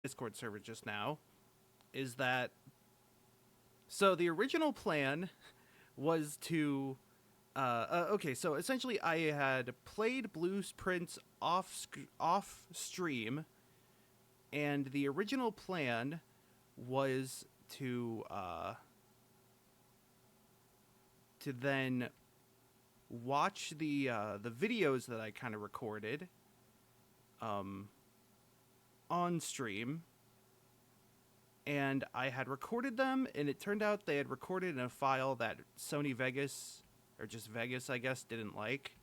Discord server just now is that so the original plan was to okay, so essentially I had played Blueprints off stream, and the original plan was to then watch the videos that I kind of recorded on stream, and I had recorded them, and it turned out they had recorded in a file that Sony Vegas, or just Vegas, I guess, didn't like.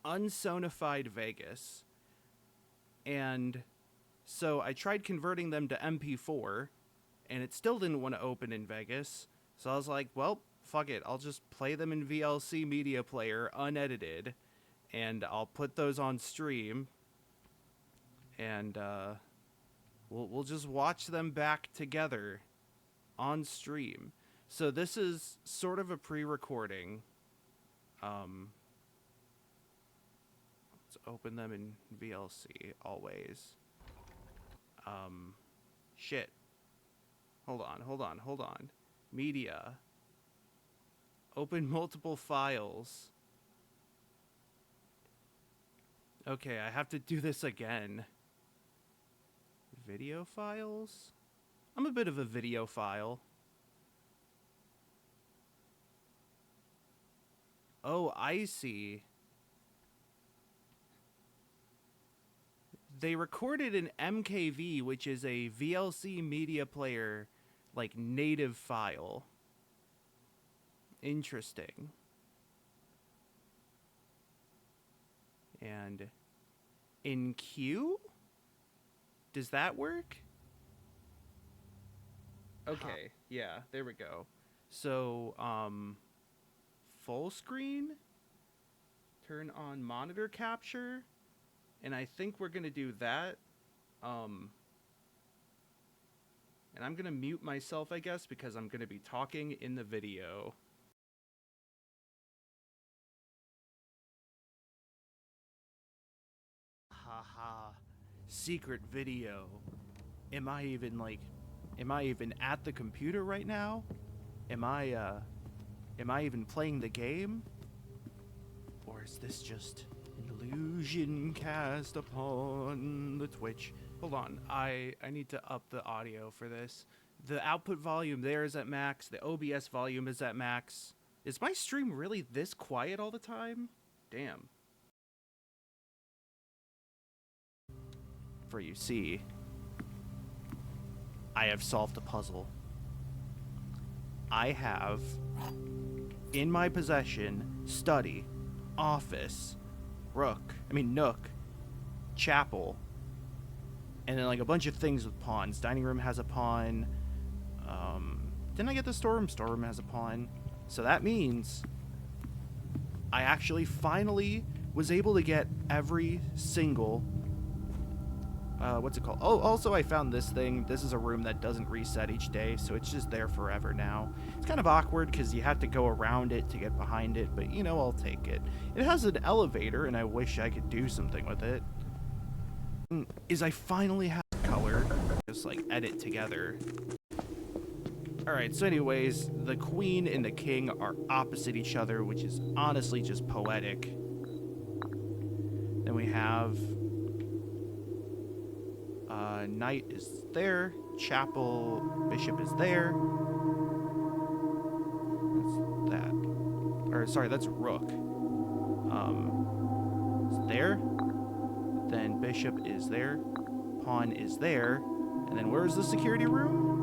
Unsonified Vegas. And so I tried converting them to MP4, and it still didn't want to open in Vegas. So I was like, well, fuck it. I'll just play them in VLC Media Player, unedited, and I'll put those on stream. And we'll just watch them back together on stream. So this is sort of a pre-recording. Let's open them in VLC always. Shit. Hold on. Media. Open multiple files. Okay, I have to do this again. Video files? I'm a bit of a video file. Oh, I see. They recorded an MKV, which is a VLC Media Player, like, native file. Interesting. And in Q? Does that work? Okay, yeah, there we go. So, full screen, turn on monitor capture, and I think we're gonna do that. And I'm gonna mute myself, I guess, because I'm gonna be talking in the video. Haha. Secret video. Am I even at the computer right now? Am I even playing the game? Or is this just an illusion cast upon the Twitch? Hold on, I need to up the audio for this. The output volume there is at max, the OBS volume is at max. Is my stream really this quiet all the time? Damn. For you see, I have solved a puzzle. I have in my possession study, office, nook, chapel, and then like a bunch of things with pawns. Dining room has a pawn. Didn't I get the storeroom? Storeroom has a pawn. So that means I actually finally was able to get every single what's it called? Oh, also I found this thing. This is a room that doesn't reset each day, so it's just there forever now. It's kind of awkward because you have to go around it to get behind it, but you know, I'll take it. It has an elevator, and I wish I could do something with it. Is I finally have color, just like edit together. Alright, so anyways, the queen and the king are opposite each other, which is honestly just poetic. Then we have knight is there, chapel, bishop is there. What's that? Or sorry, that's rook. It's there. Then bishop is there, pawn is there, and then where's the security room?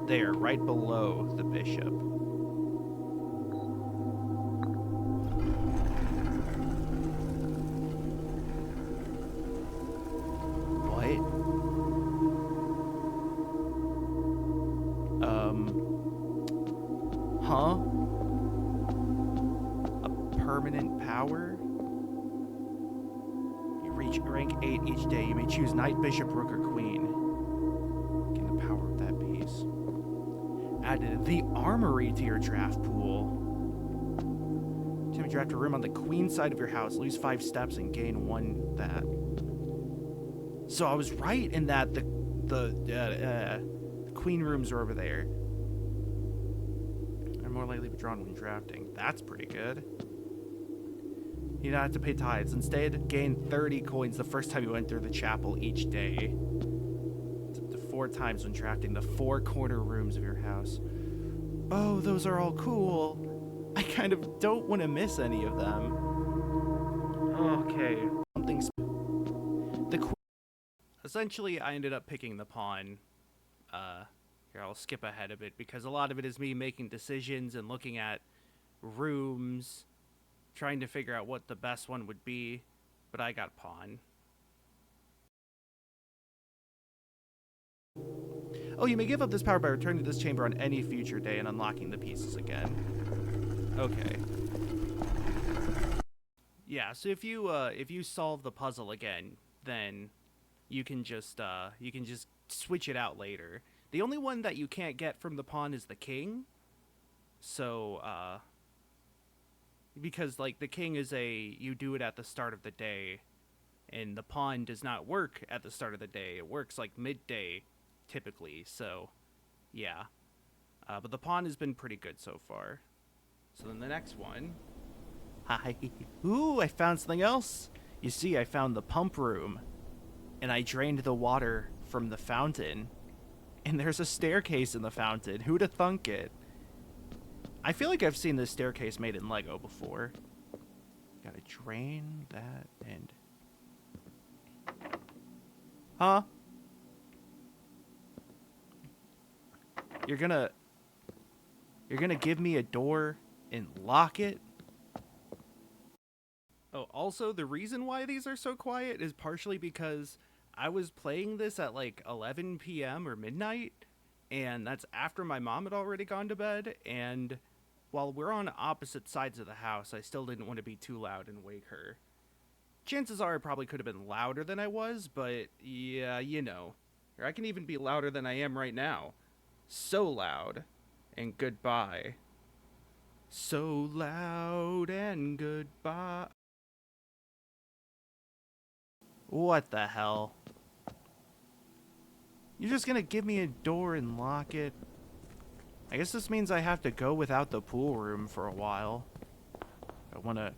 There, right below the bishop. Huh? A permanent power? You reach rank 8 each day. You may choose knight, bishop, rook, or queen. Gain the power of that piece. Add the armory to your draft pool. Time to draft a room on the queen side of your house. Lose 5 steps and gain 1 that. So I was right in that the queen rooms are over there. Are more likely to be drawn when drafting. That's pretty good. You don't have to pay tithes. Instead, gain 30 coins the first time you went through the chapel each day. It's up to 4 times when drafting the 4 corner rooms of your house. Oh, those are all cool. I kind of don't want to miss any of them. Okay. Something's... Essentially, I ended up picking the pawn. Here, I'll skip ahead a bit because a lot of it is me making decisions and looking at rooms, trying to figure out what the best one would be, but I got pawn. Oh, you may give up this power by returning to this chamber on any future day and unlocking the pieces again. Okay. Yeah, so if you solve the puzzle again, then you can just switch it out later. The only one that you can't get from the pawn is the king. So, because, like, the king is you do it at the start of the day, and the pawn does not work at the start of the day. It works, like, midday, typically, so, yeah. But the pawn has been pretty good so far. So then the next one... Hi. Ooh, I found something else. You see, I found the pump room, and I drained the water from the fountain. And there's a staircase in the fountain. Who'da thunk it? I feel like I've seen this staircase made in Lego before. Gotta drain that and... Huh? You're gonna give me a door and lock it? Oh, also, the reason why these are so quiet is partially because I was playing this at like 11 p.m. or midnight, and that's after my mom had already gone to bed, and while we're on opposite sides of the house, I still didn't want to be too loud and wake her. Chances are I probably could have been louder than I was, but yeah, you know. Or I can even be louder than I am right now. So loud. And goodbye. So loud and goodbye. What the hell? You're just gonna give me a door and lock it? I guess this means I have to go without the pool room for a while. I want to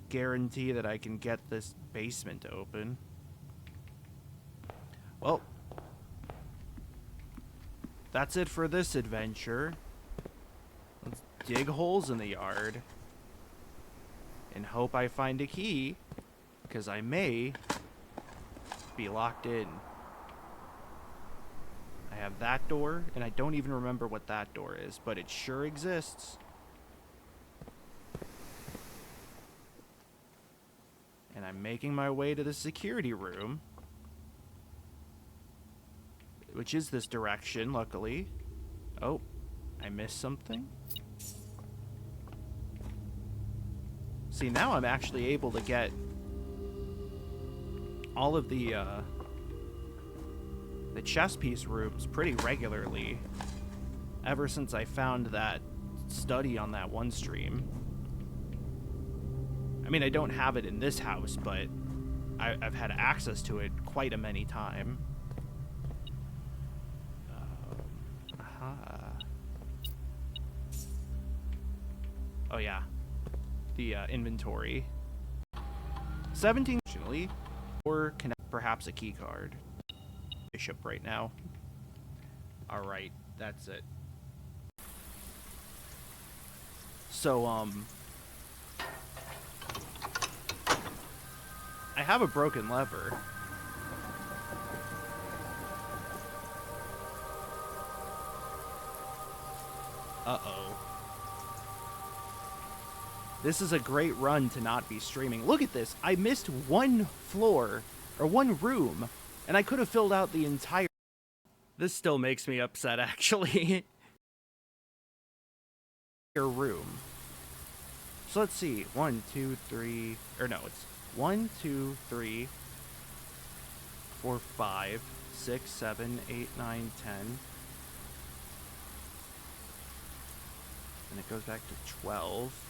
guarantee that I can get this basement open. Well, that's it for this adventure. Let's dig holes in the yard and hope I find a key, because I may be locked in. I have that door, and I don't even remember what that door is, but it sure exists. And I'm making my way to the security room, which is this direction, luckily. Oh, I missed something. See, now I'm actually able to get all of the chess piece rooms pretty regularly ever since I found that study on that one stream. I mean, I don't have it in this house, but I've had access to it quite a many time. Oh yeah, the inventory. 17 or connect perhaps a key card. Bishop right now. All right, that's it. So I have a broken lever. Uh-oh. This is a great run to not be streaming. Look at this. I missed one floor, or one room, and I could have filled out the entire... This still makes me upset, actually. Your room. So let's see. 1, 2, 3... Or no, it's 1, 2, 3, 4, 5, 6, 7, 8, 9, 10. And it goes back to 12.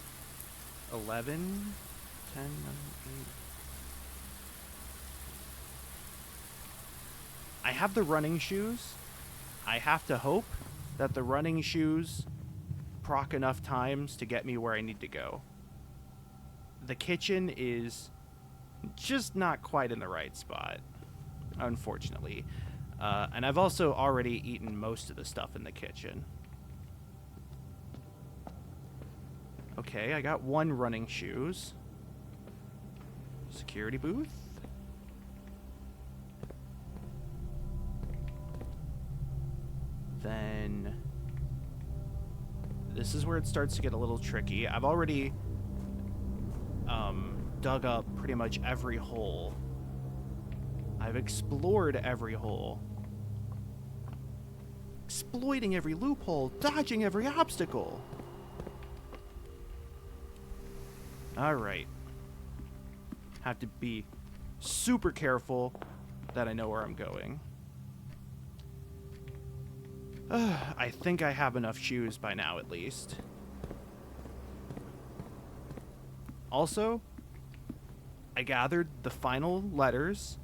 11, 10, 11, I have the running shoes. I have to hope that the running shoes proc enough times to get me where I need to go. The kitchen is just not quite in the right spot, unfortunately. And I've also already eaten most of the stuff in the kitchen. Okay, I got one running shoes. Security booth. Then this is where it starts to get a little tricky. I've already dug up pretty much every hole. I've explored every hole. Exploiting every loophole, dodging every obstacle. Alright. Have to be super careful that I know where I'm going. I think I have enough shoes by now, at least. Also, I gathered the final letters,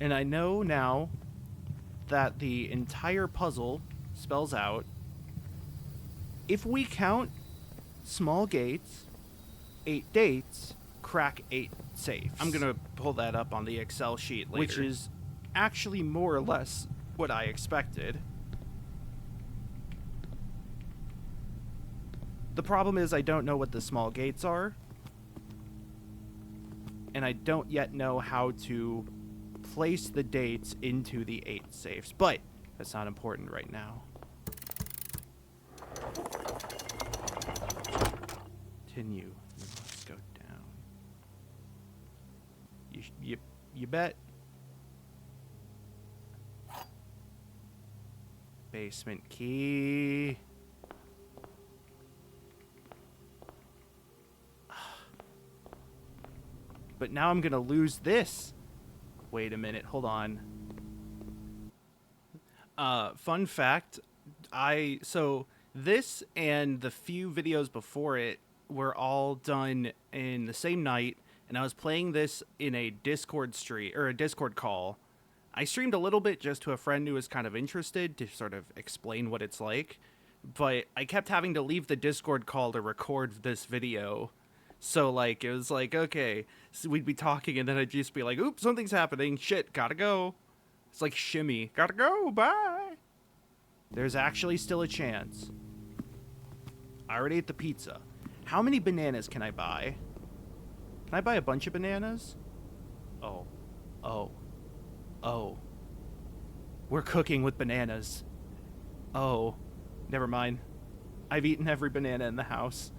and I know now that the entire puzzle spells out, if we count small gates, 8 dates, crack 8 safes. I'm going to pull that up on the Excel sheet later. Which is actually more or less what I expected. The problem is I don't know what the small gates are, and I don't yet know how to place the dates into the 8 safes, but that's not important right now. Continue. Let's go down. You bet. Basement key. But now I'm gonna lose this. Wait a minute, hold on. Fun fact, so this and the few videos before it were all done in the same night, and I was playing this in a Discord stream, or a Discord call. I streamed a little bit just to a friend who was kind of interested to sort of explain what it's like, but I kept having to leave the Discord call to record this video. So, like, it was like, okay, so we'd be talking, and then I'd just be like, oops, something's happening, shit, gotta go. It's like Shimmy, gotta go, bye. There's actually still a chance. I already ate the pizza. How many bananas can I buy? Can I buy a bunch of bananas? Oh. We're cooking with bananas. Oh. Never mind. I've eaten every banana in the house.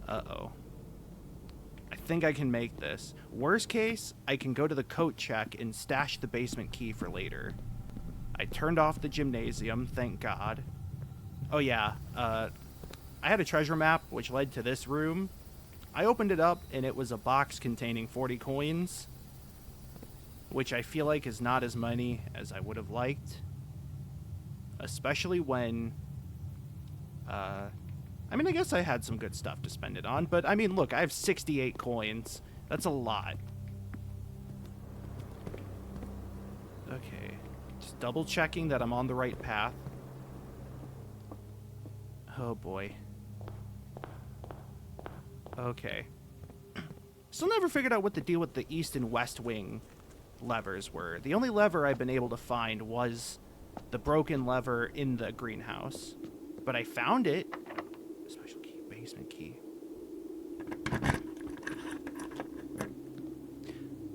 Uh-oh. I think I can make this. Worst case, I can go to the coat check and stash the basement key for later. I turned off the gymnasium, thank God. Oh yeah, I had a treasure map which led to this room. I opened it up and it was a box containing 40 coins, which I feel like is not as many as I would have liked. Especially when, I mean, I guess I had some good stuff to spend it on, but I mean, look, I have 68 coins. That's a lot. Okay, just double checking that I'm on the right path. Oh boy. Okay. Still never figured out what the deal with the east and west wing levers were. The only lever I've been able to find was the broken lever in the greenhouse. But I found it. Special key, basement key.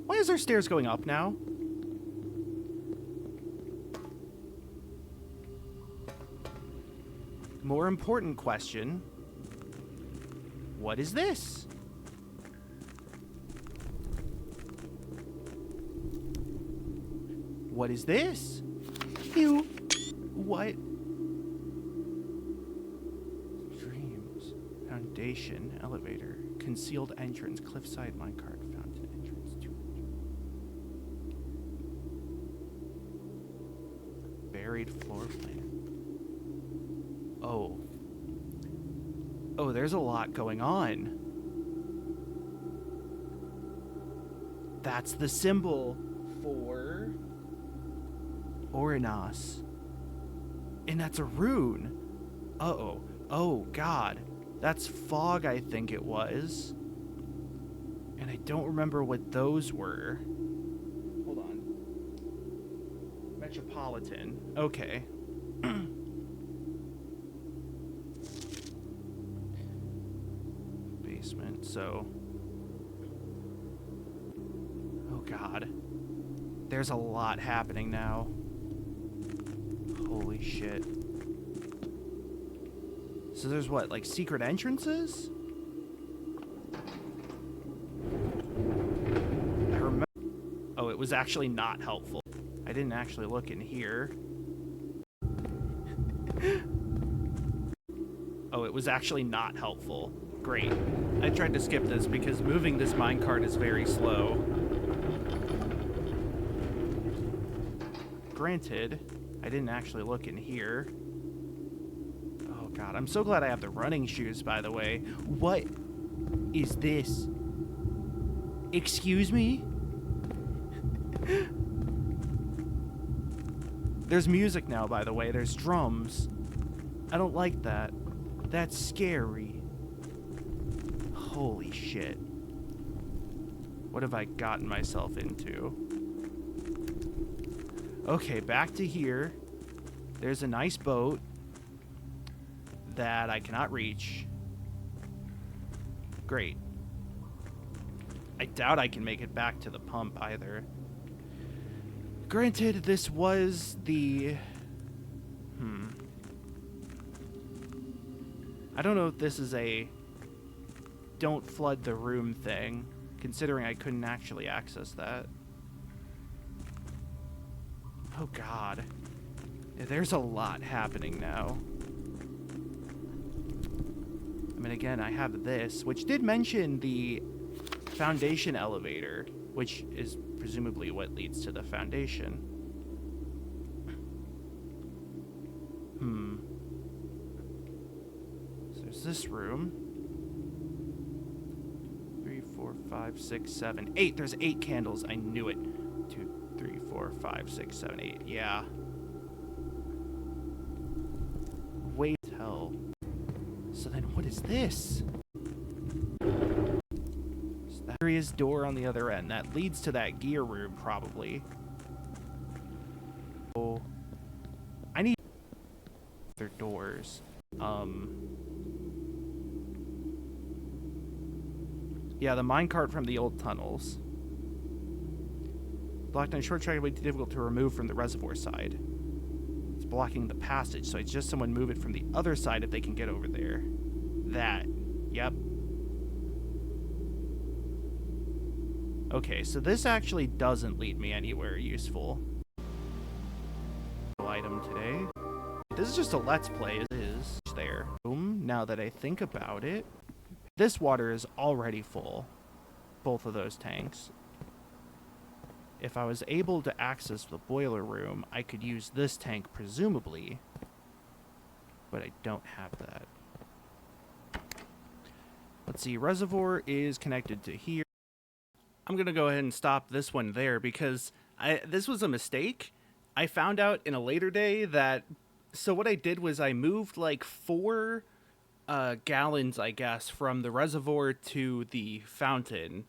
Why is there stairs going up now? More important question. What is this? What is this? Ew. What? Dreams. Foundation. Elevator. Concealed entrance. Cliffside minecart. Fountain entrance. Buried floor plan. Oh. Oh, there's a lot going on. That's the symbol for Orinas. And that's a rune. Uh-oh. Oh, God. That's fog, I think it was. And I don't remember what those were. Hold on. Metropolitan. Okay. Basement, so... Oh, God. There's a lot happening now. Holy shit. So there's what, like secret entrances? I remember. Oh, it was actually not helpful. I didn't actually look in here. Oh, it was actually not helpful. Great. I tried to skip this because moving this minecart is very slow. Granted, I didn't actually look in here. Oh god, I'm so glad I have the running shoes, by the way. What is this? Excuse me? There's music now, by the way. There's drums. I don't like that. That's scary. Holy shit. What have I gotten myself into? Okay, back to here. There's a nice boat that I cannot reach. Great. I doubt I can make it back to the pump either. Granted, this was the... I don't know if this is a don't flood the room thing, considering I couldn't actually access that. Oh god. There's a lot happening now. I mean, again, I have this, which did mention the foundation elevator, which is presumably what leads to the foundation. So there's this room. 3, 4, 5, 6, 7, 8. There's 8 candles. I knew it. 2, 3, 4, 5, 6, 7, 8. Yeah. Wait, hell. So then what is this? There is door on the other end. That leads to that gear room, probably. Oh. I need other doors. Yeah, the minecart from the old tunnels. Blocked on a short track, would be difficult to remove from the reservoir side. It's blocking the passage, so it's just someone move it from the other side if they can get over there. That. Yep. Okay, so this actually doesn't lead me anywhere useful. Item today. This is just a let's play. It is there. Now that I think about it, this water is already full. Both of those tanks. If I was able to access the boiler room, I could use this tank presumably, but I don't have that. Let's see, reservoir is connected to here. I'm gonna go ahead and stop this one there because this was a mistake. I found out in a later day that, so what I did was I moved like 4 gallons, I guess, from the reservoir to the fountain,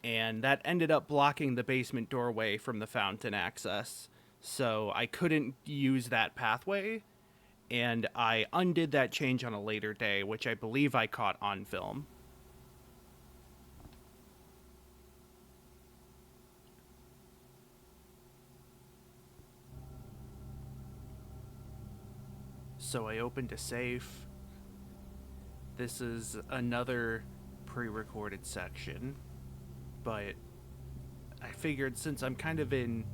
and that ended up blocking the basement doorway from the fountain access. So I couldn't use that pathway, and I undid that change on a later day, which I believe I caught on film. So I opened a safe. This is another pre-recorded section, but I figured since I'm kind of in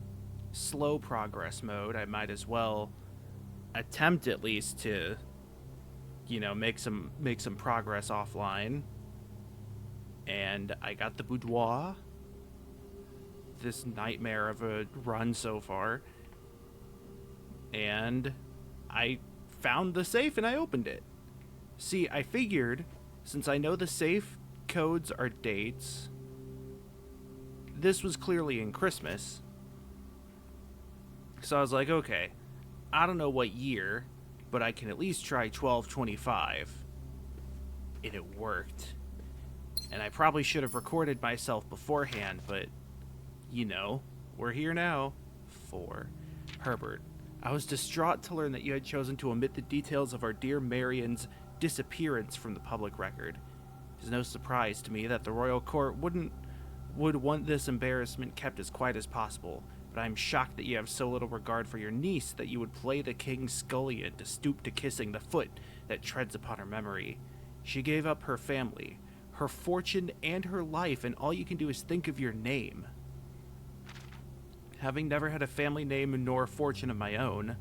slow progress mode, I might as well attempt at least to, you know, make some progress offline. And I got the boudoir. This nightmare of a run so far. And I found the safe and I opened it. See, I figured, since I know the safe codes are dates, this was clearly in Christmas, So I was like, okay, I don't know what year, but I can at least try 1225. And it worked. And I probably should have recorded myself beforehand, but, you know, we're here now. 4. Herbert, I was distraught to learn that you had chosen to omit the details of our dear Marion's disappearance from the public record. It is no surprise to me that the royal court would want this embarrassment kept as quiet as possible, but I am shocked that you have so little regard for your niece that you would play the king's scullion to stoop to kissing the foot that treads upon her memory. She gave up her family, her fortune, and her life, and all you can do is think of your name. Having never had a family name nor fortune of my own,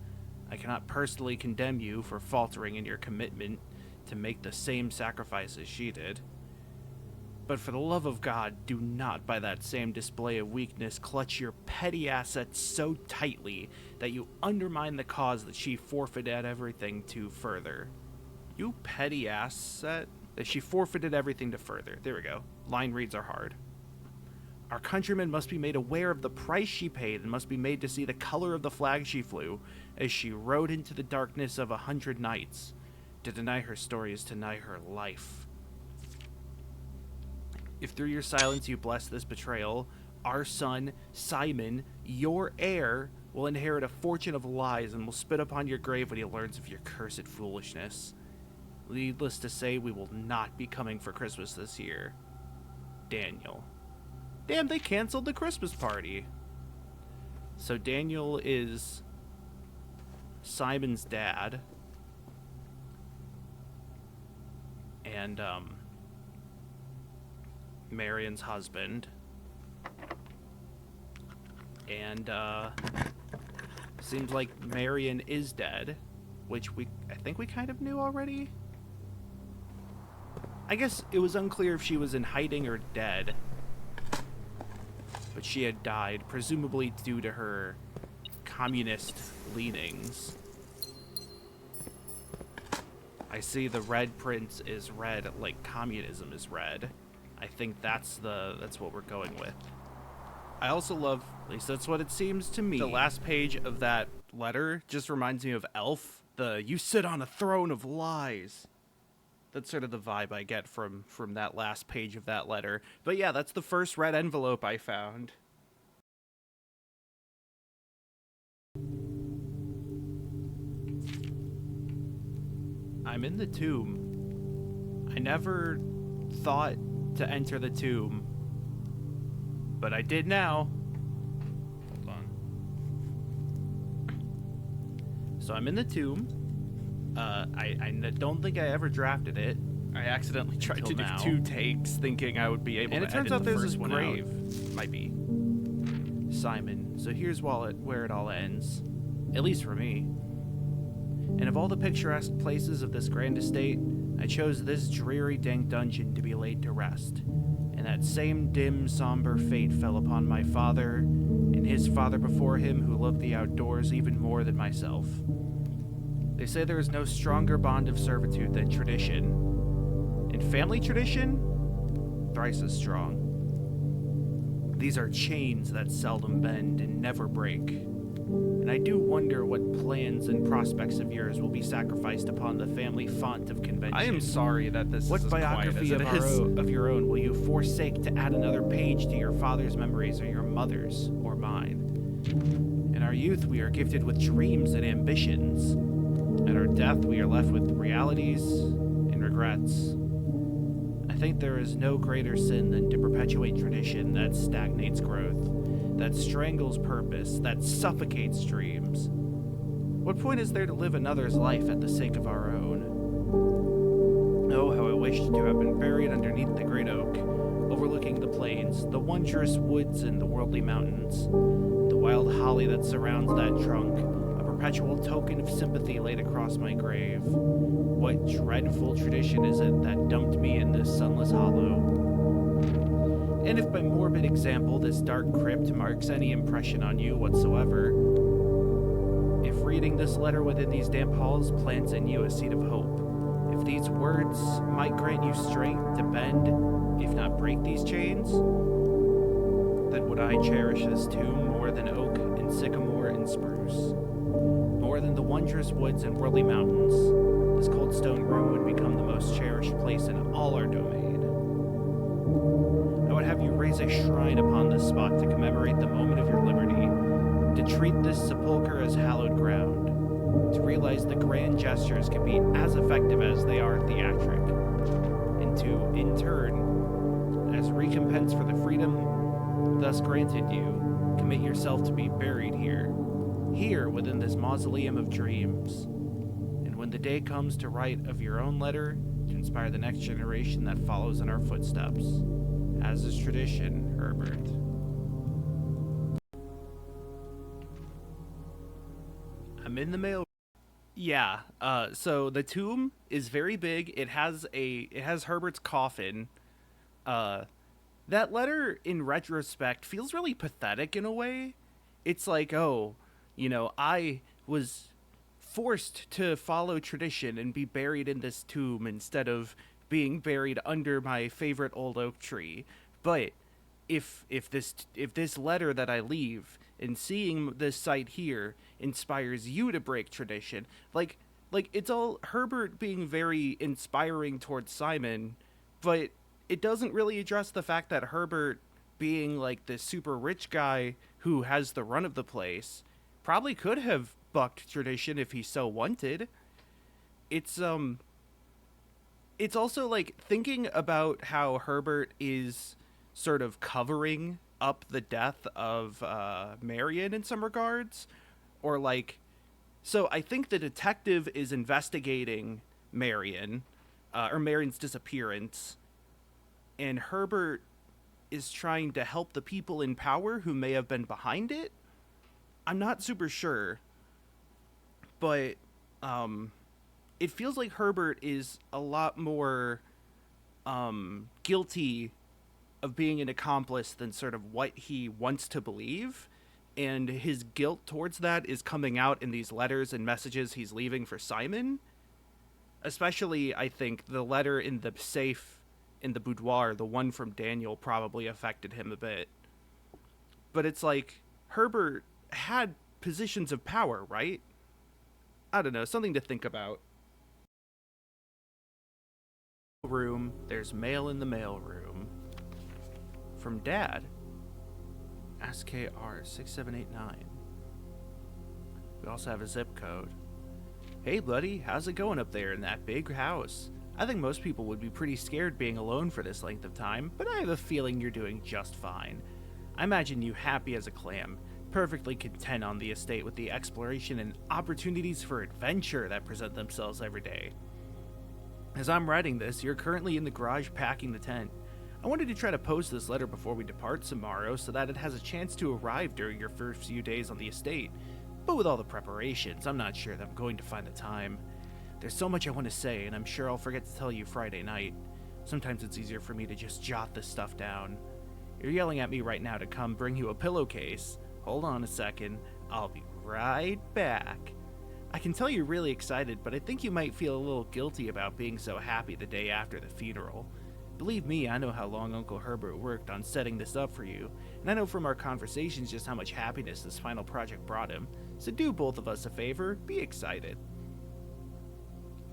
I cannot personally condemn you for faltering in your commitment to make the same sacrifices she did. But for the love of God, do not, by that same display of weakness, clutch your petty assets so tightly that you undermine the cause that she forfeited everything to further. You petty asset? That she forfeited everything to further. There we go. Line reads are hard. Our countrymen must be made aware of the price she paid and must be made to see the color of the flag she flew as she rode into the darkness of 100 nights. To deny her story is to deny her life. If through your silence you bless this betrayal, our son, Simon, your heir, will inherit a fortune of lies and will spit upon your grave when he learns of your cursed foolishness. Needless to say, we will not be coming for Christmas this year. Daniel. Damn, they canceled the Christmas party. So Daniel is Simon's dad. And, Marion's husband. And, seems like Marion is dead, which I think we kind of knew already. I guess it was unclear if she was in hiding or dead. But she had died, presumably due to her communist leanings. I see the red print is red, like communism is red. I think that's what we're going with. I also love, at least that's what it seems to me, the last page of that letter just reminds me of Elf. The "you sit on a throne of lies." That's sort of the vibe I get from that last page of that letter. But yeah, that's the first red envelope I found. I'm in the tomb. I never thought to enter the tomb, but I did now. Hold on. So I'm in the tomb. I don't think I ever drafted it. I accidentally tried to do 2 takes, thinking I would be able to edit the first one out. And it turns out there's this grave. Might be. Simon. So here's where it all ends. At least for me. And of all the picturesque places of this grand estate, I chose this dreary dank dungeon to be laid to rest. And that same dim, somber fate fell upon my father, and his father before him, who loved the outdoors even more than myself. They say there is no stronger bond of servitude than tradition. And family tradition? Thrice as strong. These are chains that seldom bend and never break. And I do wonder what plans and prospects of yours will be sacrificed upon the family font of convention. I am sorry that this is as biography quiet as of your own will you forsake to add another page to your father's memories or your mother's or mine? In our youth, we are gifted with dreams and ambitions. At our death, we are left with realities and regrets. I think there is no greater sin than to perpetuate tradition that stagnates growth, that strangles purpose, that suffocates dreams. What point is there to live another's life at the sake of our own? Oh, how I wished to have been buried underneath the great oak, overlooking the plains, the wondrous woods and the worldly mountains, the wild holly that surrounds that trunk, a perpetual token of sympathy laid across my grave. What dreadful tradition is it that dumped me in this sunless hollow? And if by morbid example this dark crypt marks any impression on you whatsoever, if reading this letter within these damp halls plants in you a seed of hope, if these words might grant you strength to bend, if not break these chains, then would I cherish this tomb more than oak and sycamore and spruce. More than the wondrous woods and worldly mountains, this cold stone room would become the most cherished place in all our domain. I would have you raise a shrine upon this spot to commemorate the moment of your liberty, to treat this sepulchre as hallowed ground, to realize the grand gestures can be as effective as they are theatric, and to, in turn, as recompense for the freedom thus granted you, commit yourself to be buried here within this mausoleum of dreams. And when the day comes to write of your own letter, to inspire the next generation that follows in our footsteps, as is tradition, Herbert. I'm in the mail. Yeah, so the tomb is very big. It has Herbert's coffin. That letter, in retrospect, feels really pathetic in a way. It's like, oh, I was forced to follow tradition and be buried in this tomb instead of being buried under my favorite old oak tree. But if this letter that I leave and seeing this site here inspires you to break tradition, like it's all Herbert being very inspiring towards Simon, but it doesn't really address the fact that Herbert, being like this super rich guy who has the run of the place, probably could have bucked tradition if he so wanted. It's also like thinking about how Herbert is sort of covering up the death of Marion in some regards, or like, so I think the detective is investigating Marion, or Marion's disappearance, and Herbert is trying to help the people in power who may have been behind it. I'm not super sure, but it feels like Herbert is a lot more guilty of being an accomplice than sort of what he wants to believe, and his guilt towards that is coming out in these letters and messages he's leaving for Simon. Especially, I think, the letter in the safe in the boudoir, the one from Daniel, probably affected him a bit. But it's like, Herbert had positions of power, right? I don't know, something to think about. Room, there's mail in the mail room. From Dad. SKR 6789. We also have a zip code. Hey buddy, how's it going up there in that big house? I think most people would be pretty scared being alone for this length of time, but I have a feeling you're doing just fine. I imagine you happy as a clam, perfectly content on the estate with the exploration and opportunities for adventure that present themselves every day. As I'm writing this, you're currently in the garage packing the tent. I wanted to try to post this letter before we depart tomorrow so that it has a chance to arrive during your first few days on the estate, but with all the preparations, I'm not sure that I'm going to find the time. There's so much I want to say, and I'm sure I'll forget to tell you Friday night. Sometimes it's easier for me to just jot this stuff down. You're yelling at me right now to come bring you a pillowcase. Hold on a second, I'll be right back. I can tell you're really excited, but I think you might feel a little guilty about being so happy the day after the funeral. Believe me, I know how long Uncle Herbert worked on setting this up for you, and I know from our conversations just how much happiness this final project brought him, so do both of us a favor, be excited.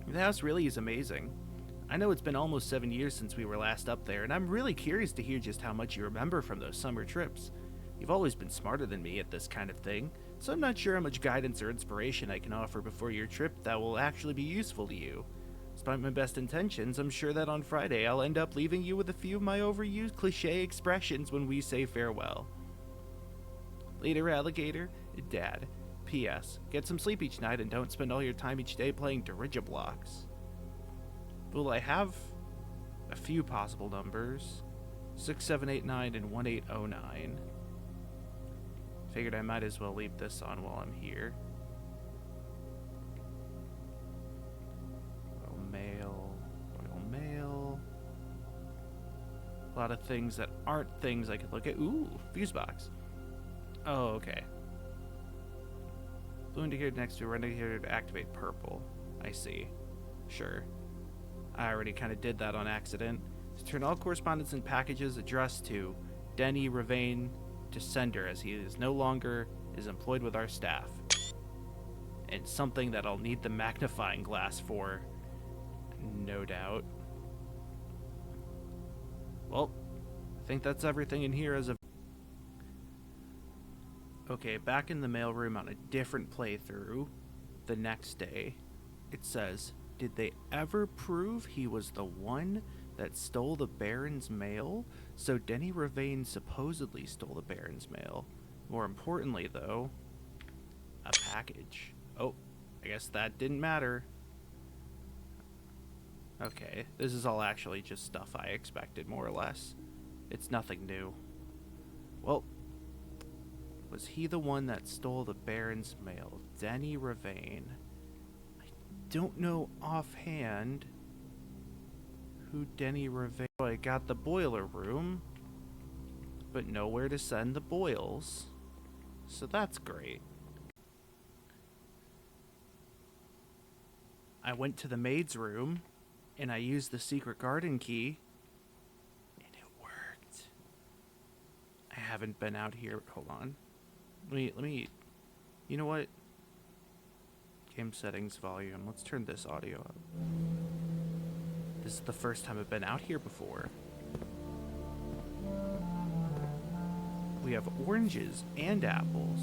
The house really is amazing. I know it's been almost 7 years since we were last up there, and I'm really curious to hear just how much you remember from those summer trips. You've always been smarter than me at this kind of thing, so I'm not sure how much guidance or inspiration I can offer before your trip that will actually be useful to you. Despite my best intentions, I'm sure that on Friday I'll end up leaving you with a few of my overused cliché expressions when we say farewell. Later, alligator, Dad. P.S. Get some sleep each night and don't spend all your time each day playing Dirigiblocks. Well, I have a few possible numbers. 6789 and 1809. Figured I might as well leave this on while I'm here. Royal Mail. A lot of things that aren't things I could look at. Ooh, fuse box. Oh, okay. Blue indicator next to red indicator to activate purple. I see. Sure. I already kind of did that on accident. To turn all correspondence and packages addressed to Denny Ravane, to Sender as he is no longer employed with our staff. And something that I'll need the magnifying glass for, no doubt. Well, I think that's everything in here as of... Okay, back in the mailroom on a different playthrough, the next day, it says, did they ever prove he was the one that stole the Baron's mail? So Denny Ravain supposedly stole the Baron's mail. More importantly, though, a package. Oh, I guess that didn't matter. Okay, this is all actually just stuff I expected, more or less. It's nothing new. Well, was he the one that stole the Baron's mail? Denny Ravain. I don't know offhand who Denny Ravain... I got the boiler room, but nowhere to send the boils. So that's great. I went to the maid's room, and I used the secret garden key, and it worked. I haven't been out here. Hold on. Let me, you know what? Game settings, volume. Let's turn this audio up. This is the first time I've been out here before. We have oranges and apples.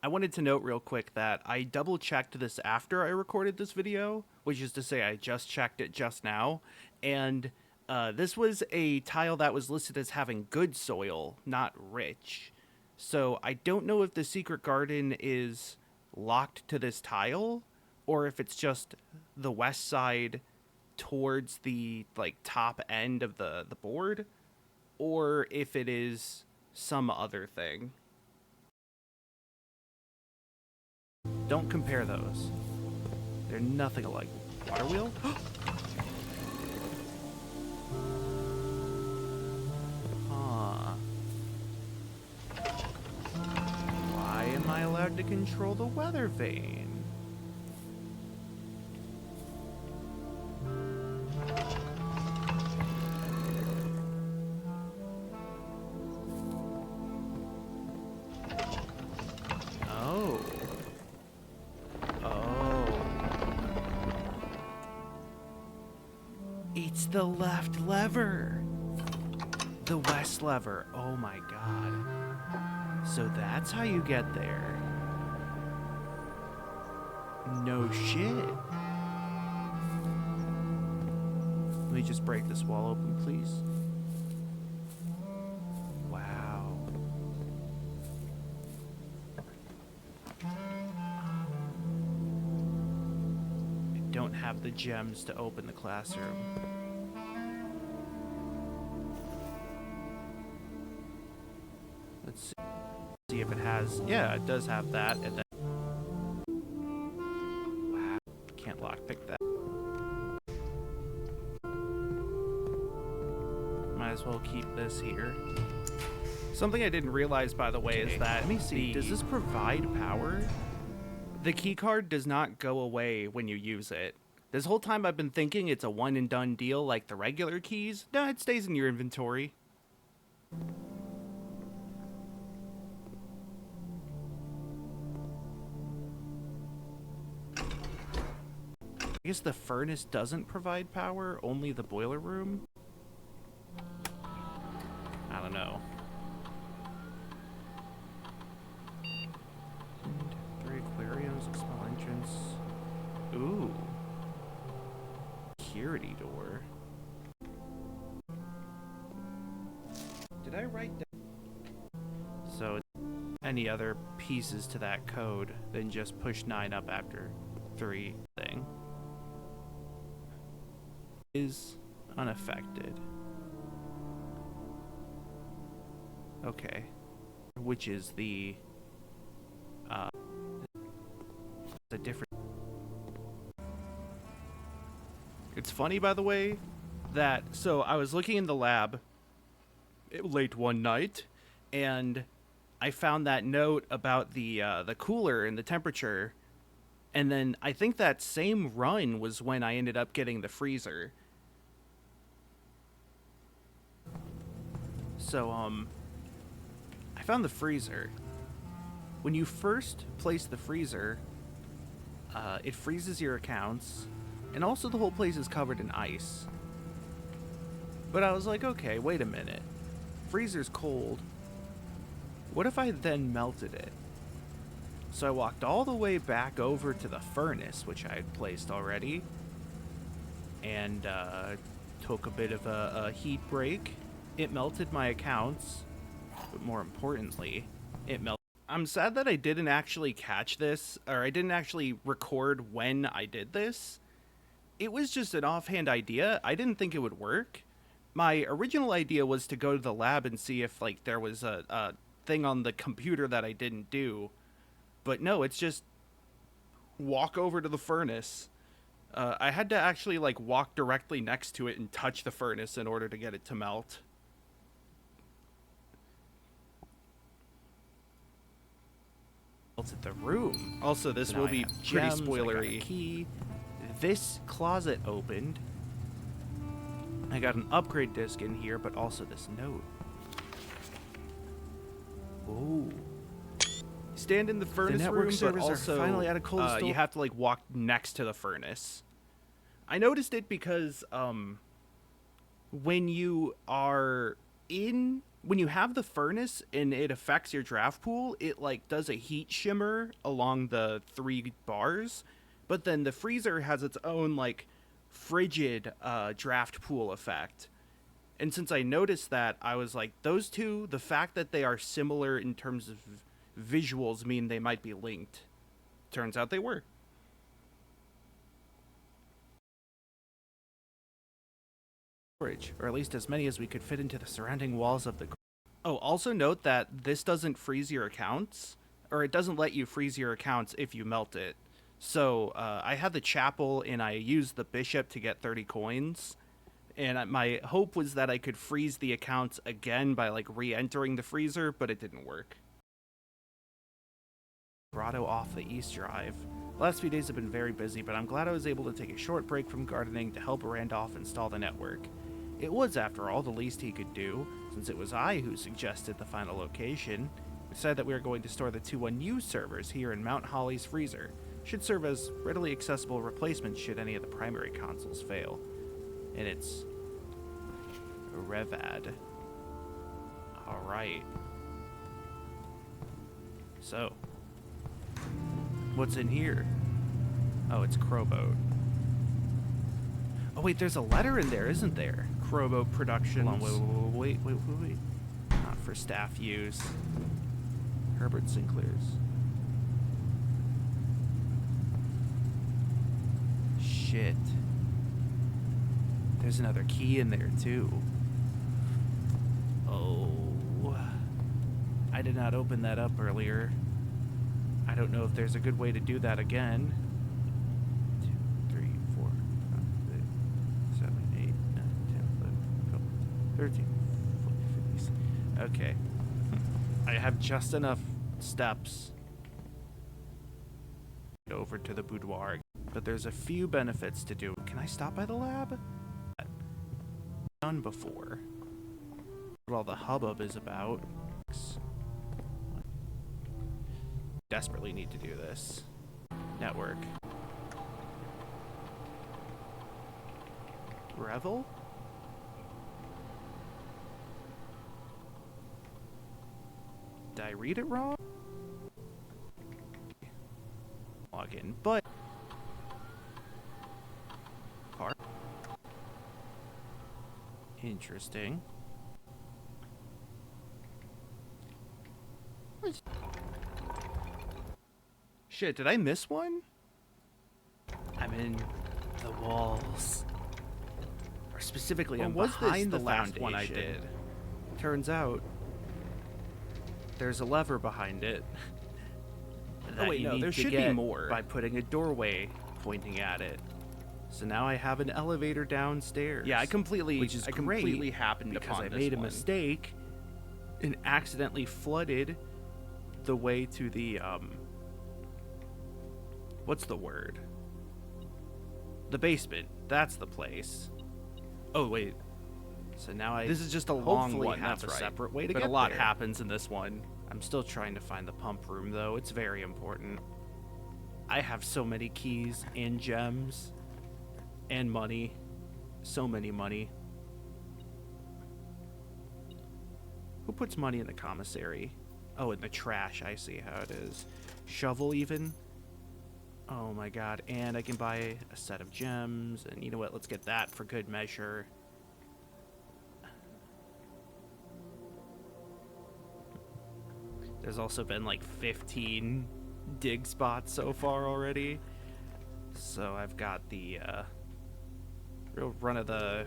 I wanted to note real quick that I double checked this after I recorded this video, which is to say I just checked it just now, and this was a tile that was listed as having good soil, not rich. So I don't know if the secret garden is locked to this tile, or if it's just the west side towards the top end of the board, or if it is some other thing. Don't compare those. They're nothing alike. Water wheel? Huh. Why am I allowed to control the weather vane? It's the left lever. The west lever. Oh my god. So that's how you get there. No shit. Let me just break this wall open, please. Wow. I don't have the gems to open the classroom. Let's see if it has... Yeah, it does have that. And then... Wow. Can't lockpick that. Might as well keep this here. Something I didn't realize, by the way, is that... Let me see. Does this provide power? The keycard does not go away when you use it. This whole time I've been thinking it's a one and done deal like the regular keys. No, it stays in your inventory. I guess the furnace doesn't provide power, only the boiler room? I don't know. 3 aquariums, a small entrance. Ooh. Security door. Did I write down? So, any other pieces to that code than just push 9 up after 3 thing is unaffected. Okay. Which is the different... It's funny, by the way, that so I was looking in the lab late one night, and I found that note about the cooler and the temperature, and then I think that same run was when I ended up getting the freezer. So found the freezer. When you first place the freezer, it freezes your accounts, and also the whole place is covered in ice. But I was like, okay, wait a minute. Freezer's cold. What if I then melted it? So I walked all the way back over to the furnace, which I had placed already, and took a bit of a heat break. It melted my accounts, but more importantly, it melted. I'm sad that I didn't actually catch this, or I didn't actually record when I did this. It was just an offhand idea. I didn't think it would work. My original idea was to go to the lab and see if like there was a thing on the computer that I didn't do. But no, it's just walk over to the furnace. I had to actually like walk directly next to it and touch the furnace in order to get it to melt. Melted the room. Also, this will be pretty spoilery. Key. This closet opened. I got an upgrade disc in here, but also this note. Ooh. Stand in the furnace room, but also finally at a cold stove. You have to like walk next to the furnace. I noticed it because when you have the furnace and it affects your draft pool, it like does a heat shimmer along the 3 bars, but then the freezer has its own like frigid draft pool effect. And since I noticed that, I was like, those two, the fact that they are similar in terms of visuals mean they might be linked. Turns out they were. Or at least as many as we could fit into the surrounding walls of the... Oh, also note that this doesn't freeze your accounts, or it doesn't let you freeze your accounts if you melt it. So I had the chapel and I used the bishop to get 30 coins. And my hope was that I could freeze the accounts again by like re-entering the freezer, but it didn't work. Grotto off the East Drive. The last few days have been very busy, but I'm glad I was able to take a short break from gardening to help Randolph install the network. It was, after all, the least he could do, since it was I who suggested the final location. We decided that we were going to store the 2 unused servers here in Mount Holly's freezer. Should serve as readily accessible replacements should any of the primary consoles fail. And it's Revad. Alright. So, what's in here? Oh, it's Crowboat. Oh wait, there's a letter in there, isn't there? Crowboat Productions. Hold on, wait. Not for staff use. Herbert Sinclair's. Shit. There's another key in there, too. Oh. I did not open that up earlier. I don't know if there's a good way to do that again. 2, 3, 4, 5, 6, 7, 8, 9, 10, 11, 12, 13, 14, 15. Okay. I have just enough steps over to the boudoir. But there's a few benefits to do. Can I stop by the lab? Done before. What all the hubbub is about. Desperately need to do this. Network. Revel? Did I read it wrong? Login, but interesting. Shit, did I miss one? I'm in the walls. Or specifically, I'm behind the last one I did. Turns out, there's a lever behind it. Oh wait, no, there should be more. By putting a doorway pointing at it. So now I have an elevator downstairs. Yeah, I completely happened because I made a mistake and accidentally flooded the way to the what's the word? The basement. That's the place. Oh wait. So now this is just a long one. That's right. Separate way to get there. But a lot happens in this one. I'm still trying to find the pump room, though. It's very important. I have so many keys and gems and money. So many money. Who puts money in the commissary? Oh, in the trash. I see how it is. Shovel, even? Oh, my God. And I can buy a set of gems. And you know what? Let's get that for good measure. There's also been like 15 dig spots so far already. So I've got the real run of the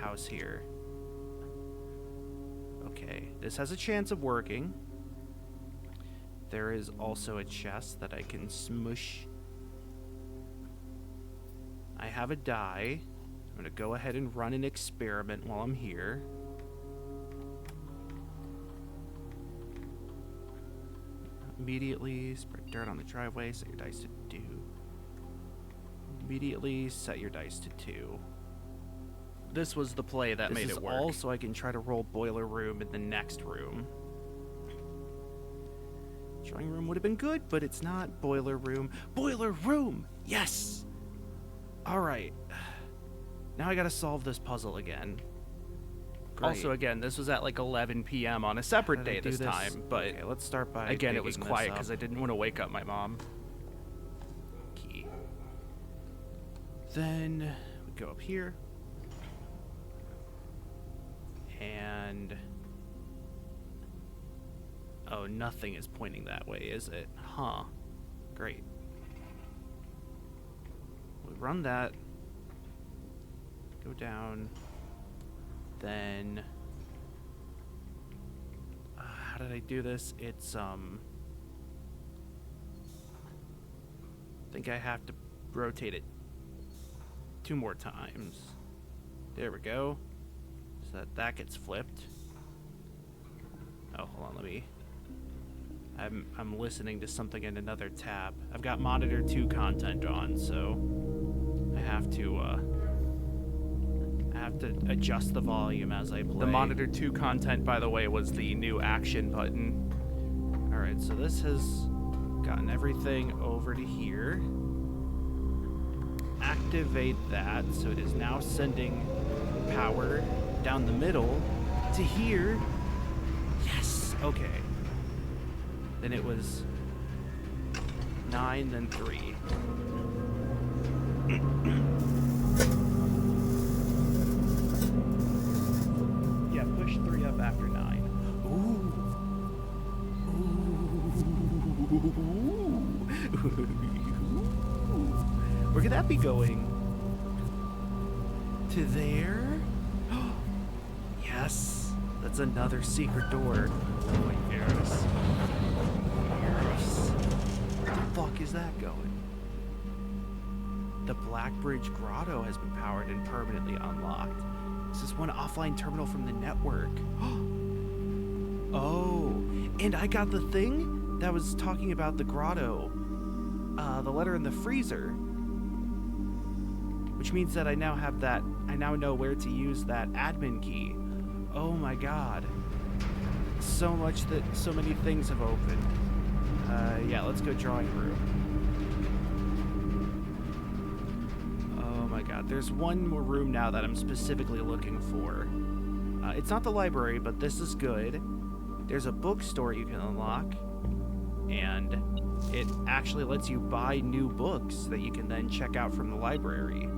house here. Okay, this has a chance of working. There is also a chest that I can smush. I have a die. I'm gonna go ahead and run an experiment while I'm here. Immediately spread dirt on the driveway, set your dice to 2. Immediately set your dice to 2. This was the play that made it work. All so I can try to roll boiler room in the next room. Drawing room would have been good, but it's not. Boiler room. Boiler room! Yes! Alright. Now I gotta solve this puzzle again. Great. Also, again, this was at like 11 p.m. on a separate day this time, but okay, let's start by again, it was quiet because I didn't want to wake up my mom. Key. Then we go up here. And oh, nothing is pointing that way, is it? Huh. Great. We run that. Go down. Then how did I do this? It's I think I have to rotate it 2 more times. There we go. So that gets flipped. Oh, hold on, let me. I'm listening to something in another tab. I've got monitor 2 content on, so I have to adjust the volume as I play. The monitor 2 content, by the way, was the new action button. Alright, so this has gotten everything over to here. Activate that, so it is now sending power down the middle to here. Yes! Okay. Then it was 9, then 3. Yeah, push 3 up after 9. Ooh. Where could that be going? To there? Yes. That's another secret door. Oh my goodness. Yes. Where the fuck is that going? The Black Bridge Grotto has been powered and permanently unlocked. This is one offline terminal from the network. Oh, and I got the thing that was talking about the grotto. The letter in the freezer. Which means that I now have that, I now know where to use that admin key. Oh my god. So many things have opened. Yeah, let's go drawing room. Oh my god, there's one more room now that I'm specifically looking for. It's not the library, but this is good. There's a bookstore you can unlock, and it actually lets you buy new books that you can then check out from the library.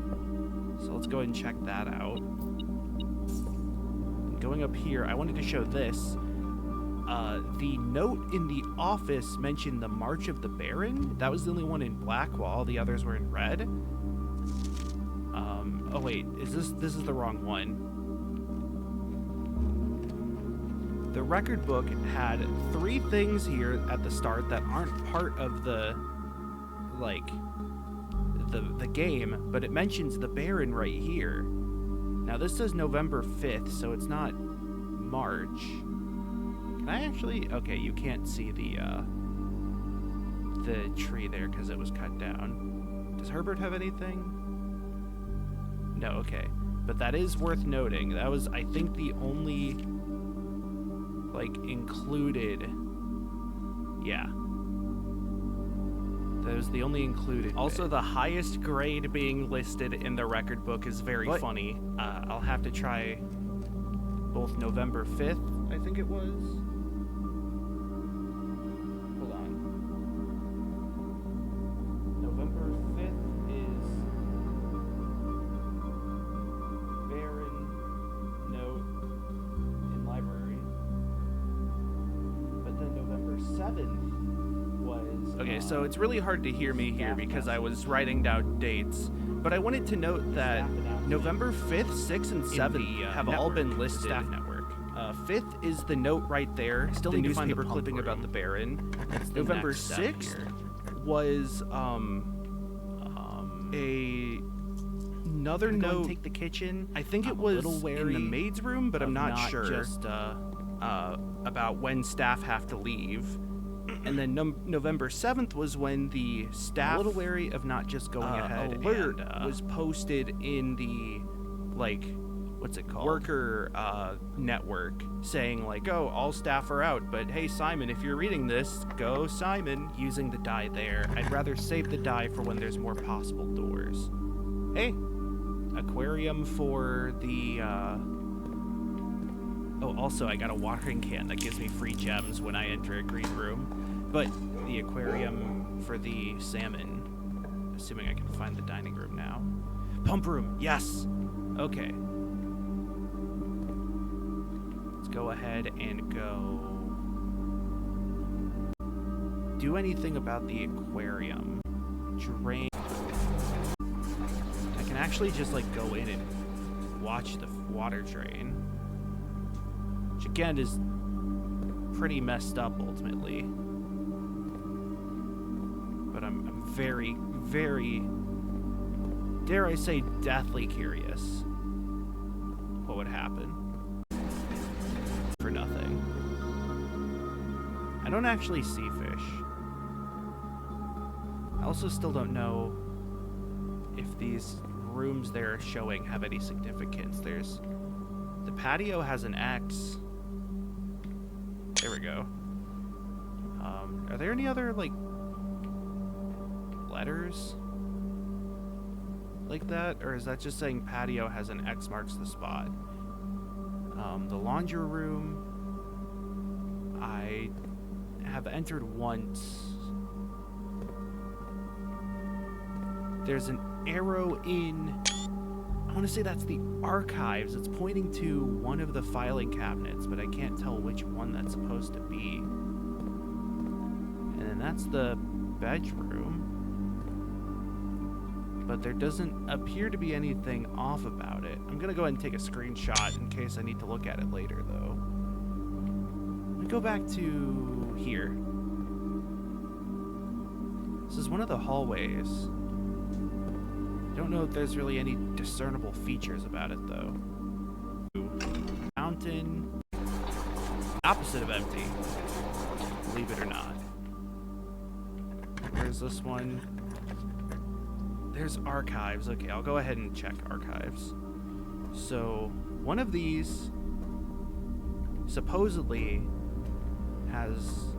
So let's go ahead and check that out. Going up here, I wanted to show this. The note in the office mentioned the March of the Baron. That was the only one in black, while all the others were in red. Oh wait, this is the wrong one. The record book had 3 things here at the start that aren't part of the, like, the game, but it mentions the Baron right here. Now this says November 5th, so it's not March. Can I actually? Okay, you can't see the tree there because it was cut down. Does Herbert have anything? No, okay. But that is worth noting. That was, I think, the only, like, included Yeah. That was the only included Also, bit. the highest grade being listed in the record book is very funny. I'll have to try both November 5th, I think it was. Hold on. November 5th is Baron Note in Library. But then November 7th was... Okay, so it's really hard to hear me here because I was writing down dates. But I wanted to note that November 5th, 6th, and 7th have all been listed. Staff network. 5th is the note right there. Still the need to find the newspaper pump clipping room. about the Baron. That's the November next step 6th here. was another note. Take the kitchen. I think it I'm a was little in wary the maid's room, but I'm of not not sure. just, About when staff have to leave. And then November 7th was when the staff a little wary of not just going ahead alert and, was posted in the, like, what's it called? worker network saying, like, oh, all staff are out, but hey, Simon, if you're reading this, go Simon. Using the die there. I'd rather save the die for when there's more possible doors. Hey, aquarium for the, Oh, also, I got a watering can that gives me free gems when I enter a green room. but the aquarium for the salmon, assuming I can find the dining room now. Pump room, yes! Okay. Let's go ahead and go do anything about the aquarium. Drain. I can actually just, like, go in and watch the water drain. Which, again, is pretty messed up, ultimately. But I'm very, very, dare I say, deathly curious what would happen. For nothing. I don't actually see fish. I also still don't know if these rooms they're showing have any significance. There's... the patio has an X. There we go. Are there any other, like, letters like that? Or is that just saying patio has an X marks the spot? The laundry room, I have entered once. There's an arrow in... I want to say that's the archives. It's pointing to one of the filing cabinets, but I can't tell which one that's supposed to be. And then that's the bedroom. But there doesn't appear to be anything off about it. I'm going to go ahead and take a screenshot in case I need to look at it later, though. Let me go back to here. This is one of the hallways. I don't know if there's really any discernible features about it, though. Mountain. Opposite of empty. Believe it or not. Where's this one? There's archives. Okay, I'll go ahead and check archives. So, one of these supposedly has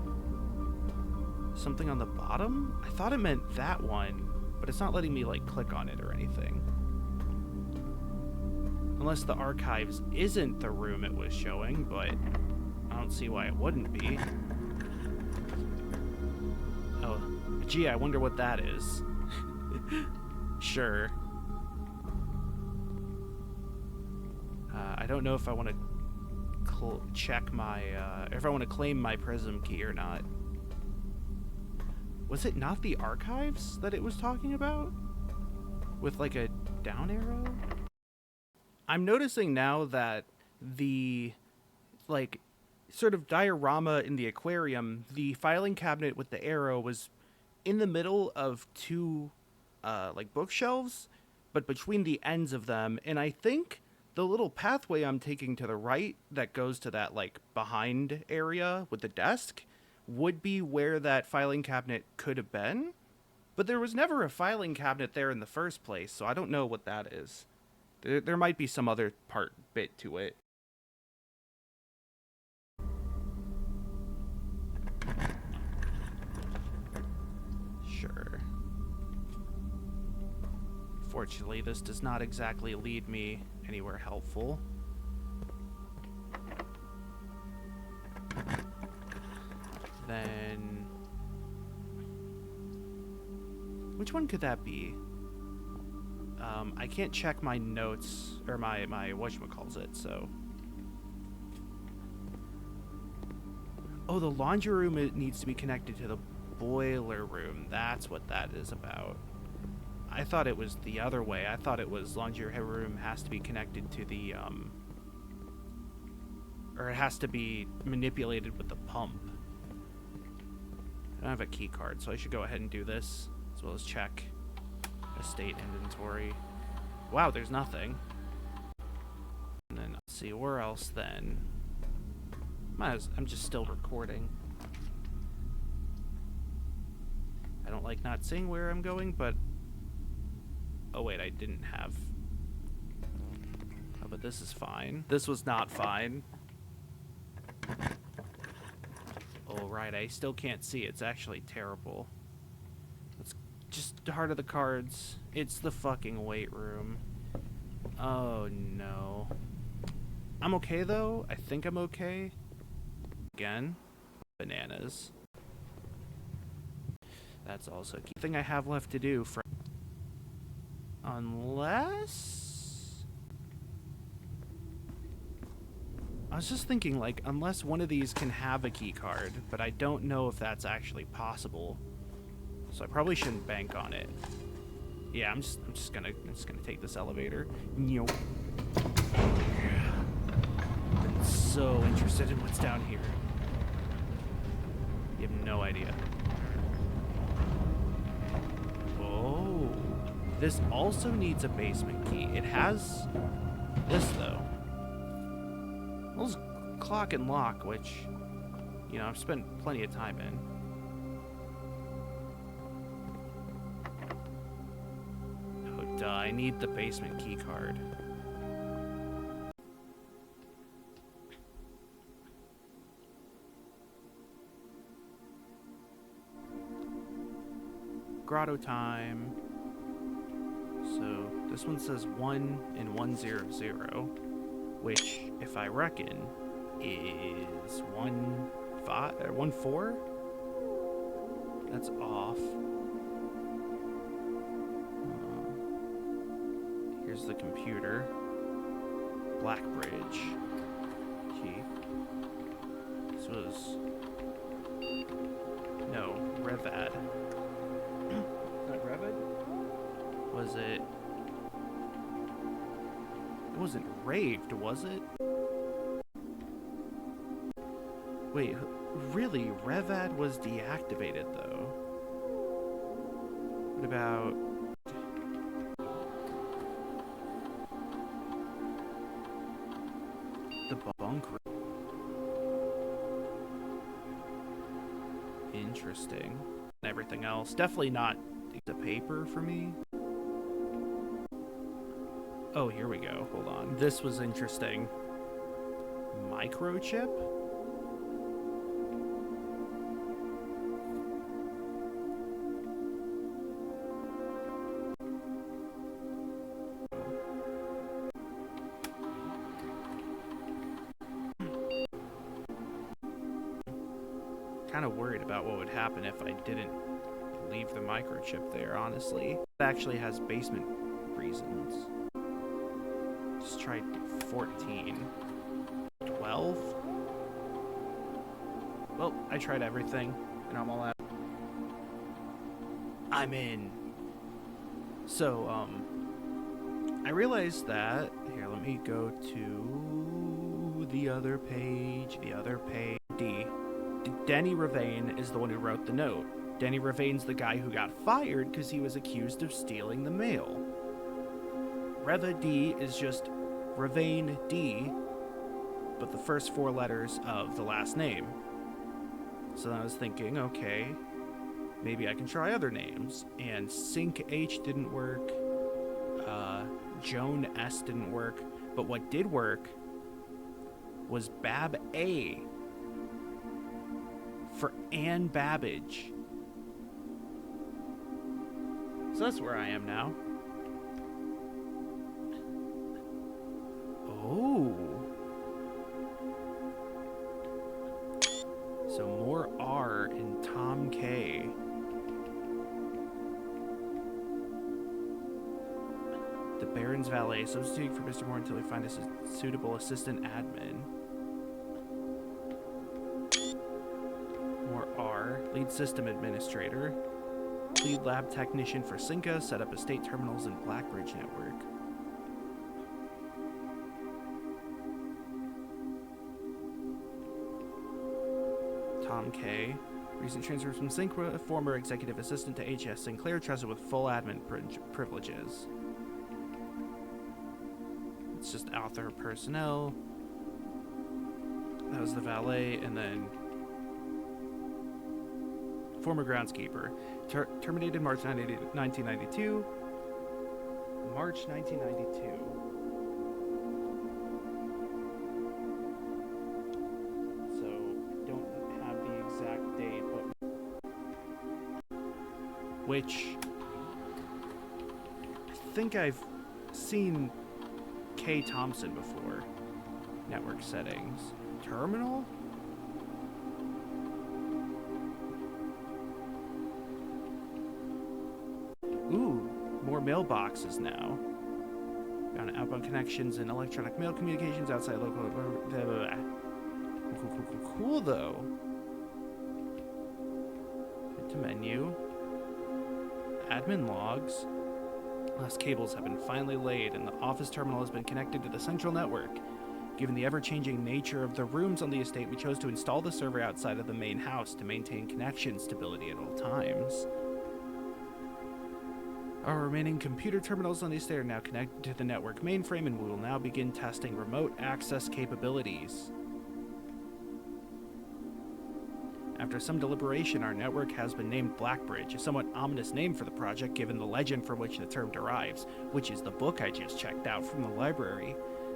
something on the bottom? I thought it meant that one. But it's not letting me, like, click on it or anything. Unless the archives isn't the room it was showing, but I don't see why it wouldn't be. Oh, gee, I wonder what that is. Sure. I don't know if I want to check my, if I want to claim my prism key or not. Was it not the archives that it was talking about? With, like, a down arrow? I'm noticing now that the, like, sort of diorama in the aquarium, the filing cabinet with the arrow was in the middle of two, like, bookshelves, but between the ends of them, and I think the little pathway I'm taking to the right that goes to that, like, behind area with the desk would be where that filing cabinet could have been, but there was never a filing cabinet there in the first place, so I don't know what that is. There might be some other bit to it. Fortunately, this does not exactly lead me anywhere helpful. Then... which one could that be? I can't check my notes, or my whatchamacallit, so... oh, the laundry room, it needs to be connected to the boiler room. That's what that is about. I thought it was the other way. I thought it was laundry room has to be connected to the, or it has to be manipulated with the pump. I don't have a key card, so I should go ahead and do this, as well as check estate inventory. Wow, there's nothing. And then, let's see, where else then? I'm just still recording. I don't like not seeing where I'm going, but... oh wait, I didn't have... oh, but this is fine. This was not fine. Oh, right, I still can't see. It's actually terrible. It's just heart of the cards. It's the fucking weight room. Oh, no. I'm okay, though. I think I'm okay. Again, bananas. That's also a key thing I have left to do. Unless... I was just thinking, like, unless one of these can have a key card, but I don't know if that's actually possible. So I probably shouldn't bank on it. Yeah, I'm just gonna take this elevator. I'm so interested in what's down here. You have no idea. Oh, this also needs a basement key. It has this though. Well, it's clock and lock, which, you know, I've spent plenty of time in. Oh, duh, I need the basement key card. Grotto time. So this one says 1 and 100, which, if I reckon, is 1-4. That's off. Here's the computer. Blackbridge. Key. This was... no, Revad. Not Revad? Was it... it wasn't raved, was it? Wait, really? Revad was deactivated, though. What about... the bunk room? Interesting. And everything else. Definitely not the paper for me. Oh, here we go. Hold on. This was interesting. Microchip? Kind of worried about what would happen if I didn't leave the microchip there, honestly. It actually has basement reasons. Just try 14. 12? Well, I tried everything, and I'm all out. I'm in. So, I realized that... here, let me go to the other page. D. Denny Ravane is the one who wrote the note. Denny Ravane's the guy who got fired because he was accused of stealing the mail. Reva D is just Ravane D, but the first 4 letters of the last name. So I was thinking, okay, maybe I can try other names. And Sync H didn't work. Joan S didn't work. But what did work was Bab A for Ann Babbage. So that's where I am now. Oh. So more R in Tom K. The Baron's valet, substituting for Mr. Moore until he finds a suitable assistant admin. More R. Lead system administrator. Lead lab technician for Cinca, set up estate terminals in Blackbridge network. Tom K. Recent transfer from Cinca, former executive assistant to H.S. Sinclair, trusted with full admin privileges. It's just author personnel. That was the valet, and then former groundskeeper. Terminated March 1992. March 1992. So, don't have the exact date, but which I think I've seen K. Thompson before. Network settings. Terminal? Ooh, more mailboxes now. Found outbound connections and electronic mail communications outside local. Blah, blah, blah. Cool though. Hit to menu. Admin logs. Last cables have been finally laid, and the office terminal has been connected to the central network. Given the ever-changing nature of the rooms on the estate, we chose to install the server outside of the main house to maintain connection stability at all times. Our remaining computer terminals on the estate are now connected to the network mainframe, and we will now begin testing remote access capabilities. After some deliberation, our network has been named Blackbridge, a somewhat ominous name for the project given the legend from which the term derives, which is the book I just checked out from the library.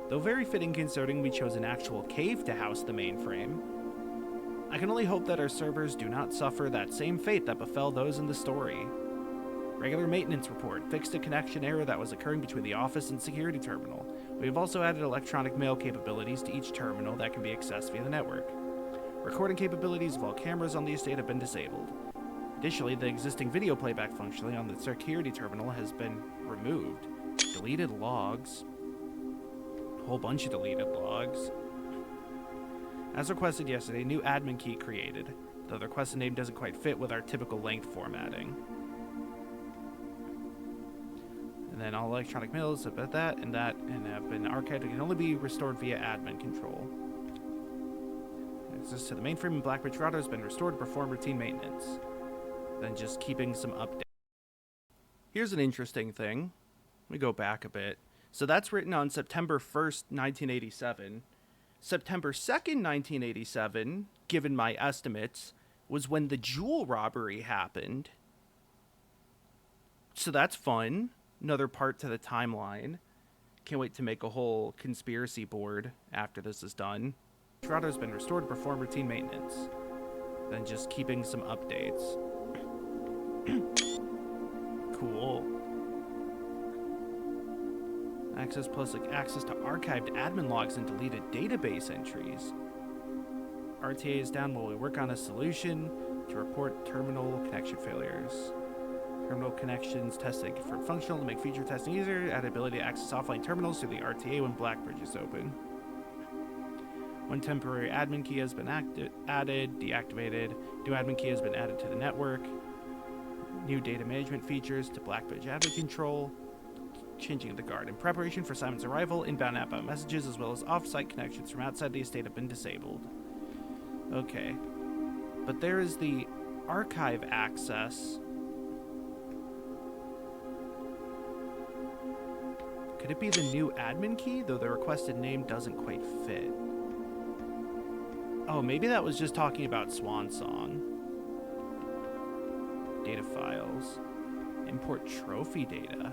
Though very fitting considering we chose an actual cave to house the mainframe. I can only hope that our servers do not suffer that same fate that befell those in the story. Regular maintenance report fixed a connection error that was occurring between the office and security terminal. We have also added electronic mail capabilities to each terminal that can be accessed via the network. Recording capabilities of all cameras on the estate have been disabled. Additionally, the existing video playback functionality on the security terminal has been removed. Deleted logs. A whole bunch of deleted logs. As requested yesterday, new admin key created, though the requested name doesn't quite fit with our typical length formatting. And then all electronic mails about that and have been archived and can only be restored via admin control. Access to the mainframe and Blackbridge router has been restored to perform routine maintenance. Then just keeping some updates. Here's an interesting thing. Let me go back a bit. So that's written on September 1st, 1987. September 2nd, 1987, given my estimates, was when the jewel robbery happened. So that's fun. Another part to the timeline. Can't wait to make a whole conspiracy board after this is done. Router has been restored to perform routine maintenance. Then just keeping some updates. Cool. Access plus access to archived admin logs and deleted database entries. RTA is down while we work on a solution to report terminal connection failures. Terminal connections tested for functional to make feature testing easier. Add ability to access offline terminals through the RTA when Blackbridge is open. One temporary admin key has been added, deactivated. New admin key has been added to the network. New data management features to Blackbridge admin control. Changing the guard. In preparation for Simon's arrival, inbound and outbound messages as well as off-site connections from outside the estate have been disabled. Okay. But there is the archive access. Could it be the new admin key? Though the requested name doesn't quite fit. Oh, maybe that was just talking about Swan Song. Data files. Import trophy data.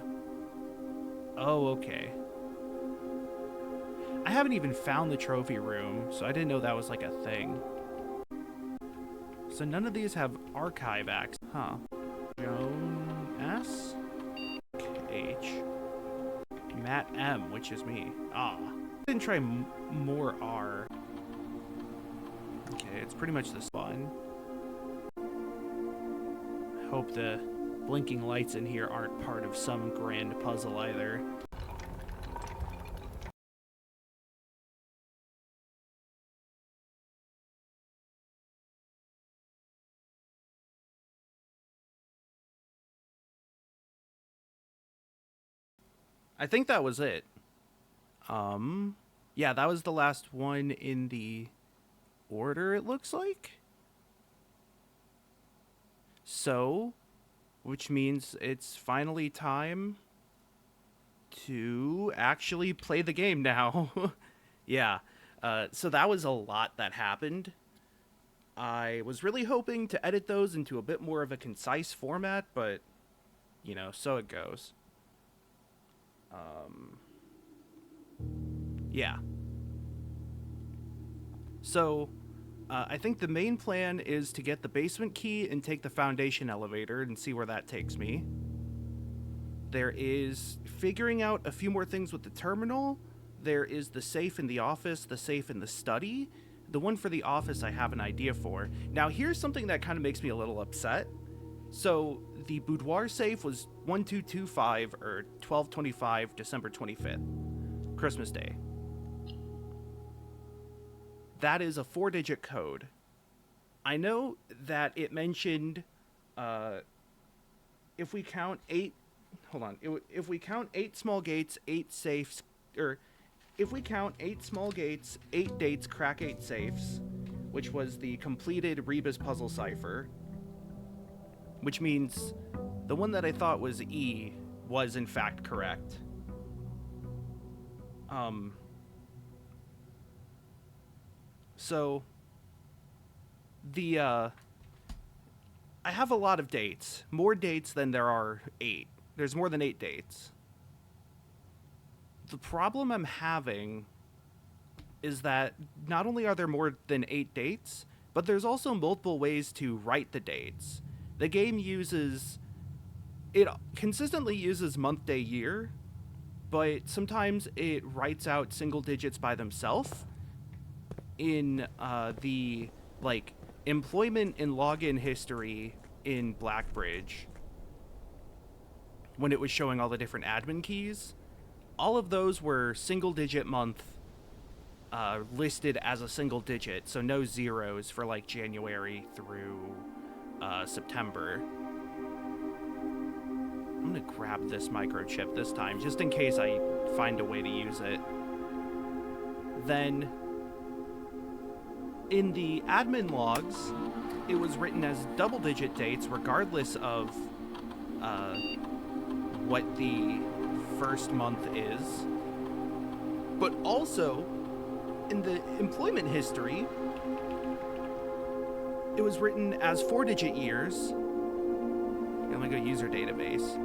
Oh, okay. I haven't even found the trophy room, so I didn't know that was like a thing. So none of these have archive access. Huh. Joan S. H. Matt M, which is me. Ah. Didn't try more R. Okay, it's pretty much this one. Hope the blinking lights in here aren't part of some grand puzzle either. I think that was it. Yeah, that was the last one in the order, it looks like. So, which means it's finally time to actually play the game now. Yeah, so that was a lot that happened. I was really hoping to edit those into a bit more of a concise format, but, you know, so it goes. Yeah. So, I think the main plan is to get the basement key and take the foundation elevator and see where that takes me. There is figuring out a few more things with the terminal. There is the safe in the office, the safe in the study. The one for the office I have an idea for. Now, here's something that kind of makes me a little upset. So, the boudoir safe was 1225 or 1225 December 25th, Christmas Day. That is a 4-digit code. I know that it mentioned, if we count 8, hold on, if we count 8 small gates, 8 safes, or if we count 8 small gates, 8 dates, crack 8 safes, which was the completed Rebus puzzle cipher, which means the one that I thought was E was in fact correct. So, I have a lot of dates. More dates than there are 8. There's more than 8 dates. The problem I'm having is that not only are there more than 8 dates, but there's also multiple ways to write the dates. The game consistently uses month, day, year, but sometimes it writes out single digits by themselves. In the employment and login history in Blackbridge, when it was showing all the different admin keys, all of those were single digit month listed as a single digit, so no zeros for January through September. I'm gonna grab this microchip this time just in case I find a way to use it. Then in the admin logs, it was written as double-digit dates regardless of what the first month is. But also, in the employment history, it was written as 4-digit years. Let me go user database.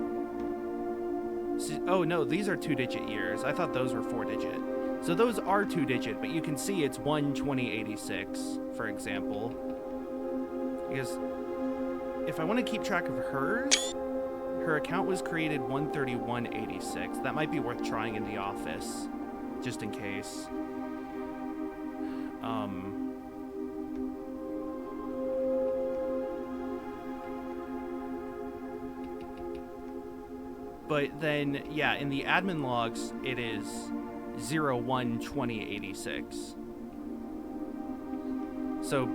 Oh no, these are 2-digit years. I thought those were 4-digit. So those are 2-digit, but you can see it's 1/2086, for example. Because if I want to keep track of hers, her account was created 1/31/86. That might be worth trying in the office, just in case. But then, yeah, in the admin logs, it is 01/2086. So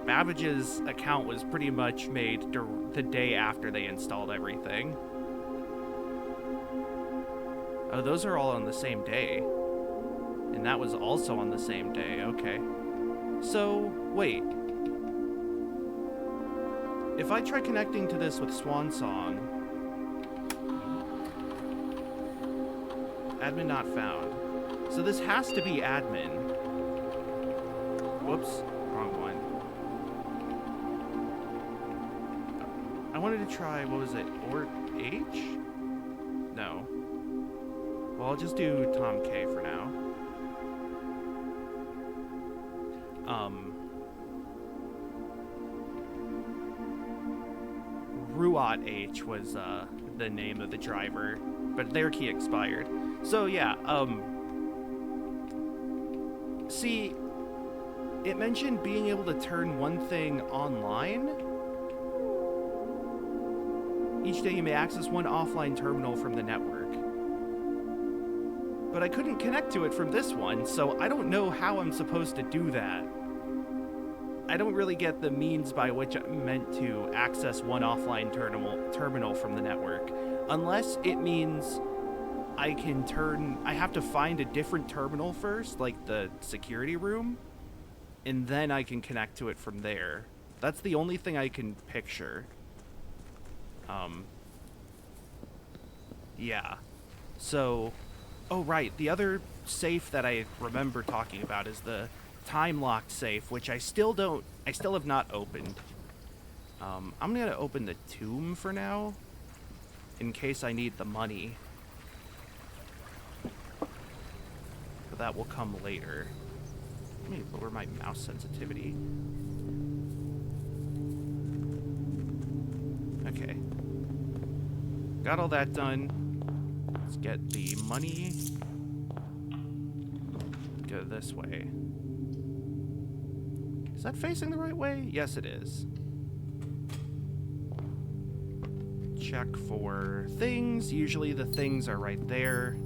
Babbage's account was pretty much made the day after they installed everything. Oh, those are all on the same day. And that was also on the same day, okay. So, wait. If I try connecting to this with Swan Song, admin not found. So this has to be admin. Whoops, wrong one. I wanted to try, what was it, or H? No. Well, I'll just do Tom K for now. Ruat H was the name of the driver, but their key expired. So yeah, See, it mentioned being able to turn one thing online. Each day you may access one offline terminal from the network. But I couldn't connect to it from this one, so I don't know how I'm supposed to do that. I don't really get the means by which I'm meant to access one offline terminal from the network. Unless it means I have to find a different terminal first, like the security room, and then I can connect to it from there. That's the only thing I can picture. Yeah. So, oh right, the other safe that I remember talking about is the time-locked safe, which I still have not opened. I'm gonna open the tomb for now, in case I need the money. But that will come later. Let me lower my mouse sensitivity. Okay. Got all that done. Let's get the money. Go this way. Is that facing the right way? Yes, it is. Check for things. Usually the things are right there.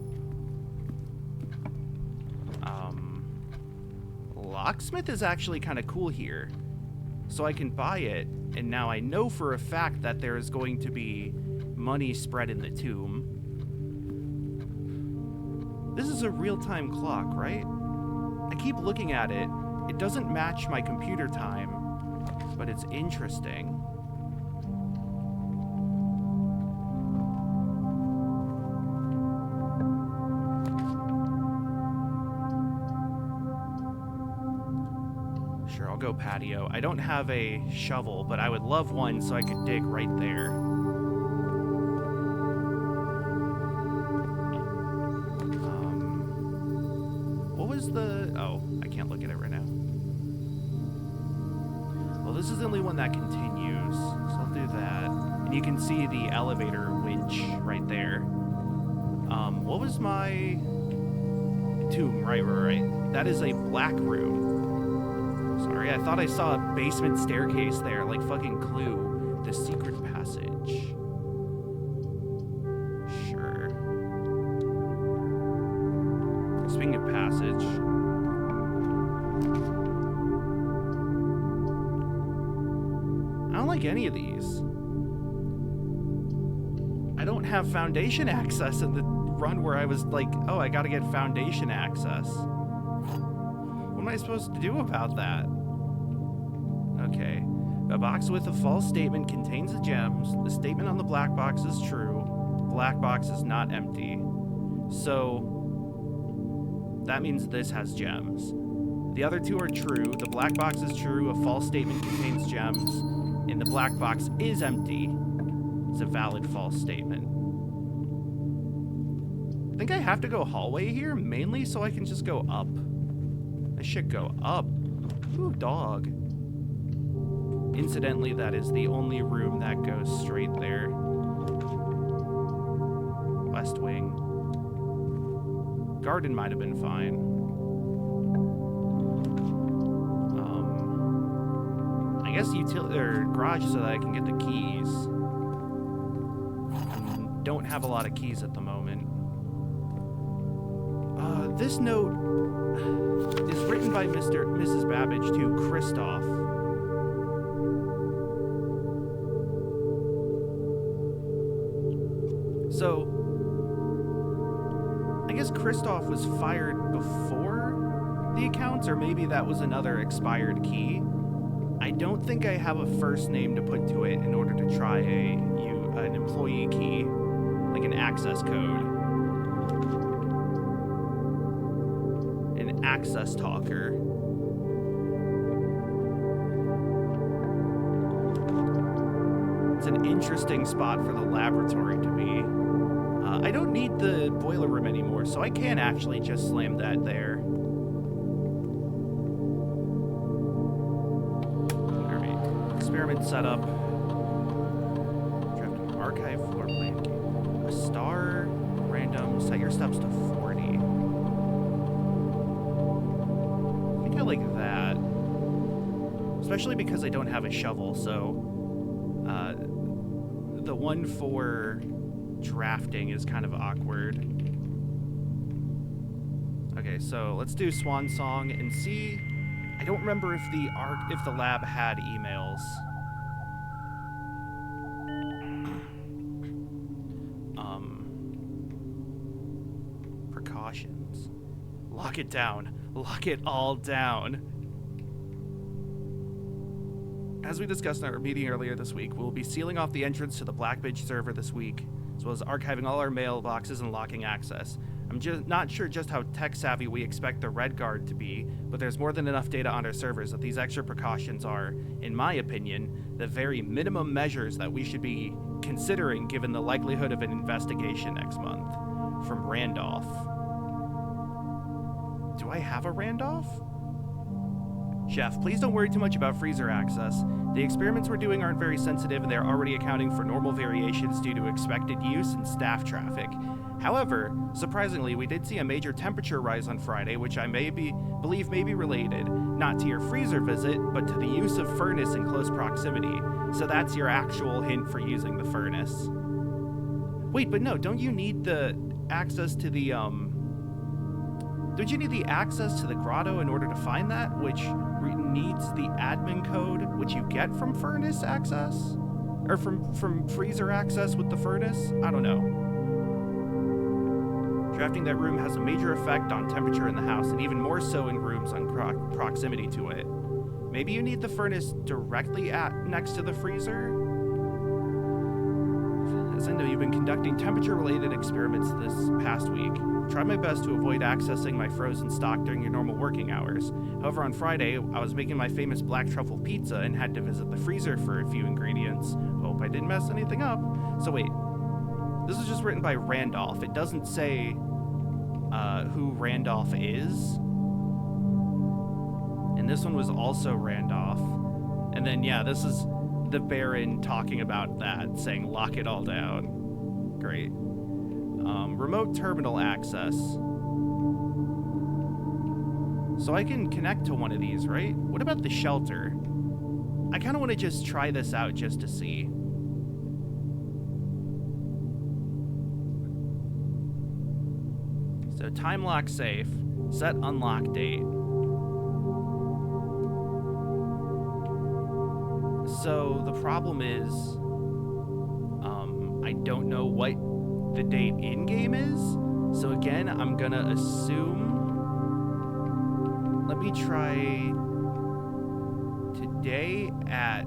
Locksmith is actually kind of cool here. So I can buy it, and now I know for a fact that there is going to be money spread in the tomb. This is a real-time clock, right? I keep looking at it. It doesn't match my computer time, but it's interesting. Sure, I'll go patio. I don't have a shovel, but I would love one so I could dig right there. What was the... Oh, I can't look at it right now. Well, this is the only one that continues, so I'll do that. And you can see the elevator winch right there. What was my... Tomb, right. That is a black room. Sorry, I thought I saw a basement staircase there, like fucking Clue. The secret passage. Sure. Speaking of passage... I don't like any of these. I don't have foundation access in the run where I was like, oh, I gotta get foundation access. What am I supposed to do about that? Okay. A box with a false statement contains the gems. The statement on the black box is true. The black box is not empty. So that means this has gems. The other two are true. The black box is true. A false statement contains gems. And the black box is empty. It's a valid false statement. I think I have to go hallway here, mainly so I can just go up. I should go up. Ooh, dog. Incidentally, that is the only room that goes straight there. West wing. Garden might have been fine. I guess garage so that I can get the keys. Don't have a lot of keys at the moment. This note is written by Mrs. Babbage to Christoph. So, I guess Christoph was fired before the accounts, or maybe that was another expired key. I don't think I have a first name to put to it in order to try an employee key, like an access code. An access talker. It's an interesting spot for the laboratory to be. I don't need the boiler room anymore, so I can actually just slam that there. Experiment setup. Draft an archive floor plan. A star. Random. Set your steps to 40. of like that. Especially because I don't have a shovel, so the one for drafting is kind of awkward. Okay, so let's do Swan Song and see. I don't remember if the lab had emails. Precautions. Lock it down. Lock it all down. As we discussed in our meeting earlier this week, we'll be sealing off the entrance to the Blackbridge server this week, as well as archiving all our mailboxes and locking access. I'm just not sure just how tech-savvy we expect the Red Guard to be, but there's more than enough data on our servers that these extra precautions are, in my opinion, the very minimum measures that we should be considering given the likelihood of an investigation next month. From Randolph. Do I have a Randolph? Chef, please don't worry too much about freezer access. The experiments we're doing aren't very sensitive and they're already accounting for normal variations due to expected use and staff traffic. However, surprisingly, we did see a major temperature rise on Friday, which I believe may be related, not to your freezer visit, but to the use of furnace in close proximity. So that's your actual hint for using the furnace. Wait, but no, don't you need the access to the, don't you need the access to the grotto in order to find that, which needs the admin code, which you get from furnace access? Or from freezer access with the furnace? I don't know. Drafting that room has a major effect on temperature in the house, and even more so in rooms on proximity to it. Maybe you need the furnace directly next to the freezer? As I know, you've been conducting temperature-related experiments this past week. Tried my best to avoid accessing my frozen stock during your normal working hours. However, on Friday, I was making my famous black truffle pizza and had to visit the freezer for a few ingredients. Hope I didn't mess anything up. So wait, this is just written by Randolph. It doesn't say who Randolph is. And this one was also Randolph. And then, yeah, this is the Baron talking about that, saying lock it all down. Great. Remote terminal access. So I can connect to one of these, right? What about the shelter? I kind of want to just try this out just to see. So time lock safe. Set unlock date. So the problem is, I don't know what the date in-game is. So again, I'm gonna assume. Let me try today at.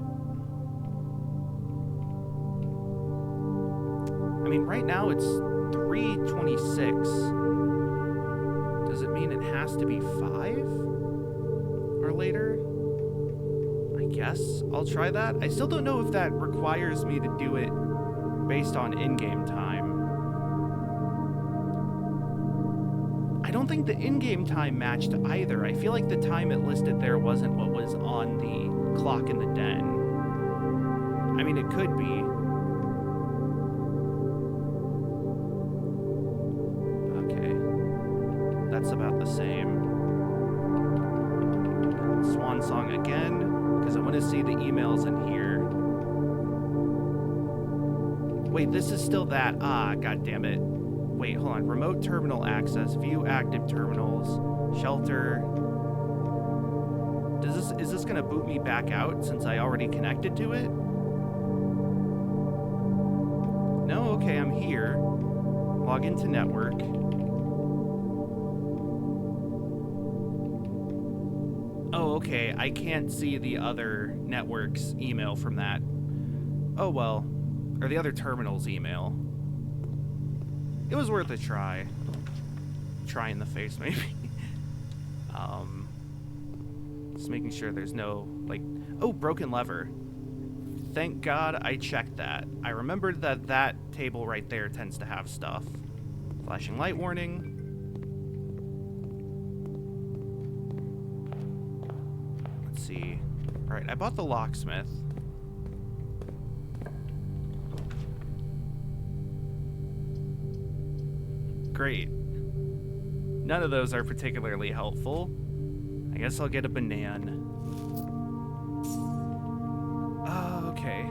I mean, right now it's 3:26. Does it mean it has to be 5 or later? I guess I'll try that. I still don't know if that requires me to do it based on in-game time. I don't think the in-game time matched either. I feel like the time it listed there wasn't what was on the clock in the den. I mean, it could be. Okay. That's about the same. Swan Song again, because I want to see the emails in here. Wait, this is still that. Ah, god damn it. Wait, hold on. Remote terminal access. View active terminals. Shelter. Is this gonna boot me back out since I already connected to it? No? Okay, I'm here. Log into network. Oh, okay. I can't see the other network's email from that. Oh, well. Or the other terminal's email. It was worth a try. Try in the face, maybe. Just making sure there's no, like... Oh, broken lever. Thank God I checked that. I remembered that that table right there tends to have stuff. Flashing light warning. Let's see. Alright, I bought the locksmith. Great. None of those are particularly helpful. I guess I'll get a banana. Okay.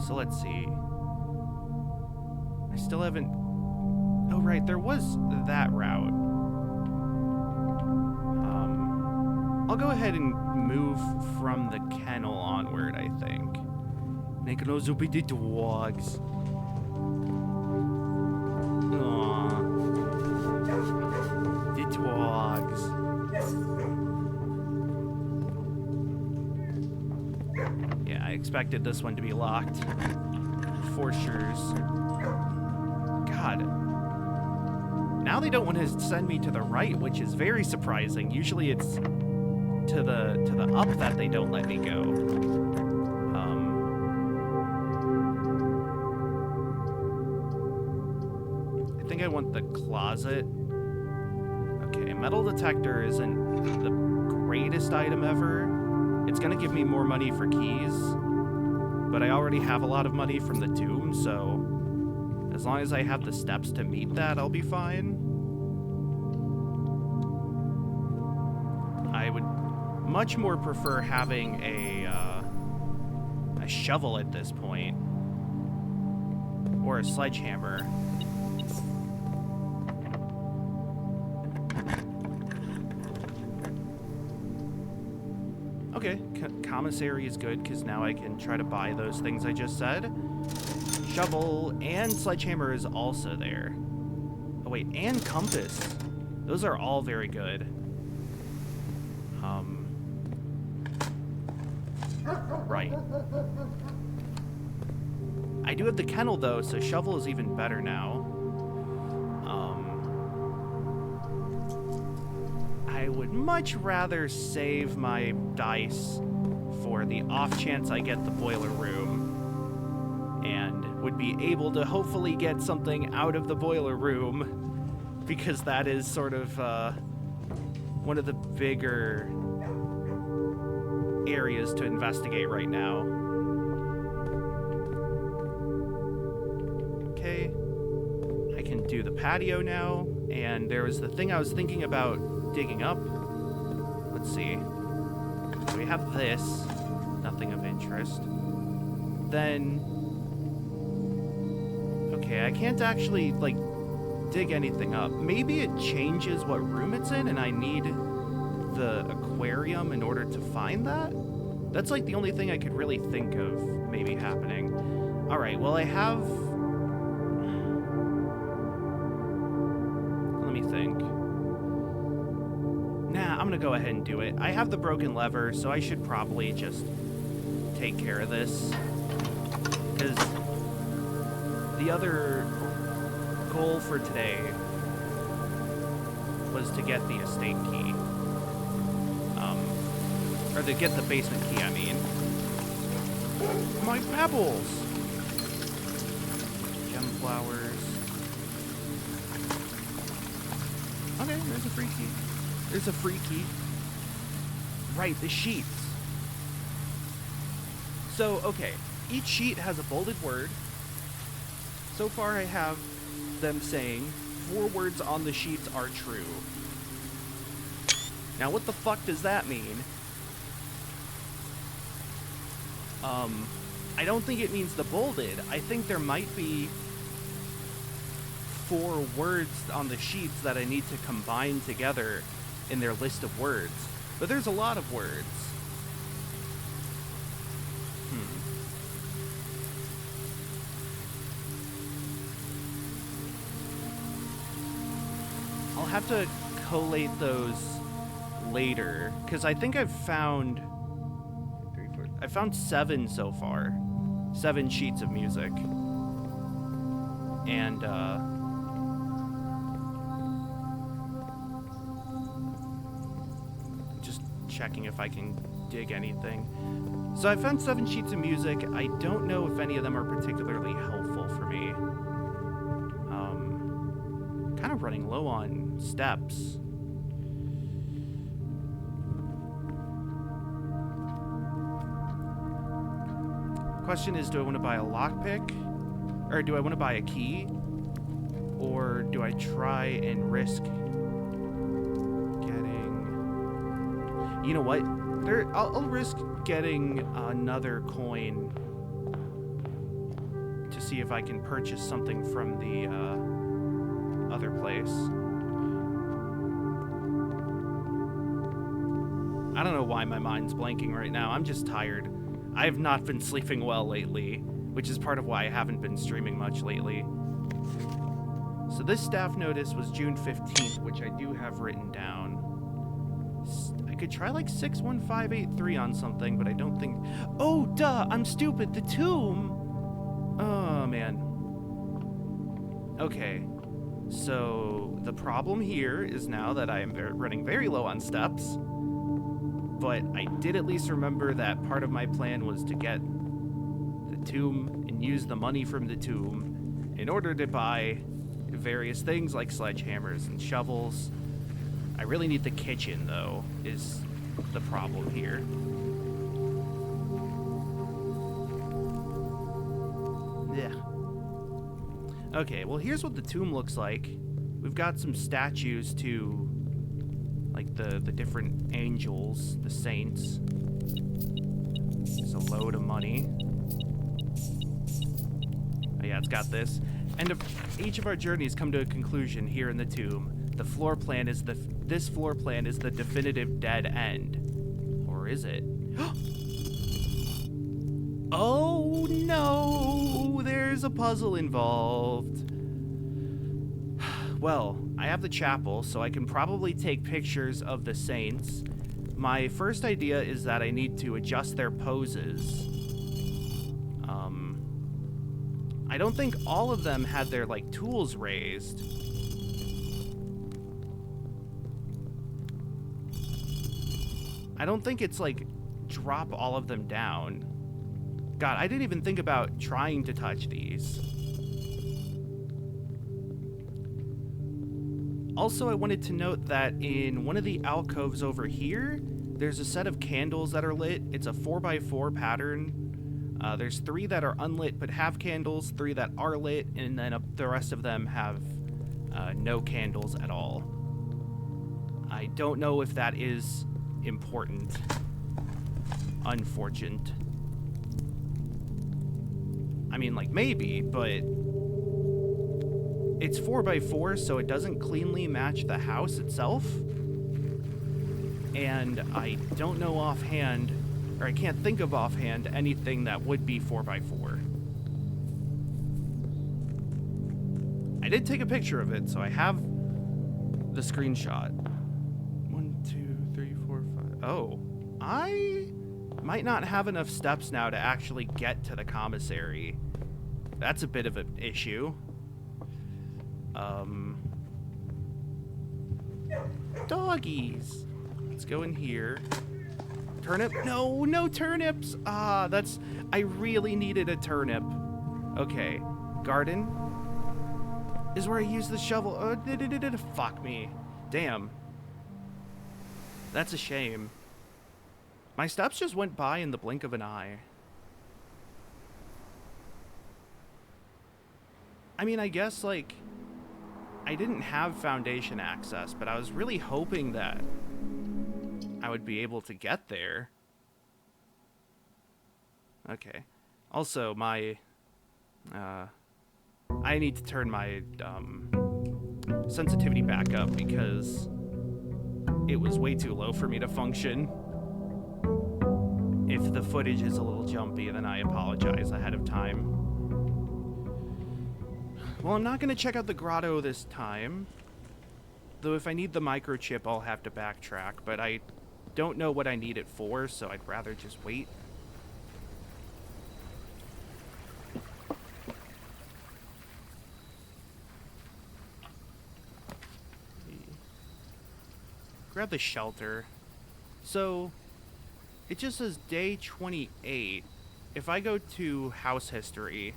So let's see. I still haven't... Oh, right, there was that route. I'll go ahead and move from the kennel onward, I think. Make those be the dogs. Aww. The dogs. Yeah, I expected this one to be locked. For sure. God. Now they don't want to send me to the right, which is very surprising. Usually it's to the up that they don't let me go. I think I want the closet. Okay, metal detector isn't the greatest item ever. It's gonna give me more money for keys, but I already have a lot of money from the tomb, so as long as I have the steps to meet that, I'll be fine. I would much more prefer having a shovel at this point, or a sledgehammer. Okay, commissary is good because now I can try to buy those things I just said. Shovel and sledgehammer is also there. Oh wait, and compass. Those are all very good. Right. I do have the kennel though, so shovel is even better now. I would much rather save my dice for the off chance I get the boiler room and would be able to hopefully get something out of the boiler room, because that is sort of one of the bigger areas to investigate right now. Okay, I can do the patio now, and there was the thing I was thinking about digging up. Let's see. So we have this, nothing of interest. Then, okay, I can't actually like dig anything up. Maybe it changes what room it's in, and I need the aquarium in order to find that? That's like the only thing I could really think of maybe happening. Alright, well I have... Let me think. Nah, I'm gonna go ahead and do it. I have the broken lever, so I should probably just take care of this. Because the other goal for today was to get the estate key. Or to get the basement key, I mean. My pebbles! Gem flowers. Okay, there's a free key. There's a free key. Right, the sheets. So, okay. Each sheet has a bolded word. So far I have them saying 4 words on the sheets are true. Now what the fuck does that mean? I don't think it means the bolded. I think there might be 4 words on the sheets that I need to combine together in their list of words. But there's a lot of words. I'll have to collate those later, because I think I've found... I found 7 so far. 7 sheets of music. And, just checking if I can dig anything. So I found 7 sheets of music. I don't know if any of them are particularly helpful for me. Kind of running low on steps. Question is, do I want to buy a lockpick? Or do I want to buy a key? Or do I try and risk You know what? I'll risk getting another coin to see if I can purchase something from the other place. I don't know why my mind's blanking right now. I'm just tired. I have not been sleeping well lately, which is part of why I haven't been streaming much lately. So this staff notice was June 15th, which I do have written down. I could try like 61583 on something, but I don't think... Oh, duh! I'm stupid! The tomb! Oh, man. Okay. So the problem here is now that I am running very low on steps, but I did at least remember that part of my plan was to get the tomb and use the money from the tomb in order to buy various things like sledgehammers and shovels. I really need the kitchen, though, is the problem here. Yeah. Okay, well, here's what the tomb looks like. We've got some statues to, like, the different angels, the saints. There's a load of money. Oh, yeah, it's got this. End of each of our journeys come to a conclusion here in the tomb. The floor plan is this floor plan is the definitive dead end. Or is it? Oh no! There's a puzzle involved. Well, I have the chapel, so I can probably take pictures of the saints. My first idea is that I need to adjust their poses. I don't think all of them had their, like, tools raised. I don't think it's, like, drop all of them down. God, I didn't even think about trying to touch these. Also, I wanted to note that in one of the alcoves over here, there's a set of candles that are lit. It's a 4x4 pattern. There's 3 that are unlit but have candles, 3 that are lit, and then the rest of them have no candles at all. I don't know if that is important. Unfortunate. I mean, like, maybe, but it's 4x4, so it doesn't cleanly match the house itself. And I don't know offhand, or I can't think of offhand, anything that would be 4x4. I did take a picture of it, so I have the screenshot. 1, 2, 3, 4, 5. Oh, I might not have enough steps now to actually get to the commissary. That's a bit of an issue. Doggies. Let's go in here. Turnip? No, no turnips. Ah, I really needed a turnip. Okay. Garden is where I use the shovel. Oh, fuck me. Damn. That's a shame. My steps just went by in the blink of an eye. I mean, I guess, like, I didn't have foundation access, but I was really hoping that I would be able to get there. Okay. Also, I need to turn my, sensitivity back up because it was way too low for me to function. If the footage is a little jumpy, then I apologize ahead of time. Well, I'm not going to check out the grotto this time. Though if I need the microchip, I'll have to backtrack. But I don't know what I need it for, so I'd rather just wait. Grab the shelter. So, it just says day 28. If I go to house history,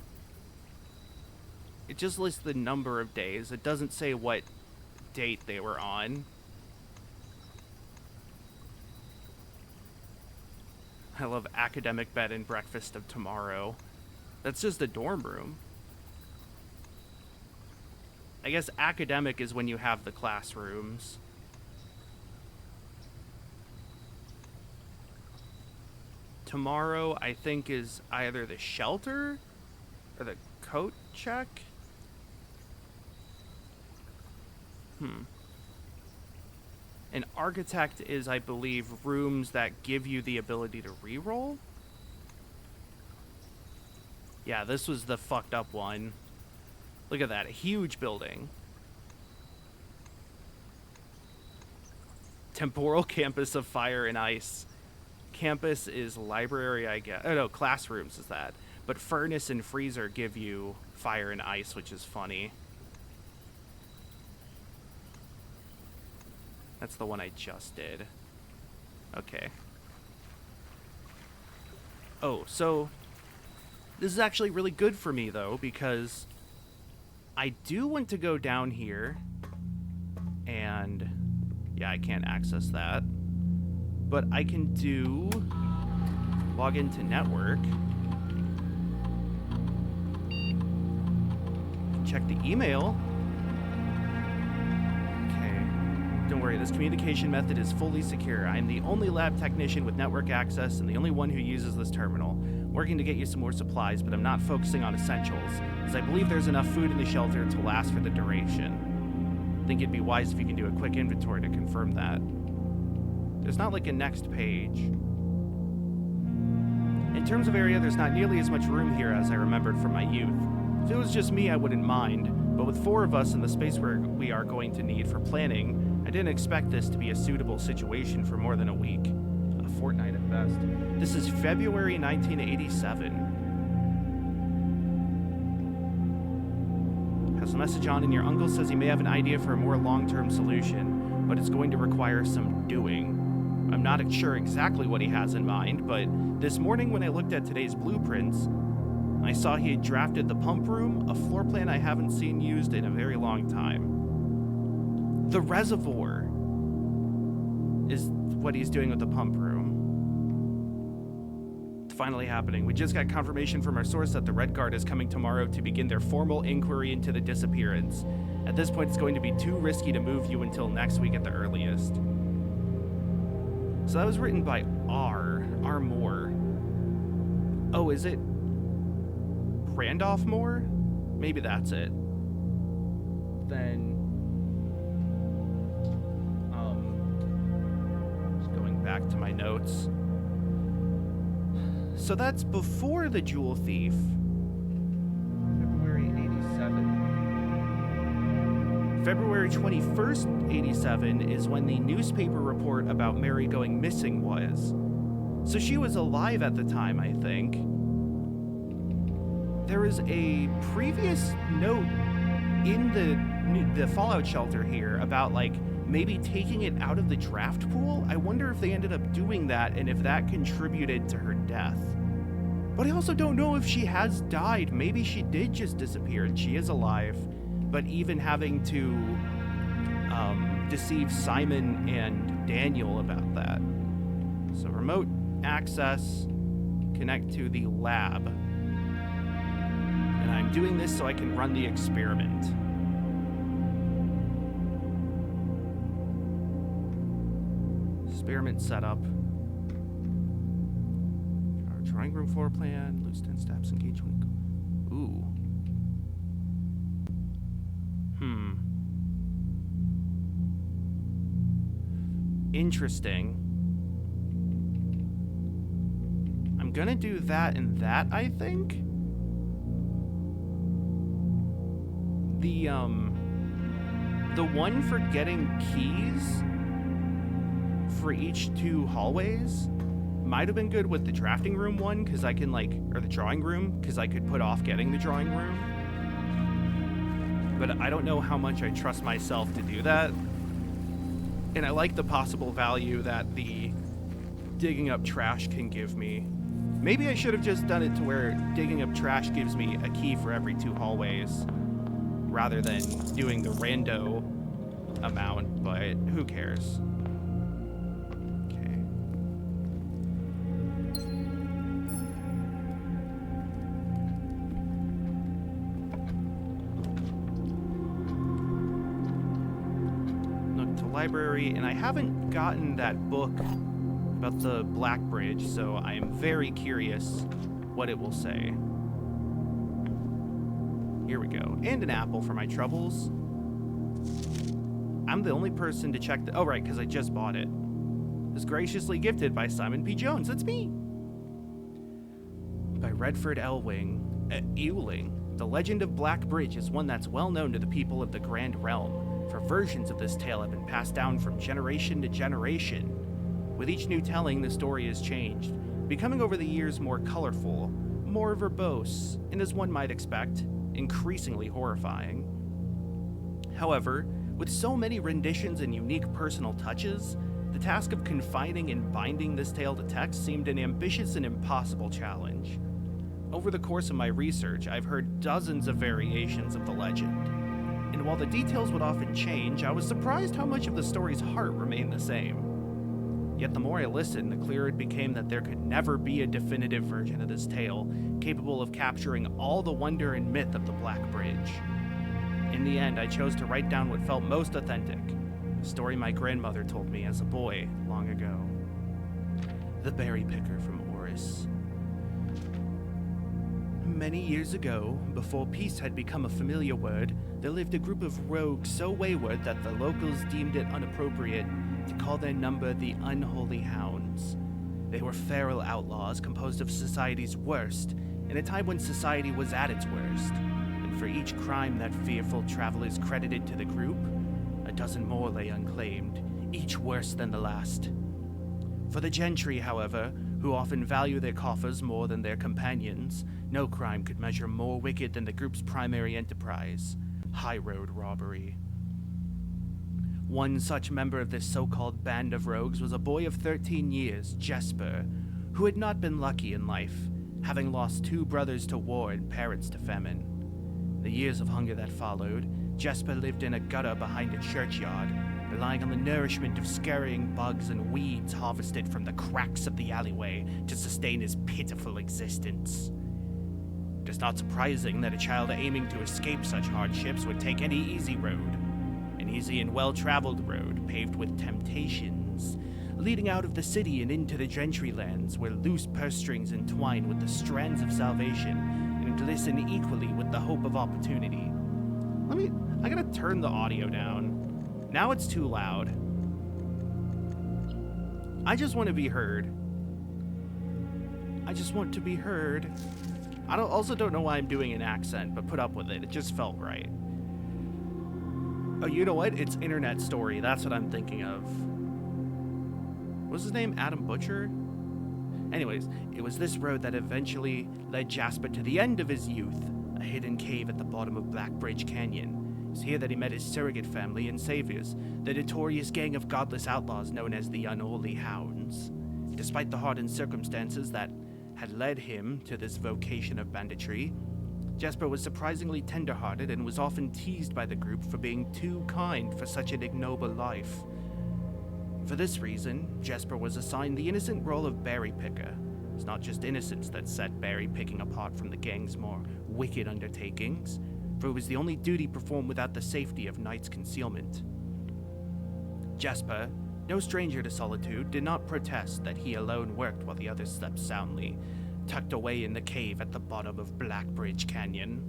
it just lists the number of days. It doesn't say what date they were on. I love academic bed and breakfast of tomorrow. That's just a dorm room. I guess academic is when you have the classrooms. tomorrow, I think, is either the shelter or the coat check. An architect is, I believe, rooms that give you the ability to reroll. Yeah, this was the fucked up one. Look at that, a huge building. Temporal campus of fire and ice. Campus is library, I guess. Oh no, classrooms is that. But furnace and freezer give you fire and ice, which is funny. That's the one I just did. Okay. Oh, so this is actually really good for me, though, because I do want to go down here and... yeah, I can't access that. But I can do... log into network. Check the email. Don't worry, this communication method is fully secure. I am the only lab technician with network access and the only one who uses this terminal. Working to get you some more supplies, but I'm not focusing on essentials, as I believe there's enough food in the shelter to last for the duration. I think it'd be wise if you can do a quick inventory to confirm that. There's not like a next page. In terms of area, there's not nearly as much room here as I remembered from my youth. If it was just me, I wouldn't mind, but with 4 of us and the space we are going to need for planning, I didn't expect this to be a suitable situation for more than a week. A fortnight at best. This is February 1987. Has a message on, and your uncle says he may have an idea for a more long-term solution, but it's going to require some doing. I'm not sure exactly what he has in mind, but this morning when I looked at today's blueprints, I saw he had drafted the pump room, a floor plan I haven't seen used in a very long time. The reservoir is what he's doing with the pump room. It's finally happening. We just got confirmation from our source that the Red Guard is coming tomorrow to begin their formal inquiry into the disappearance. At this point, it's going to be too risky to move you until next week at the earliest. So that was written by R. Moore. Oh, is it Randolph Moore? Maybe that's it. Then... back to my notes. So that's before the jewel thief. February 87. February 21st, 87 is when the newspaper report about Mary going missing was. So she was alive at the time, I think. There was a previous note in the Fallout shelter here about, like, maybe taking it out of the draft pool. I wonder if they ended up doing that and if that contributed to her death. But I also don't know if she has died. Maybe she did just disappear and she is alive. But even having to deceive Simon and Daniel about that. So remote access, connect to the lab. And I'm doing this so I can run the experiment. Experiment setup. Our drawing room floor plan, loose 10 steps, engage 20. Ooh. Interesting. I'm gonna do that and that, I think. The one for getting keys for each 2 hallways might have been good with the drafting room one, because I can, like, or the drawing room, because I could put off getting the drawing room. But I don't know how much I trust myself to do that. And I like the possible value that the digging up trash can give me. Maybe I should have just done it to where digging up trash gives me a key for every 2 hallways, rather than doing the rando amount, but who cares? Okay. Look to library, and I haven't gotten that book about the Black Bridge, so I am very curious what it will say. Here we go. And an apple for my troubles. I'm the only person to check oh, right, because I just bought it. It was graciously gifted by Simon P. Jones. That's me. By Redford Ewing. The legend of Black Bridge is one that's well known to the people of the Grand Realm, for versions of this tale have been passed down from generation to generation. With each new telling, the story has changed, becoming over the years more colorful, more verbose, and as one might expect, increasingly horrifying. However, with so many renditions and unique personal touches, the task of confining and binding this tale to text seemed an ambitious and impossible challenge. Over the course of my research, I've heard dozens of variations of the legend, and while the details would often change, I was surprised how much of the story's heart remained the same. Yet the more I listened, the clearer it became that there could never be a definitive version of this tale capable of capturing all the wonder and myth of the Black Bridge. In the end, I chose to write down what felt most authentic, a story my grandmother told me as a boy long ago. The Berry Picker from Oris. Many years ago, before peace had become a familiar word, there lived a group of rogues so wayward that the locals deemed it inappropriate to call their number the Unholy Hounds. They were feral outlaws composed of society's worst, in a time when society was at its worst, and for each crime that fearful travelers credited to the group, a dozen more lay unclaimed, each worse than the last. For the gentry, however, who often value their coffers more than their companions, no crime could measure more wicked than the group's primary enterprise, high road robbery. One such member of this so-called band of rogues was a boy of 13 years, Jesper, who had not been lucky in life, having lost 2 brothers to war and parents to famine. The years of hunger that followed, Jesper lived in a gutter behind a churchyard, relying on the nourishment of scurrying bugs and weeds harvested from the cracks of the alleyway to sustain his pitiful existence. It is not surprising that a child aiming to escape such hardships would take any easy road, an easy and well-traveled road paved with temptations, leading out of the city and into the gentry lands where loose purse strings entwine with the strands of salvation and glisten equally with the hope of opportunity. I gotta turn the audio down. Now it's too loud. I just want to be heard. I just want to be heard. I also don't know why I'm doing an accent, but put up with it. It just felt right. Oh, you know what? It's Internet Story. That's what I'm thinking of. What's his name? Adam Butcher? Anyways, it was this road that eventually led Jasper to the end of his youth, a hidden cave at the bottom of Black Bridge Canyon. It's here that he met his surrogate family and saviors, the notorious gang of godless outlaws known as the Unholy Hounds. Despite the hardened circumstances that had led him to this vocation of banditry, Jesper was surprisingly tender-hearted and was often teased by the group for being too kind for such an ignoble life. For this reason, Jesper was assigned the innocent role of berry picker. It's not just innocence that set berry picking apart from the gang's more wicked undertakings, for it was the only duty performed without the safety of night's concealment. Jesper, no stranger to solitude, did not protest that he alone worked while the others slept soundly, tucked away in the cave at the bottom of Black Bridge Canyon.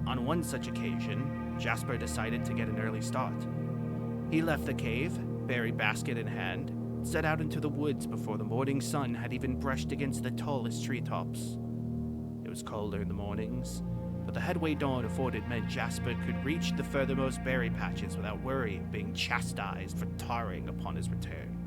On one such occasion, Jasper decided to get an early start. He left the cave, berry basket in hand, and set out into the woods before the morning sun had even brushed against the tallest treetops. It was colder in the mornings, but the headway dawn afforded meant Jasper could reach the furthermost berry patches without worry of being chastised for tarring upon his return.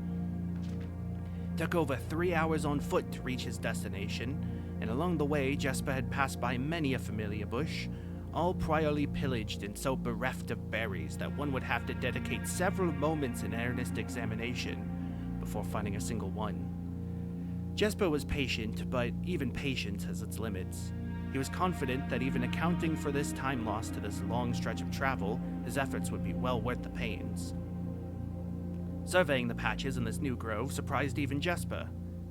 It took over 3 hours on foot to reach his destination, and along the way Jasper had passed by many a familiar bush, all priorly pillaged and so bereft of berries that one would have to dedicate several moments in earnest examination before finding a single one. Jasper was patient, but even patience has its limits. He was confident that even accounting for this time lost to this long stretch of travel, his efforts would be well worth the pains. Surveying the patches in this new grove surprised even Jesper.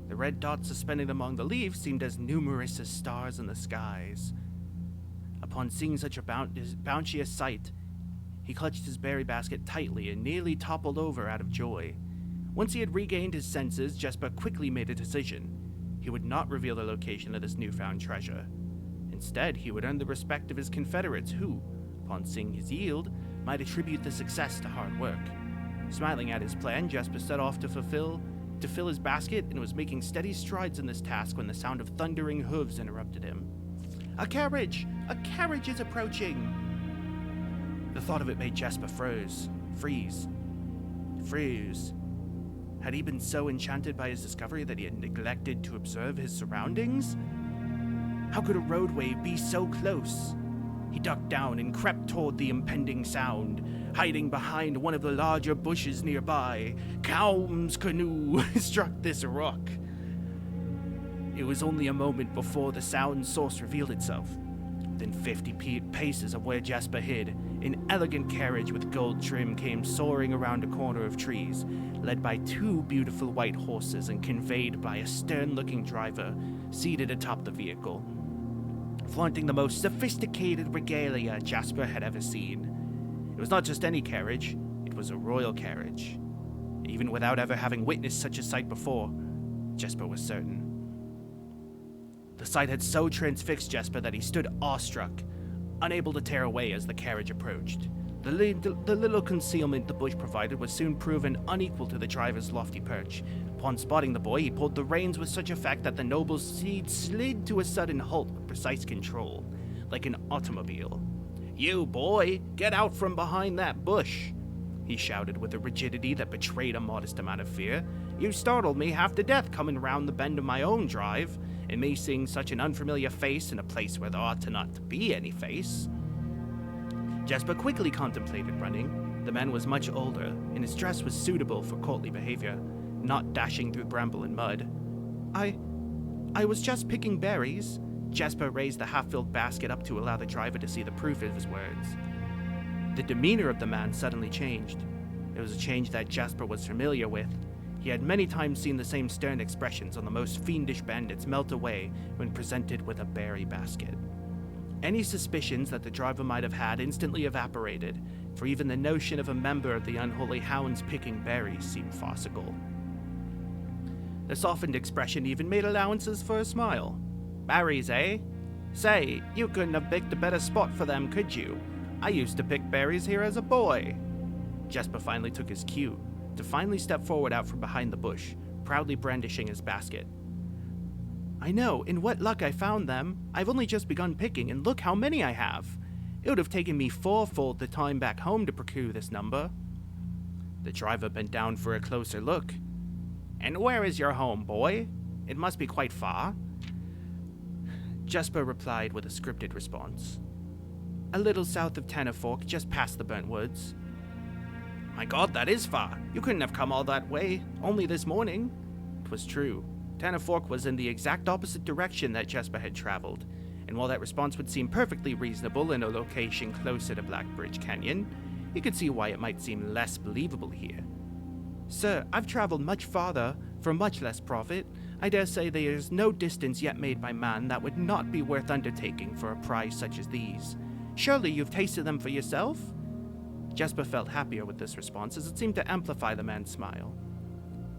The red dots suspended among the leaves seemed as numerous as stars in the skies. Upon seeing such a bounteous sight, he clutched his berry basket tightly and nearly toppled over out of joy. Once he had regained his senses, Jesper quickly made a decision. He would not reveal the location of this newfound treasure. Instead, he would earn the respect of his confederates who, upon seeing his yield, might attribute the success to hard work. Smiling at his plan, Jesper set off to fill his basket and was making steady strides in this task when the sound of thundering hooves interrupted him. A carriage! A carriage is approaching! The thought of it made Jesper freeze. Had he been so enchanted by his discovery that he had neglected to observe his surroundings? How could a roadway be so close? He ducked down and crept toward the impending sound, hiding behind one of the larger bushes nearby. Kaum's canoe struck this rock. It was only a moment before the sound source revealed itself. Within 50 paces of where Jesper hid, an elegant carriage with gold trim came soaring around a corner of trees, led by 2 beautiful white horses and conveyed by a stern-looking driver seated atop the vehicle, flaunting the most sophisticated regalia Jesper had ever seen. It was not just any carriage, it was a royal carriage. Even without ever having witnessed such a sight before, Jesper was certain. The sight had so transfixed Jesper that he stood awestruck, unable to tear away as the carriage approached. The little concealment the bush provided was soon proven unequal to the driver's lofty perch. Upon spotting the boy, he pulled the reins with such effect that the noble's steed slid to a sudden halt with precise control, like an automobile. "You, boy, get out from behind that bush," he shouted with a rigidity that betrayed a modest amount of fear. "You startled me half to death coming round the bend of my own drive, and me seeing such an unfamiliar face in a place where there ought to not to be any face." Jesper quickly contemplated running. The man was much older, and his dress was suitable for courtly behavior, not dashing through bramble and mud. I was just picking berries." Jesper raised the half-filled basket up to allow the driver to see the proof of his words. The demeanor of the man suddenly changed. It was a change that Jesper was familiar with. He had many times seen the same stern expressions on the most fiendish bandits melt away when presented with a berry basket. Any suspicions that the driver might have had instantly evaporated, for even the notion of a member of the unholy hounds picking berries seemed farcical. The softened expression even made allowances for a smile. "Berries, eh? Say, you couldn't have picked a better spot for them, could you? I used to pick berries here as a boy." Jesper finally took his cue, to finally step forward out from behind the bush, proudly brandishing his basket. "I know, in what luck I found them. I've only just begun picking, and look how many I have. It would have taken me 4-fold the time back home to procure this number." The driver bent down for a closer look. "And where is your home, boy? It must be quite far." Jesper replied with a scripted response. "A little south of Fork, just past the burnt woods." "My God, that is far. You couldn't have come all that way, only this morning." 'Twas true. Fork was in the exact opposite direction that Jesper had traveled, and while that response would seem perfectly reasonable in a location closer to Black Bridge Canyon, you could see why it might seem less believable here. "Sir, I've traveled much farther for much less profit. I dare say there is no distance yet made by man that would not be worth undertaking for a prize such as these. Surely you've tasted them for yourself?" Jesper felt happier with this response, as it seemed to amplify the man's smile.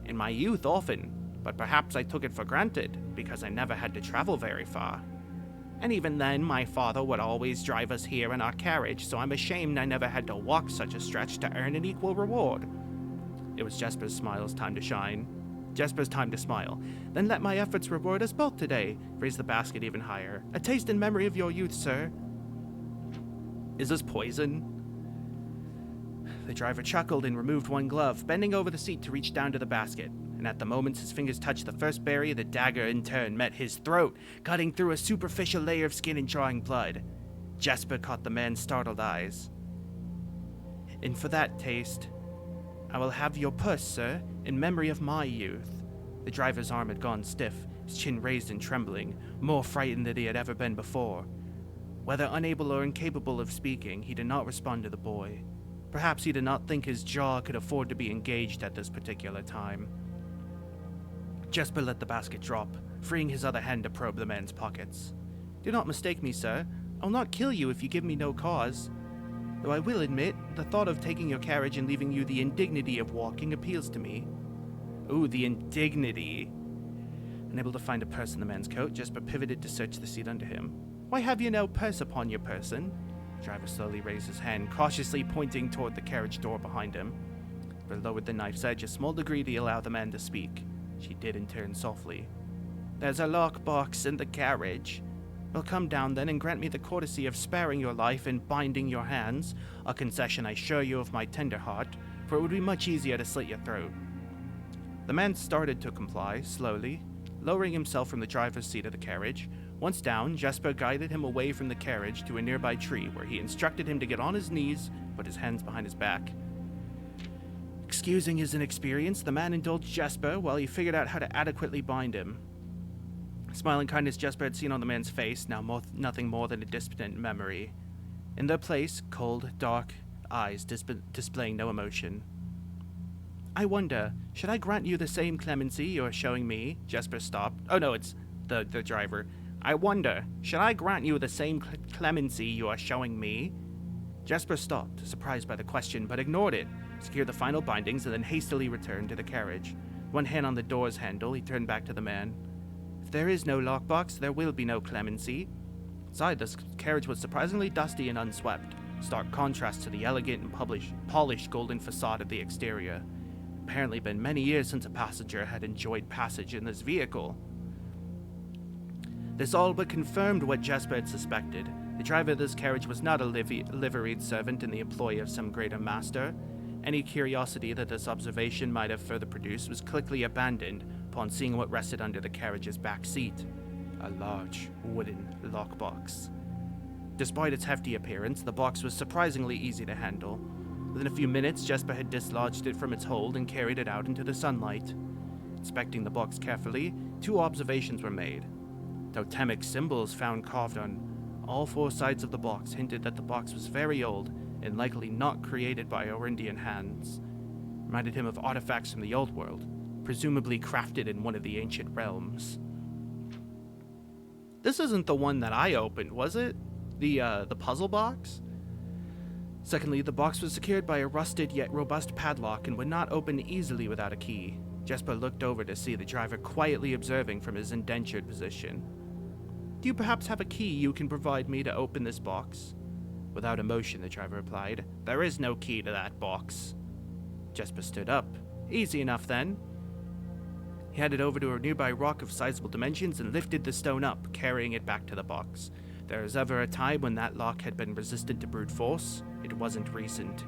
"In my youth, often, but perhaps I took it for granted, because I never had to travel very far. And even then, my father would always drive us here in our carriage, so I'm ashamed I never had to walk such a stretch to earn an equal reward." It was Jesper's time to smile. "Then let my efforts reward us both today." Raise the basket even higher. "A taste in memory of your youth, sir." "Is this poison?" The driver chuckled and removed one glove, bending over the seat to reach down to the basket. And at the moment his fingers touched the first berry, the dagger in turn met his throat, cutting through a superficial layer of skin and drawing blood. Jesper caught the man's startled eyes. "And for that taste, I will have your purse, sir, in memory of my youth." The driver's arm had gone stiff, his chin raised and trembling, more frightened than he had ever been before. Whether unable or incapable of speaking, he did not respond to the boy. Perhaps he did not think his jaw could afford to be engaged at this particular time. Jesper let the basket drop, freeing his other hand to probe the man's pockets. "Do not mistake me, sir. I'll not kill you if you give me no cause. Though I will admit, the thought of taking your carriage and leaving you the indignity of walking appeals to me. Ooh, the indignity. Unable to find a purse in the man's coat, Jesper pivoted to search the seat under him. Why have you no purse upon your person? The driver slowly raised his hand, cautiously pointing toward the carriage door behind him. But lowered the knife's edge a small degree to allow the man to speak. She did in turn softly. There's a lockbox in the carriage. Well, come down then and grant me the courtesy of sparing your life and binding your hands, a concession I assure you of my tender heart, for it would be much easier to slit your throat. The man started to comply, slowly, lowering himself from the driver's seat of the carriage. Once down, Jesper guided him away from the carriage to a nearby tree, where he instructed him to get on his knees, put his hands behind his back. Excusing his inexperience, the man indulged Jesper while he figured out how to adequately bind him. Smiling kindness Jesper had seen on the man's face, now nothing more than a distant memory. In their place, cold, dark eyes displaying no emotion. I wonder, should I grant you the same clemency you are showing me? Jesper stopped. Oh no, it's the driver. I wonder, should I grant you the same clemency you are showing me? Jesper stopped, surprised by the question, but ignored it, secured the final bindings, and then hastily returned to the carriage. One hand on the door's handle, he turned back to the man. If there is no lockbox, there will be no clemency. Inside, the carriage was surprisingly dusty and unswept, stark contrast to the elegant and polished golden facade of the exterior. Apparently been many years since a passenger had enjoyed passage in this vehicle. This all but confirmed what Jesper had suspected. The driver of this carriage was not a liveried servant in the employ of some greater master. Any curiosity that this observation might have further produced was quickly abandoned upon seeing what rested under the carriage's back seat. A large wooden lockbox. Despite its hefty appearance, the box was surprisingly easy to handle. Within a few minutes, Jesper had dislodged it from its hold and carried it out into the sunlight. Inspecting the box carefully, 2 observations were made. Totemic symbols found carved on all 4 sides of the box hinted that the box was very old and likely not created by Orindian hands. Reminded him of artifacts from the old world, presumably crafted in one of the ancient realms. This isn't the one that I opened, was it? The puzzle box? Secondly, the box was secured by a rusted yet robust padlock and would not open easily without a key. Jesper looked over to see the driver quietly observing from his indentured position. Do you perhaps have a key you can provide me to open this box? Without emotion, the driver replied, There is no key to that box. Jesper stood up. Easy enough then. He headed over to a nearby rock of sizable dimensions and lifted the stone up, carrying it back to the box. There was ever a time when that lock had been resistant to brute force. It wasn't recent.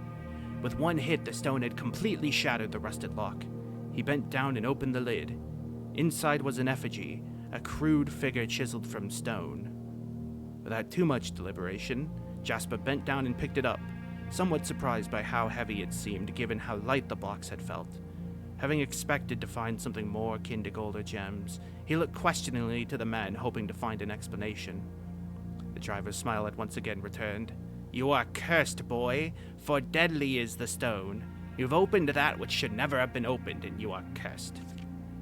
With one hit, the stone had completely shattered the rusted lock. He bent down and opened the lid. Inside was an effigy, a crude figure chiseled from stone. Without too much deliberation, Jesper bent down and picked it up, somewhat surprised by how heavy it seemed given how light the box had felt. Having expected to find something more akin to gold or gems, he looked questioningly to the man, hoping to find an explanation. The driver's smile had once again returned. You are cursed, boy, for deadly is the stone. You've opened that which should never have been opened, and you are cursed.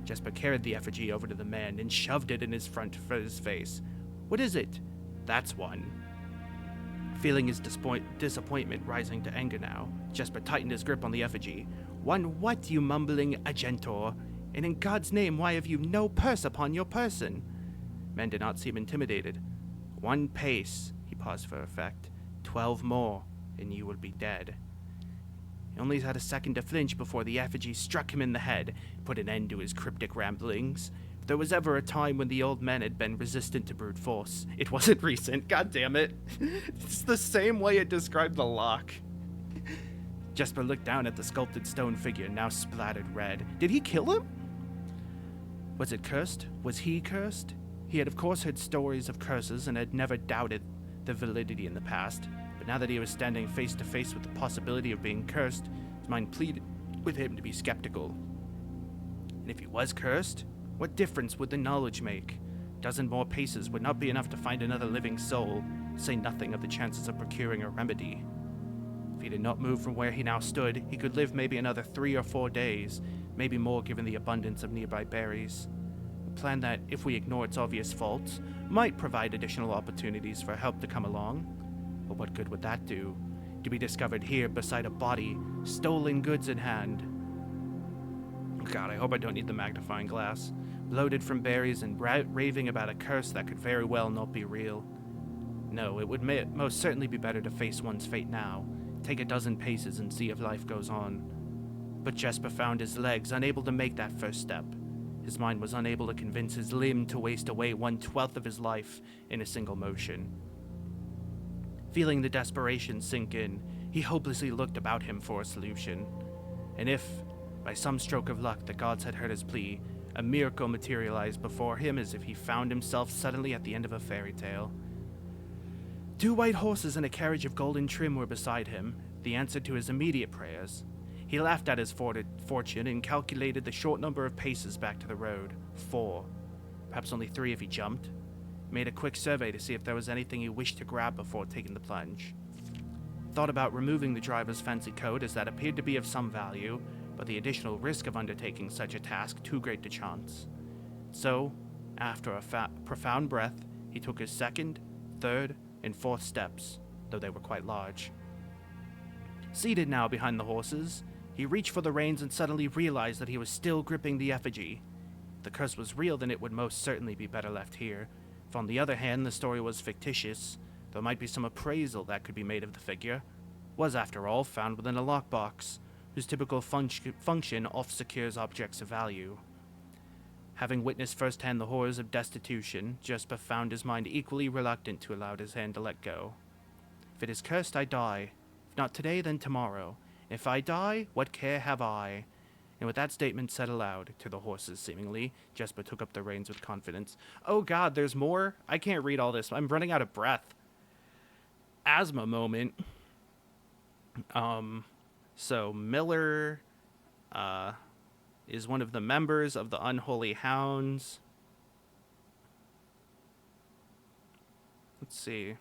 Jesper carried the effigy over to the man and shoved it in his front for his face. What is it? That's one. Feeling his disappointment rising to anger now, Jesper tightened his grip on the effigy. One what, you mumbling agentor? And in God's name, why have you no purse upon your person? Man did not seem intimidated. 1 pace, he paused for effect. 12 more, and you will be dead. He only had a second to flinch before the effigy struck him in the head, and put an end to his cryptic ramblings. If there was ever a time when the old man had been resistant to brute force, it wasn't recent. God damn it. It's the same way it described the lock. Jesper looked down at the sculpted stone figure, now splattered red. Did he kill him? Was it cursed? Was he cursed? He had of course heard stories of curses and had never doubted the validity in the past, but now that he was standing face to face with the possibility of being cursed, his mind pleaded with him to be skeptical. And if he was cursed, what difference would the knowledge make? A dozen more paces would not be enough to find another living soul, say nothing of the chances of procuring a remedy. If he did not move from where he now stood, he could live maybe another 3 or 4 days, maybe more given the abundance of nearby berries. A plan that, if we ignore its obvious faults, might provide additional opportunities for help to come along. But what good would that do? To be discovered here beside a body, stolen goods in hand. God, I hope I don't need the magnifying glass. Bloated from berries and raving about a curse that could very well not be real. No, it would most certainly be better to face one's fate now, take a dozen paces and see if life goes on. But Jesper found his legs, unable to make that first step. His mind was unable to convince his limb to waste away 1/12 of his life in a single motion. Feeling the desperation sink in, he hopelessly looked about him for a solution. And if, by some stroke of luck, the gods had heard his plea, a miracle materialized before him as if he found himself suddenly at the end of a fairy tale. 2 white horses and a carriage of golden trim were beside him, the answer to his immediate prayers. He laughed at his fortune and calculated the short number of paces back to the road. 4. Perhaps only 3 if he jumped. Made a quick survey to see if there was anything he wished to grab before taking the plunge. Thought about removing the driver's fancy coat, as that appeared to be of some value, but the additional risk of undertaking such a task too great to chance. So, after a profound breath, he took his 2nd, 3rd, and 4th steps, though they were quite large. Seated now behind the horses, he reached for the reins and suddenly realized that he was still gripping the effigy. If the curse was real, then it would most certainly be better left here. If on the other hand the story was fictitious, there might be some appraisal that could be made of the figure. Was, after all, found within a lockbox, whose typical function oft secures objects of value. Having witnessed firsthand the horrors of destitution, Jesper found his mind equally reluctant to allow his hand to let go. If it is cursed, I die. If not today, then tomorrow. If I die, what care have I? And with that statement said aloud, to the horses seemingly, Jesper took up the reins with confidence. Oh god, there's more? I can't read all this. I'm running out of breath. Asthma moment. So Miller, is one of the members of the Unholy Hounds. Let's see.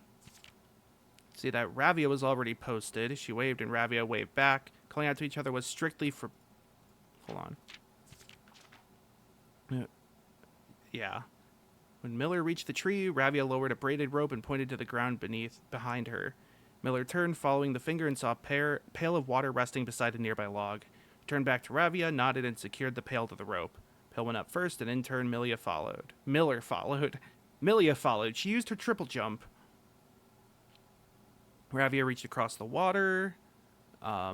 See that Ravia was already posted. She waved and Ravia waved back. Calling out to each other was strictly for... Hold on. Yeah. When Miller reached the tree, Ravia lowered a braided rope and pointed to the ground behind her. Miller turned, following the finger, and saw a pail of water resting beside a nearby log. He turned back to Ravia, nodded, and secured the pail to the rope. Pail went up first, and in turn, Miller followed. Milia followed. She used her triple jump. Ravia reached across the water. I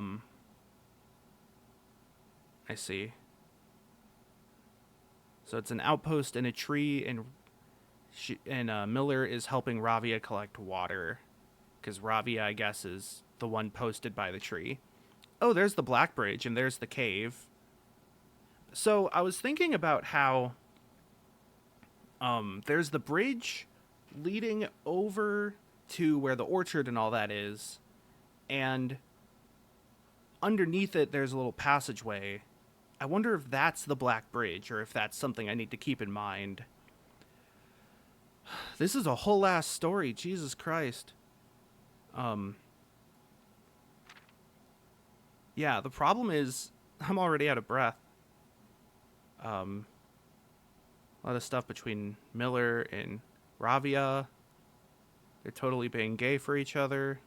see. So it's an outpost in a tree, and Miller is helping Ravia collect water. Because Ravia, I guess, is the one posted by the tree. Oh, there's the Black Bridge, and there's the cave. So I was thinking about how there's the bridge leading over to where the orchard and all that is, and underneath it there's a little passageway. I wonder if that's the Black Bridge, or if that's something I need to keep in mind. This is a whole ass story, Jesus Christ. Yeah, the problem is I'm already out of breath. A lot of stuff between Miller and Ravia. They're totally being gay for each other.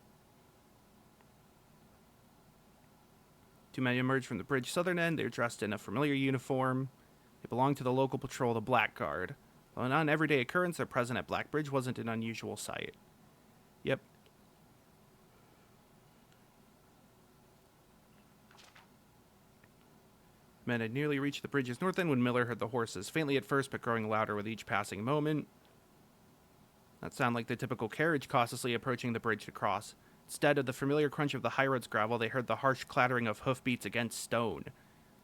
2 men emerged from the bridge southern end. They're dressed in a familiar uniform. They belong to the local patrol, the Blackguard. While not an everyday occurrence, their presence at Blackbridge wasn't an unusual sight. Yep. Men had nearly reached the bridge's north end when Miller heard the horses, faintly at first but growing louder with each passing moment. That sounded like the typical carriage cautiously approaching the bridge to cross. Instead of the familiar crunch of the highroad's gravel, they heard the harsh clattering of hoofbeats against stone.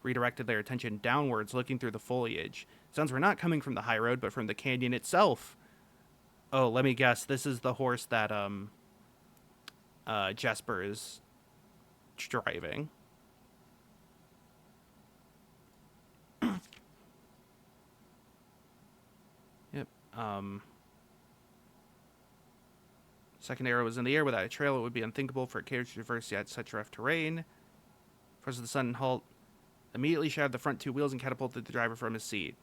Redirected their attention downwards, looking through the foliage. Sounds were not coming from the high road, but from the canyon itself. Oh, let me guess. This is the horse that Jesper is driving. Yep. Second arrow was in the air. Without a trail, it would be unthinkable for a carriage to traverse yet such rough terrain. First of the sudden halt immediately shattered the front 2 wheels and catapulted the driver from his seat.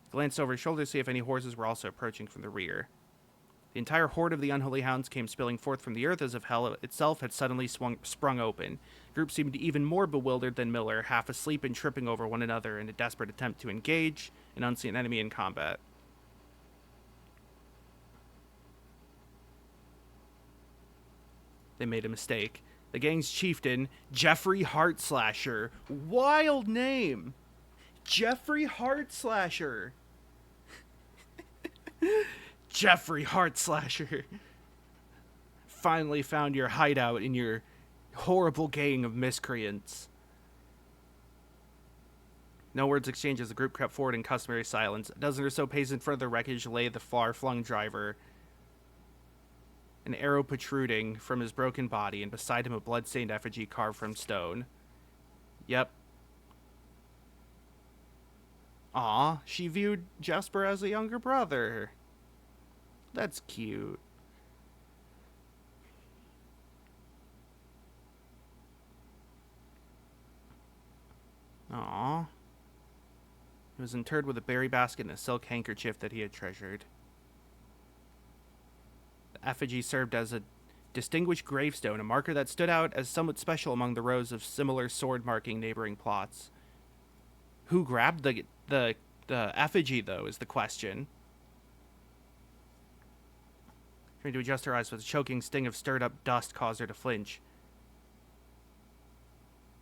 He glanced over his shoulder to see if any horses were also approaching from the rear. The entire horde of the unholy hounds came spilling forth from the earth as if hell itself had suddenly sprung open. The group seemed even more bewildered than Miller, half asleep and tripping over one another in a desperate attempt to engage an unseen enemy in combat. They made a mistake. The gang's chieftain, Jeffrey Heartslasher. Wild name! Jeffrey Heartslasher. Jeffrey Heartslasher. Finally found your hideout in your horrible gang of miscreants. No words exchanged as the group crept forward in customary silence. A dozen or so paces in front of the wreckage lay the far-flung driver, an arrow protruding from his broken body, and beside him a blood-stained effigy carved from stone. Yep. Aw, she viewed Jesper as a younger brother. That's cute. Aw. He was interred with a berry basket and a silk handkerchief that he had treasured. The effigy served as a distinguished gravestone, a marker that stood out as somewhat special among the rows of similar sword-marking neighboring plots. Who grabbed the effigy, though, is the question. Trying to adjust her eyes, but a choking sting of stirred-up dust caused her to flinch.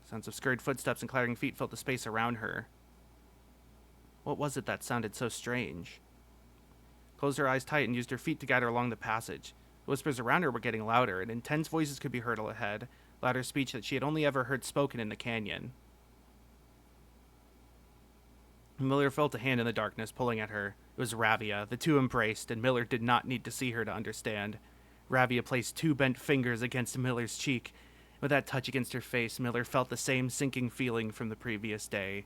Sounds of scurried footsteps and clattering feet filled the space around her. What was it that sounded so strange? Closed her eyes tight and used her feet to guide her along the passage. The whispers around her were getting louder, and intense voices could be heard ahead, louder speech that she had only ever heard spoken in the canyon. Miller felt a hand in the darkness pulling at her. It was Ravia. The two embraced, and Miller did not need to see her to understand. Ravia placed two bent fingers against Miller's cheek. With that touch against her face, Miller felt the same sinking feeling from the previous day.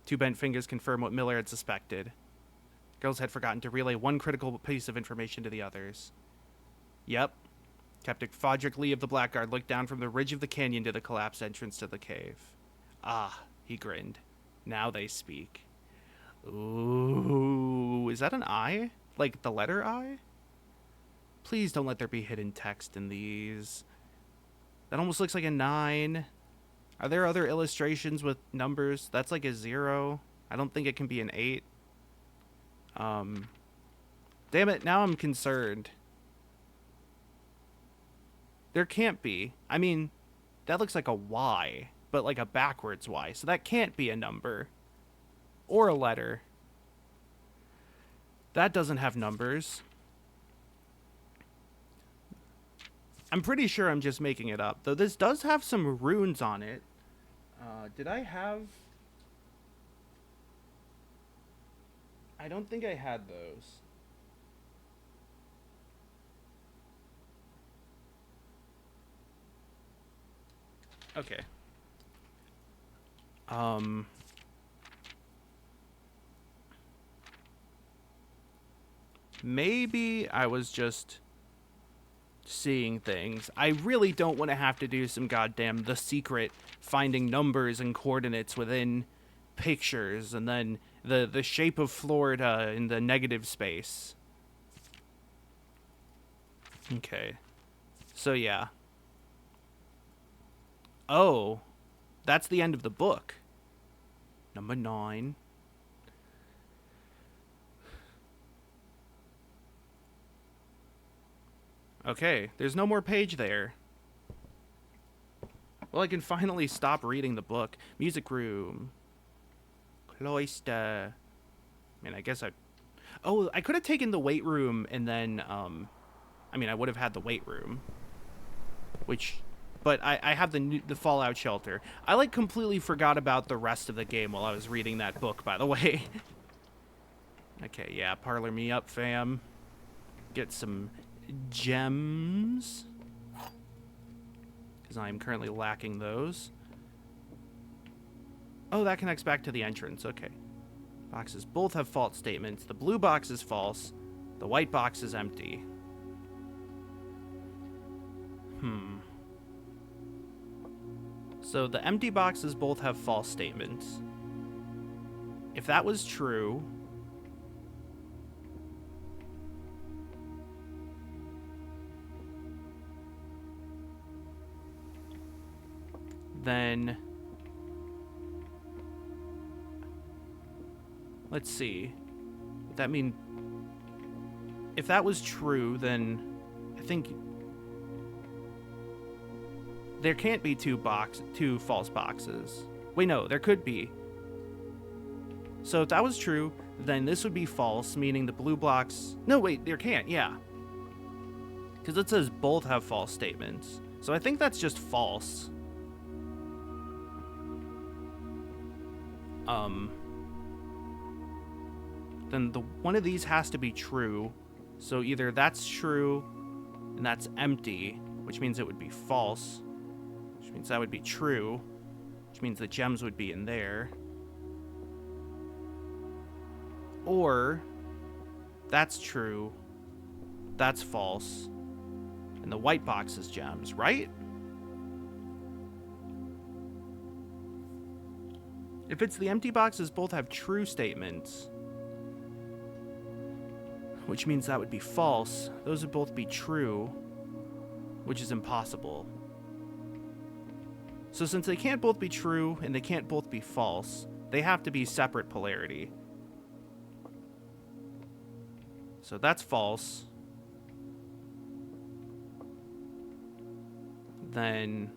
Two bent fingers confirmed what Miller had suspected. Girls had forgotten to relay one critical piece of information to the others. Yep. Captain Fodrick Lee of the Blackguard looked down from the ridge of the canyon to the collapsed entrance to the cave. Ah, he grinned. Now they speak. Ooh, is that an I? Like the letter I? Please don't let there be hidden text in these. That almost looks like a 9. Are there other illustrations with numbers? That's like a 0. I don't think it can be an 8. Damn it, now I'm concerned. There can't be. I mean, that looks like a Y, but like a backwards Y, so that can't be a number. Or a letter. That doesn't have numbers. I'm pretty sure I'm just making it up, though this does have some runes on it. Did I have... I don't think I had those. Okay. Maybe I was just seeing things. I really don't want to have to do some goddamn The Secret, finding numbers and coordinates within pictures, and then the shape of Florida in the negative space. Okay. So yeah. Oh, that's the end of the book. Number 9. Okay, there's no more page there. Well, I can finally stop reading the book. Music room. Cloister. I mean, I guess I... Oh, I could have taken the weight room and then, I mean, I would have had the weight room. Which... But I have the Fallout shelter. I, like, completely forgot about the rest of the game while I was reading that book, by the way. Okay, yeah, parlor me up, fam. Get some gems. Because I am currently lacking those. Oh, that connects back to the entrance. Okay. Boxes both have false statements. The blue box is false. The white box is empty. So the empty boxes both have false statements. If that was true, then let's see. Would that mean if that was true, then I think there can't be two false boxes. Wait, no, there could be. So if that was true, then this would be false, meaning the blue blocks... No, wait, there can't, yeah. Because it says both have false statements. So I think that's just false. Then one of these has to be true. So either that's true and that's empty, which means it would be false, which means that would be true, which means the gems would be in there. Or that's true, that's false, and the white box is gems, right? If it's the empty boxes both have true statements, which means that would be false, those would both be true, which is impossible. So since they can't both be true and they can't both be false, they have to be separate polarity. So that's false. Then...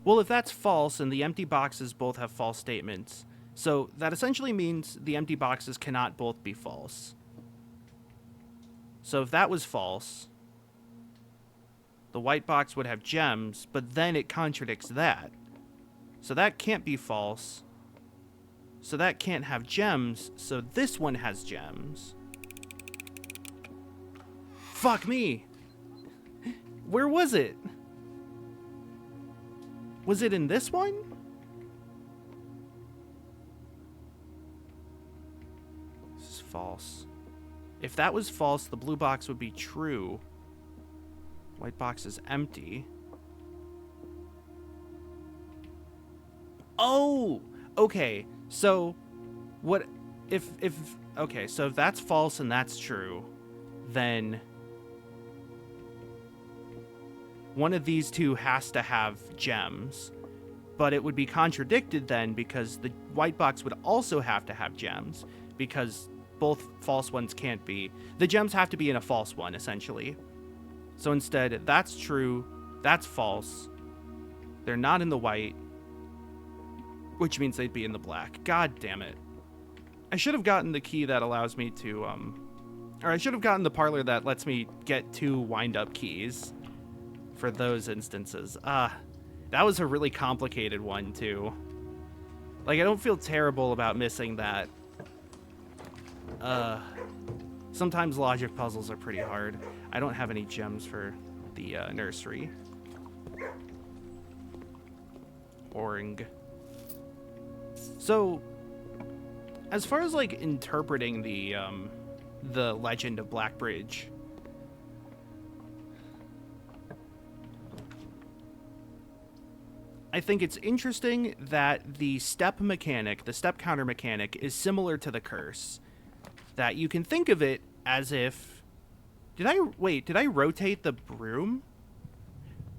Well, if that's false and the empty boxes both have false statements, so that essentially means the empty boxes cannot both be false. So if that was false, the white box would have gems, but then it contradicts that. So that can't be false. So that can't have gems, so this one has gems. Fuck me! Where was it? Was it in this one? This is false. If that was false, the blue box would be true. White box is empty. Oh! Okay, so what if okay, so if that's false and that's true, then one of these two has to have gems, but it would be contradicted then because the white box would also have to have gems because both false ones can't be. The gems have to be in a false one, essentially. So instead, that's true, that's false. They're not in the white, which means they'd be in the black. God damn it. I should have gotten the key that allows me to, or I should have gotten the parlor that lets me get 2 wind-up keys for those instances. That was a really complicated one, too. Like, I don't feel terrible about missing that. Sometimes logic puzzles are pretty hard. I don't have any gems for the nursery. Boring. So, as far as like interpreting the legend of Blackbridge, I think it's interesting that the step mechanic, the step counter mechanic, is similar to the curse. That you can think of it as if... Did I rotate the broom?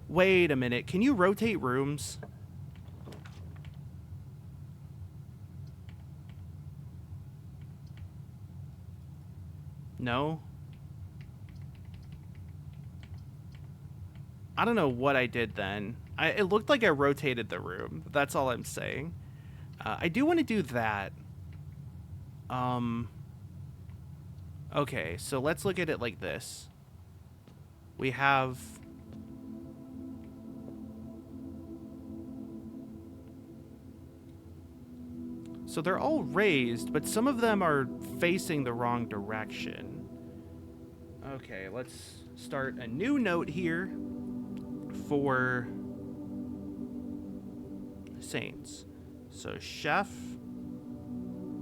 Wait a minute, can you rotate rooms? No? I don't know what I did then. It looked like I rotated the room. That's all I'm saying. I do want to do that. Okay, so let's look at it like this. We have... So they're all raised, but some of them are facing the wrong direction. Okay, let's start a new note here for saints. So chef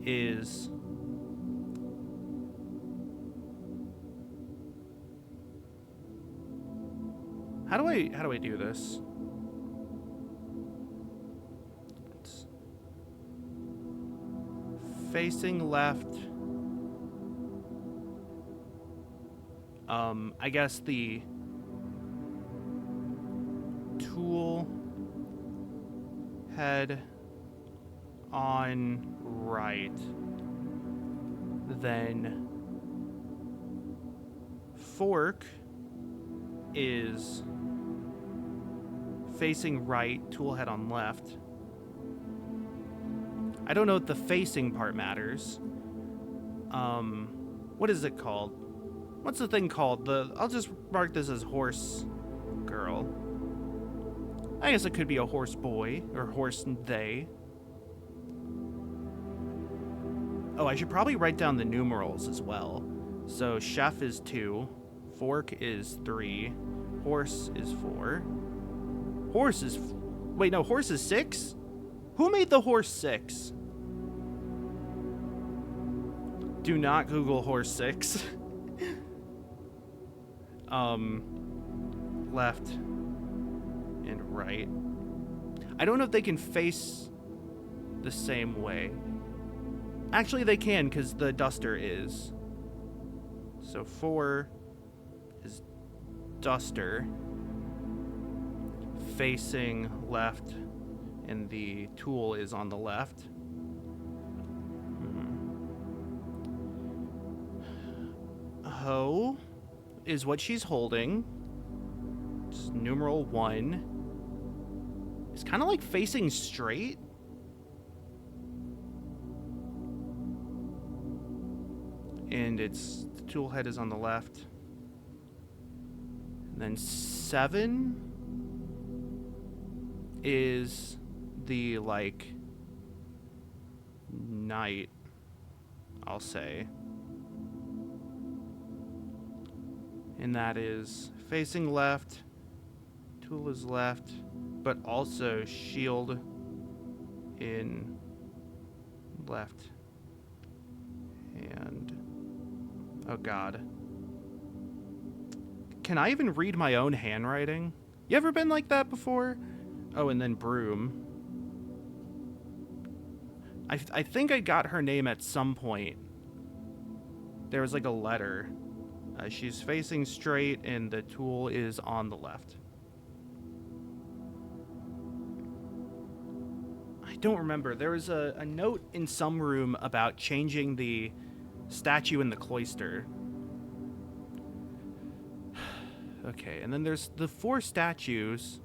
is how do I do this? It's facing left. I guess the Tool head on right. Then fork is facing right, tool head on left. I don't know if the facing part matters. What is it called? What's the thing called? I'll just mark this as horse girl. I guess it could be a horse boy or horse they. Oh, I should probably write down the numerals as well. So chef is 2, fork is 3, horse is 4. Horse is... Wait, no, horse is 6? Who made the horse 6? Do not Google horse 6. Left and right. I don't know if they can face the same way. Actually, they can, because the duster is. So 4 is duster. Facing left, and the tool is on the left. Hoe is what she's holding. It's numeral 1. It's kind of like facing straight. And it's the tool head is on the left. And then 7 is the like knight, I'll say. And that is facing left, tool is left, but also shield in left. And oh god. Can I even read my own handwriting? You ever been like that before? Oh, and then broom. I think I got her name at some point. There was like a letter. She's facing straight and the tool is on the left. I don't remember. There was a note in some room about changing the statue in the cloister. Okay, and then there's the 4 statues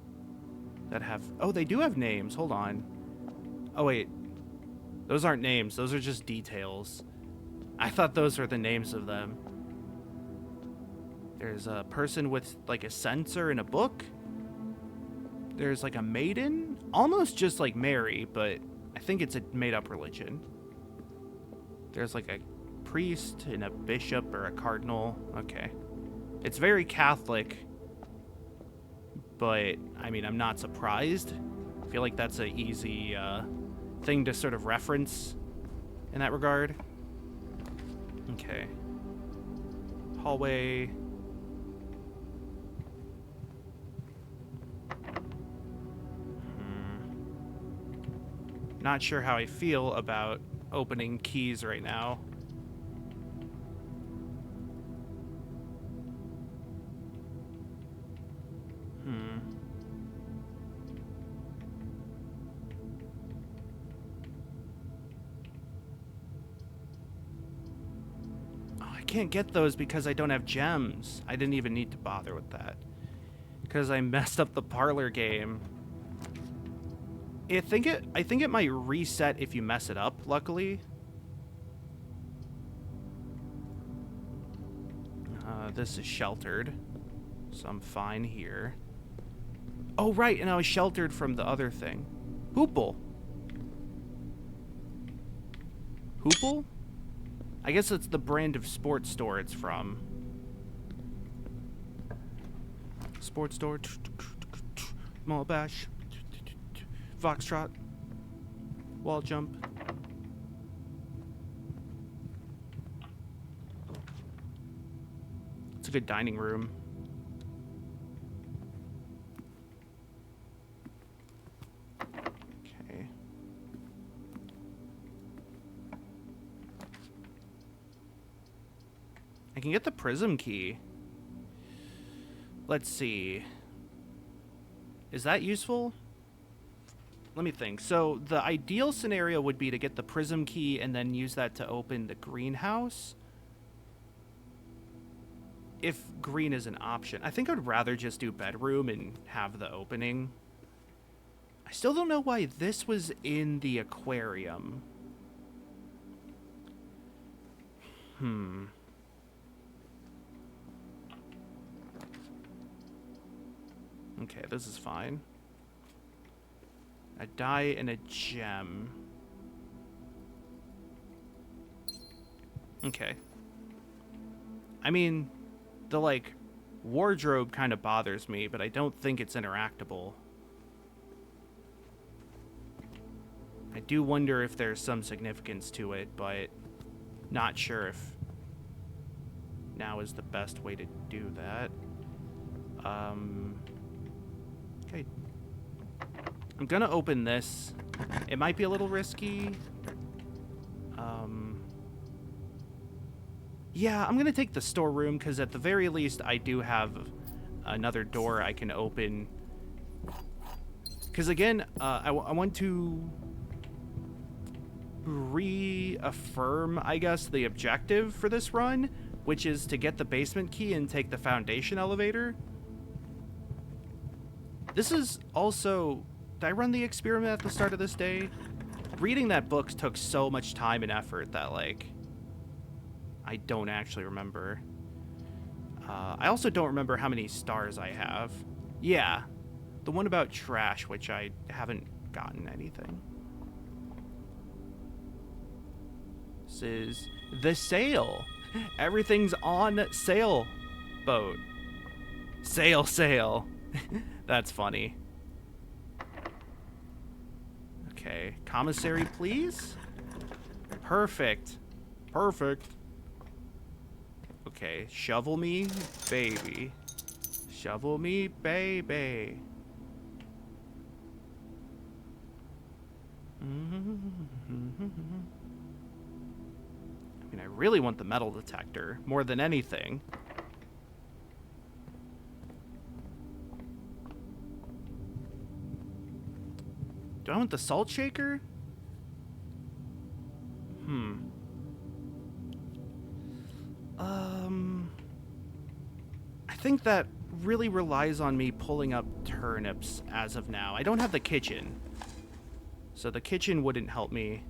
that have... Oh, they do have names. Hold on. Oh, wait. Those aren't names. Those are just details. I thought those were the names of them. There's a person with, like, a censer and a book. There's, like, a maiden. Almost just like Mary, but I think it's a made-up religion. There's, like, a priest and a bishop or a cardinal. Okay. It's very Catholic, but, I mean, I'm not surprised. I feel like that's an easy thing to sort of reference in that regard. Okay. Hallway. Not sure how I feel about opening keys right now. Can't get those because I don't have gems. I didn't even need to bother with that because I messed up the parlor game. I think it might reset if you mess it up, luckily. This is sheltered, so I'm fine here. Oh right, and I was sheltered from the other thing. Hoople. Hoople? I guess it's the brand of sports store it's from. Sports store. Small bash. Foxtrot. Wall jump. It's a good dining room. I can get the prism key. Let's see. Is that useful? Let me think. So the ideal scenario would be to get the prism key and then use that to open the greenhouse. If green is an option. I think I'd rather just do bedroom and have the opening. I still don't know why this was in the aquarium. Okay, this is fine. A die and a gem. Okay. I mean, the, like, wardrobe kind of bothers me, but I don't think it's interactable. I do wonder if there's some significance to it, but not sure if now is the best way to do that. Okay. I'm gonna open this. It might be a little risky. Yeah, I'm gonna take the storeroom, because at the very least I do have another door I can open. Because again, I want to reaffirm, I guess, the objective for this run, which is to get the basement key and take the foundation elevator. This is also... Did I run the experiment at the start of this day? Reading that book took so much time and effort that, like, I don't actually remember. I also don't remember how many stars I have. Yeah, the one about trash, which I haven't gotten anything. This is the sail. Everything's on sail boat. Sail. That's funny. Okay, commissary, please. Perfect. Okay, shovel me, baby. Shovel me, baby. I mean, I really want the metal detector more than anything. Do I want the salt shaker? I think that really relies on me pulling up turnips as of now. I don't have the kitchen, so the kitchen wouldn't help me.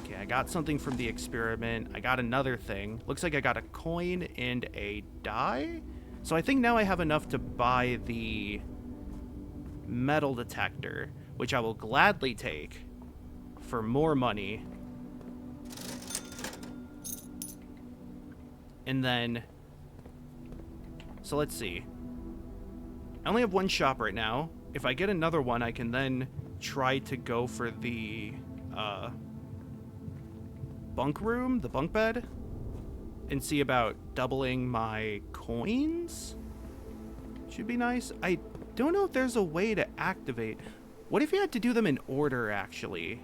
Okay, I got something from the experiment. I got another thing. Looks like I got a coin and a die. So I think now I have enough to buy the metal detector, which I will gladly take for more money. And then, so let's see. I only have one shop right now. If I get another one, I can then try to go for the bunk room, the bunk bed, and see about doubling my coins. Should be nice. I don't know if there's a way to activate. What if you had to do them in order, actually?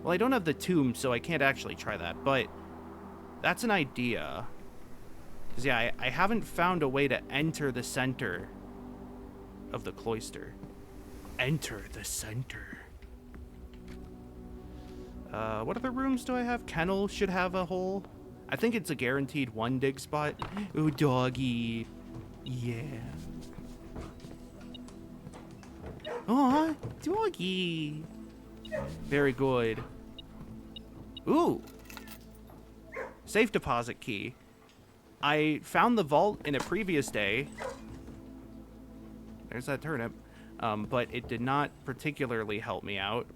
Well, I don't have the tomb, so I can't actually try that, but that's an idea. Because, yeah, I haven't found a way to enter the center of the cloister. Enter the center. What other rooms do I have? Kennel should have a hole. I think it's a guaranteed one dig spot. Ooh, doggy. Yeah. Aw, doggy. Very good. Ooh. Safe deposit key. I found the vault in a previous day. There's that turnip. But it did not particularly help me out.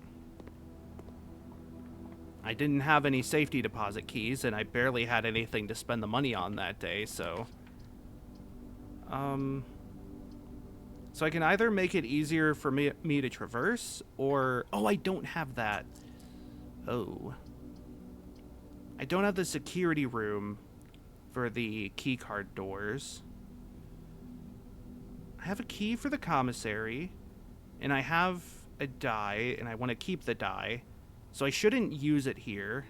I didn't have any safety deposit keys, and I barely had anything to spend the money on that day, so... So I can either make it easier for me to traverse, or... Oh, I don't have that. Oh. I don't have the security room for the keycard doors. I have a key for the commissary, and I have a die, and I want to keep the die, so I shouldn't use it here.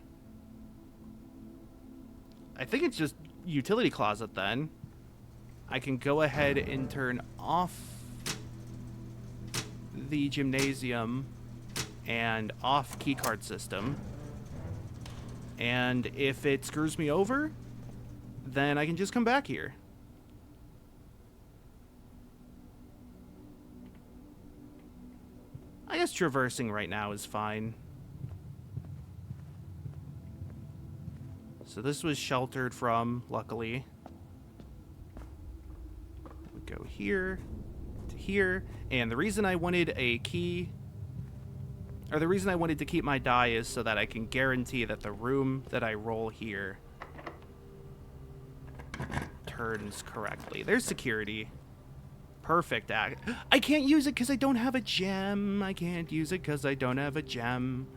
I think it's just utility closet then. I can go ahead and turn off the gymnasium and off keycard system. And if it screws me over, then I can just come back here. I guess traversing right now is fine. So this was sheltered from, luckily. We go here to here. And the reason I wanted a key, or the reason I wanted to keep my die is so that I can guarantee that the room that I roll here turns correctly. There's security. Perfect. I can't use it because I don't have a gem. I can't use it because I don't have a gem.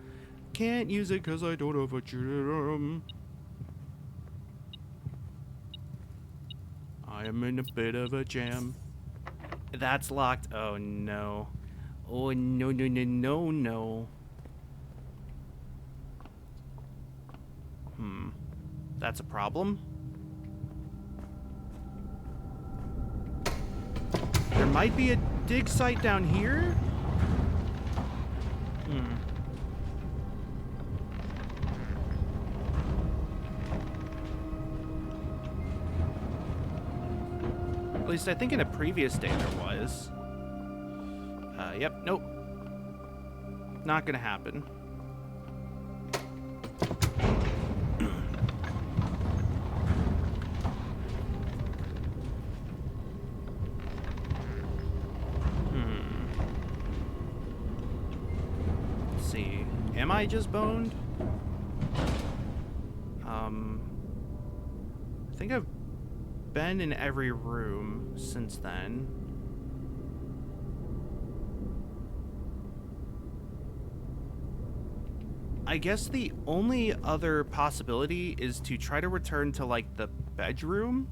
Can't use it because I don't have a gem. I am in a bit of a jam. That's locked. Oh no. Oh no, no, no, no, no. That's a problem. There might be a dig site down here. At least I think in a previous day there was. Yep, nope. Not gonna happen. Let's see. Am I just boned? I think I've been in every room since then. I guess the only other possibility is to try to return to, like, the bedroom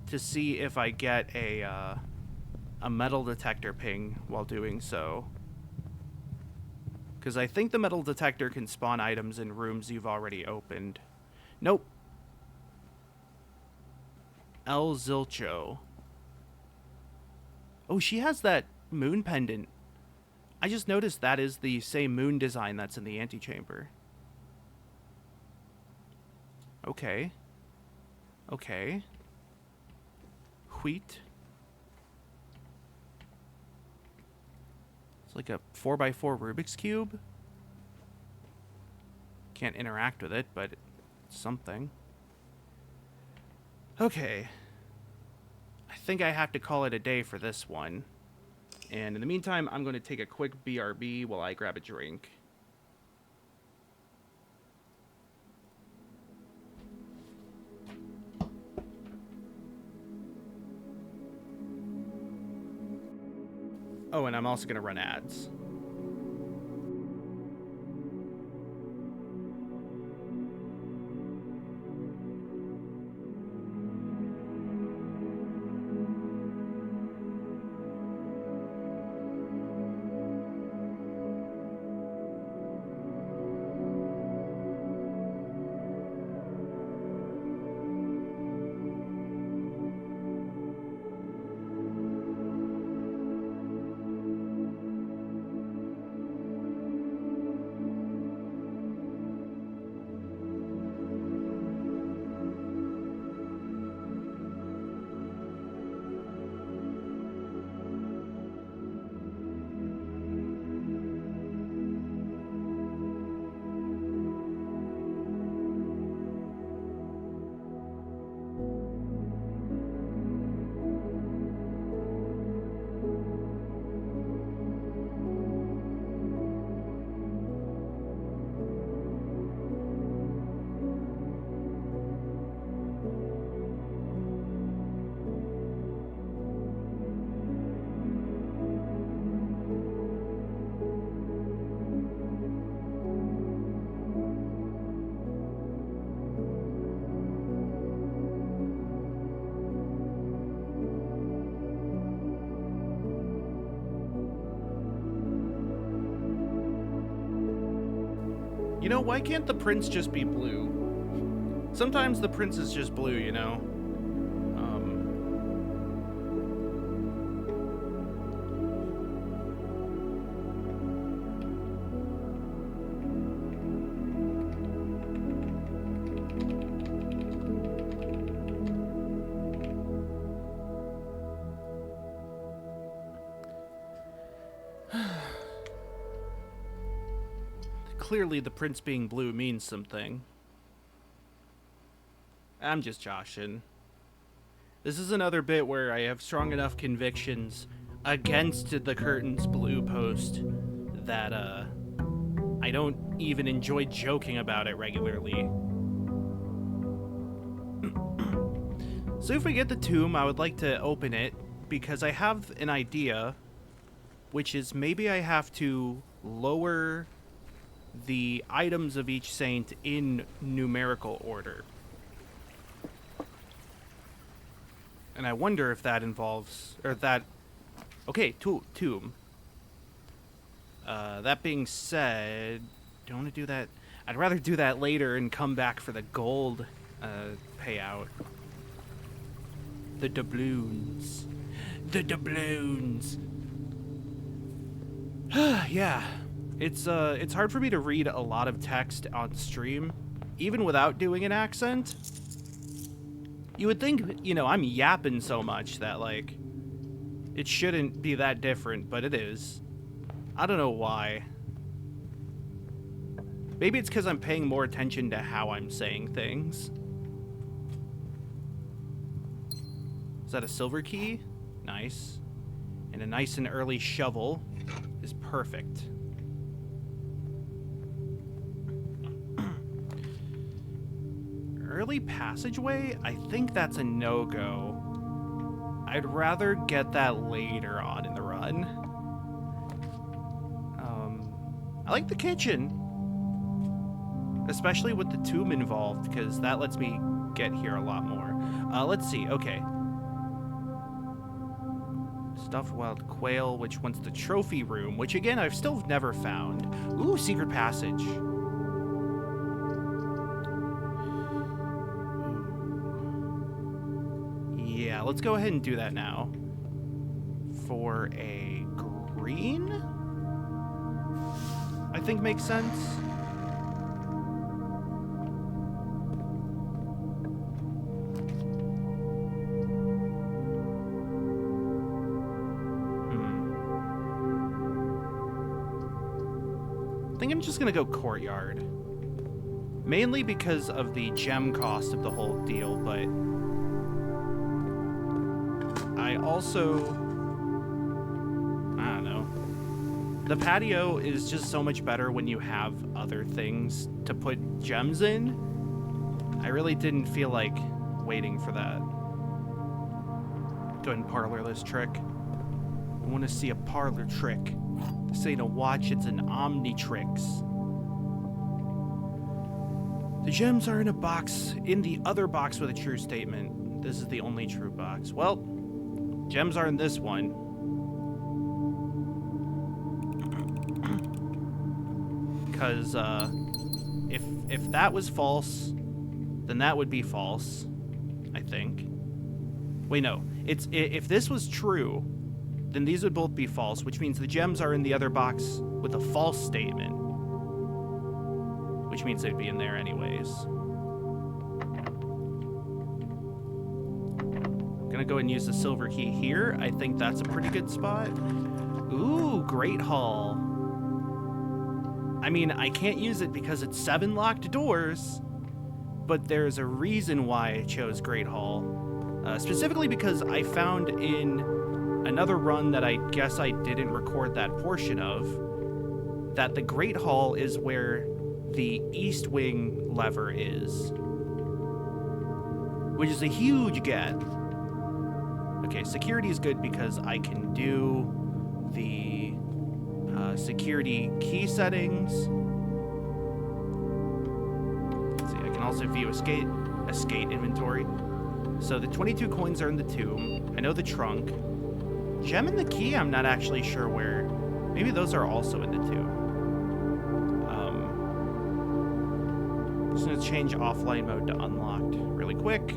to see if I get a metal detector ping while doing so. Because I think the metal detector can spawn items in rooms you've already opened. Nope. El Zilcho. Oh, she has that moon pendant. I just noticed that is the same moon design that's in the antechamber. Okay. Okay. Wheat. It's like a 4x4 Rubik's Cube. Can't interact with it, but it's something. Okay. I think I have to call it a day for this one. And in the meantime, I'm going to take a quick BRB while I grab a drink. Oh, and I'm also going to run ads. You know, why can't the prince just be blue? Sometimes the prince is just blue, you know? clearly the prince being blue means something. I'm just joshing. This is another bit where I have strong enough convictions against the curtains blue post that I don't even enjoy joking about it regularly. So if we get the tomb, I would like to open it because I have an idea, which is maybe I have to lower the items of each saint in numerical order. And I wonder if that involves, or that, okay, tomb. That being said, don't want to do that. I'd rather do that later and come back for the gold payout. The doubloons. The doubloons. Yeah. It's hard for me to read a lot of text on stream, even without doing an accent. You would think, you know, I'm yapping so much that, like, it shouldn't be that different, but it is. I don't know why. Maybe it's because I'm paying more attention to how I'm saying things. Is that a silver key? Nice. And a nice and early shovel is perfect. Early passageway? I think that's a no-go. I'd rather get that later on in the run. I like the kitchen. Especially with the tomb involved, because that lets me get here a lot more. Let's see, okay. Stuffed wild quail, which wants the trophy room, which again, I've still never found. Ooh, secret passage. Yeah, let's go ahead and do that now. For a green? I think makes sense. I think I'm just gonna go courtyard. Mainly because of the gem cost of the whole deal, but I also, I don't know. The patio is just so much better when you have other things to put gems in. I really didn't feel like waiting for that. Go ahead and parlor this trick. I want to see a parlor trick. This ain't a watch, it's an Omnitrix. The gems are in a box, in the other box with a true statement. This is the only true box. Well, gems are in this one. Because, if that was false, then that would be false, I think. Wait, no. If this was true, then these would both be false, which means the gems are in the other box with a false statement. Which means they'd be in there anyways. I'm gonna go and use the silver key here. I think that's a pretty good spot. Ooh, Great Hall. I mean, I can't use it because it's 7 locked doors, but there's a reason why I chose Great Hall. Specifically because I found in another run that I guess I didn't record that portion of, that the Great Hall is where the East Wing lever is. Which is a huge get. Okay, security is good because I can do the security key settings. Let's see, I can also view escape inventory. So the 22 coins are in the tomb. I know the trunk. Gem and the key, I'm not actually sure where. Maybe those are also in the tomb. Just gonna change offline mode to unlocked really quick.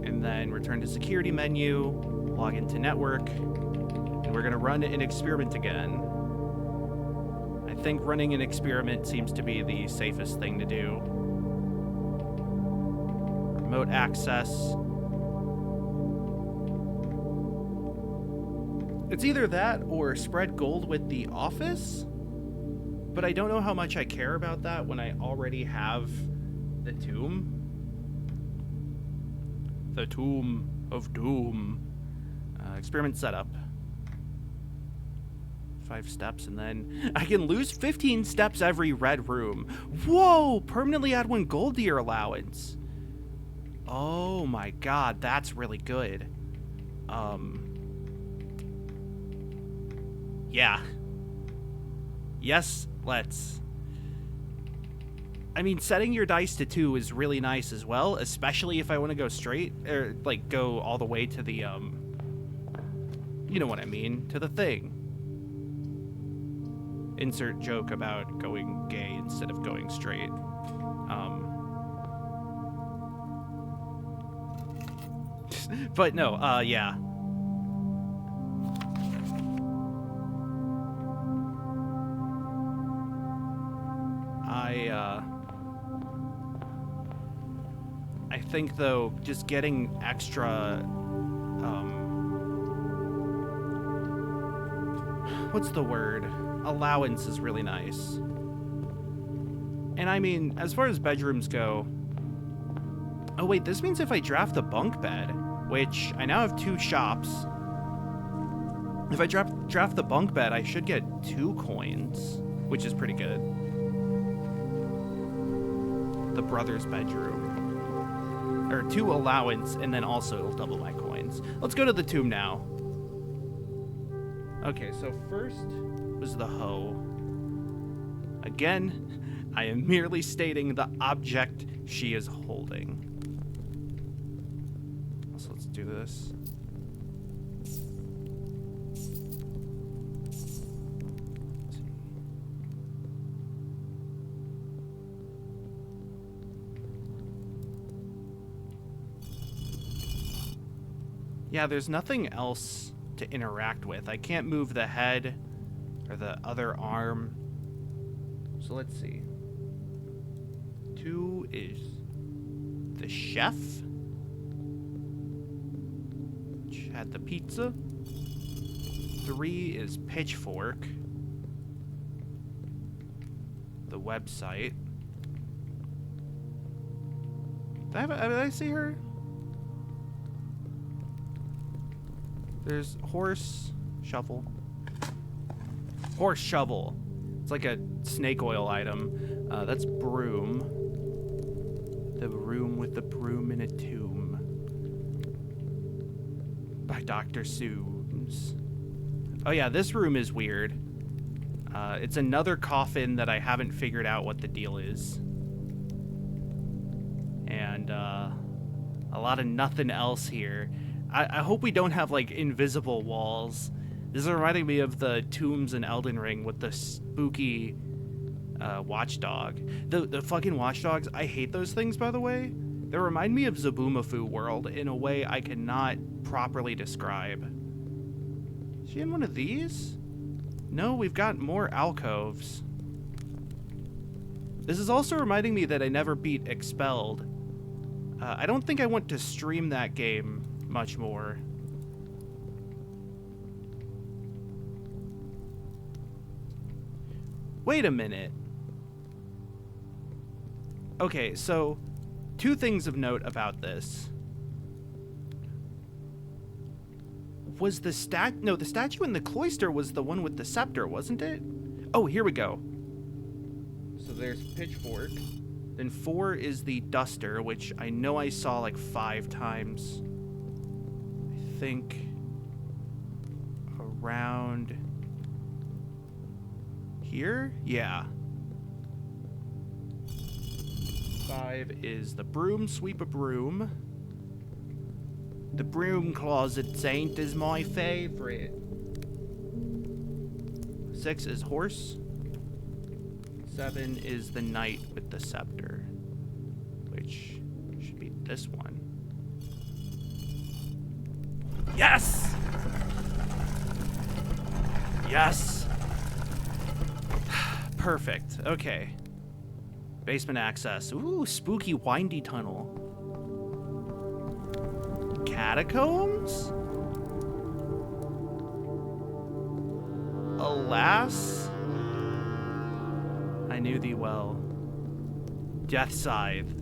And then return to security menu, log into network, and we're gonna run an experiment again. I think running an experiment seems to be the safest thing to do. Remote access. It's either that or spread gold with the office. But I don't know how much I care about that when I already have the tomb. The Tomb of Doom. Experiment setup. 5 steps, and then I can lose 15 steps every red room. Whoa! Permanently add 1 gold to your allowance. Oh my god, that's really good. Yeah. Yes, let's. I mean, setting your dice to 2 is really nice as well, especially if I want to go straight, or, like, go all the way to the, you know what I mean, to the thing. Insert joke about going gay instead of going straight. But no, yeah. I think, though, just getting extra, what's the word? Allowance is really nice. And I mean, as far as bedrooms go, oh wait, this means if I draft the bunk bed, which I now have 2 shops, if I draft the bunk bed, I should get 2 coins, which is pretty good. The brother's bedroom. Or 2 allowance, and then also it'll double my coins. Let's go to the tomb now. Okay, so first was the hoe. Again, I am merely stating the object she is holding. So let's do this. Yeah, there's nothing else to interact with. I can't move the head or the other arm. So let's see. 2 is the chef, which had the pizza. 3 is pitchfork, the website. Did I see her? There's horse shovel. Horse shovel. It's like a snake oil item. That's broom. The room with the broom in a tomb. By Dr. Seuss. Oh yeah, this room is weird. It's another coffin that I haven't figured out what the deal is. And a lot of nothing else here. I hope we don't have, like, invisible walls. This is reminding me of the tombs in Elden Ring with the spooky watchdog. The fucking watchdogs, I hate those things, by the way. They remind me of Zaboomafoo World in a way I cannot properly describe. Is she in one of these? No, we've got more alcoves. This is also reminding me that I never beat Expelled. I don't think I want to stream that game much more. Wait a minute. Okay, so 2 things of note about this. Was the the statue in the cloister was the one with the scepter, wasn't it? Oh, here we go. So there's pitchfork. Then 4 is the duster, which I know I saw like 5 times. I think around here? Yeah. 5 is the broom, sweep a broom. The broom closet saint is my favorite. 6 is horse. 7 is the knight with the scepter, which should be this one. Yes! Yes! Perfect. Okay. Basement access. Ooh, spooky windy tunnel. Catacombs? Alas? I knew thee well. Death Scythe.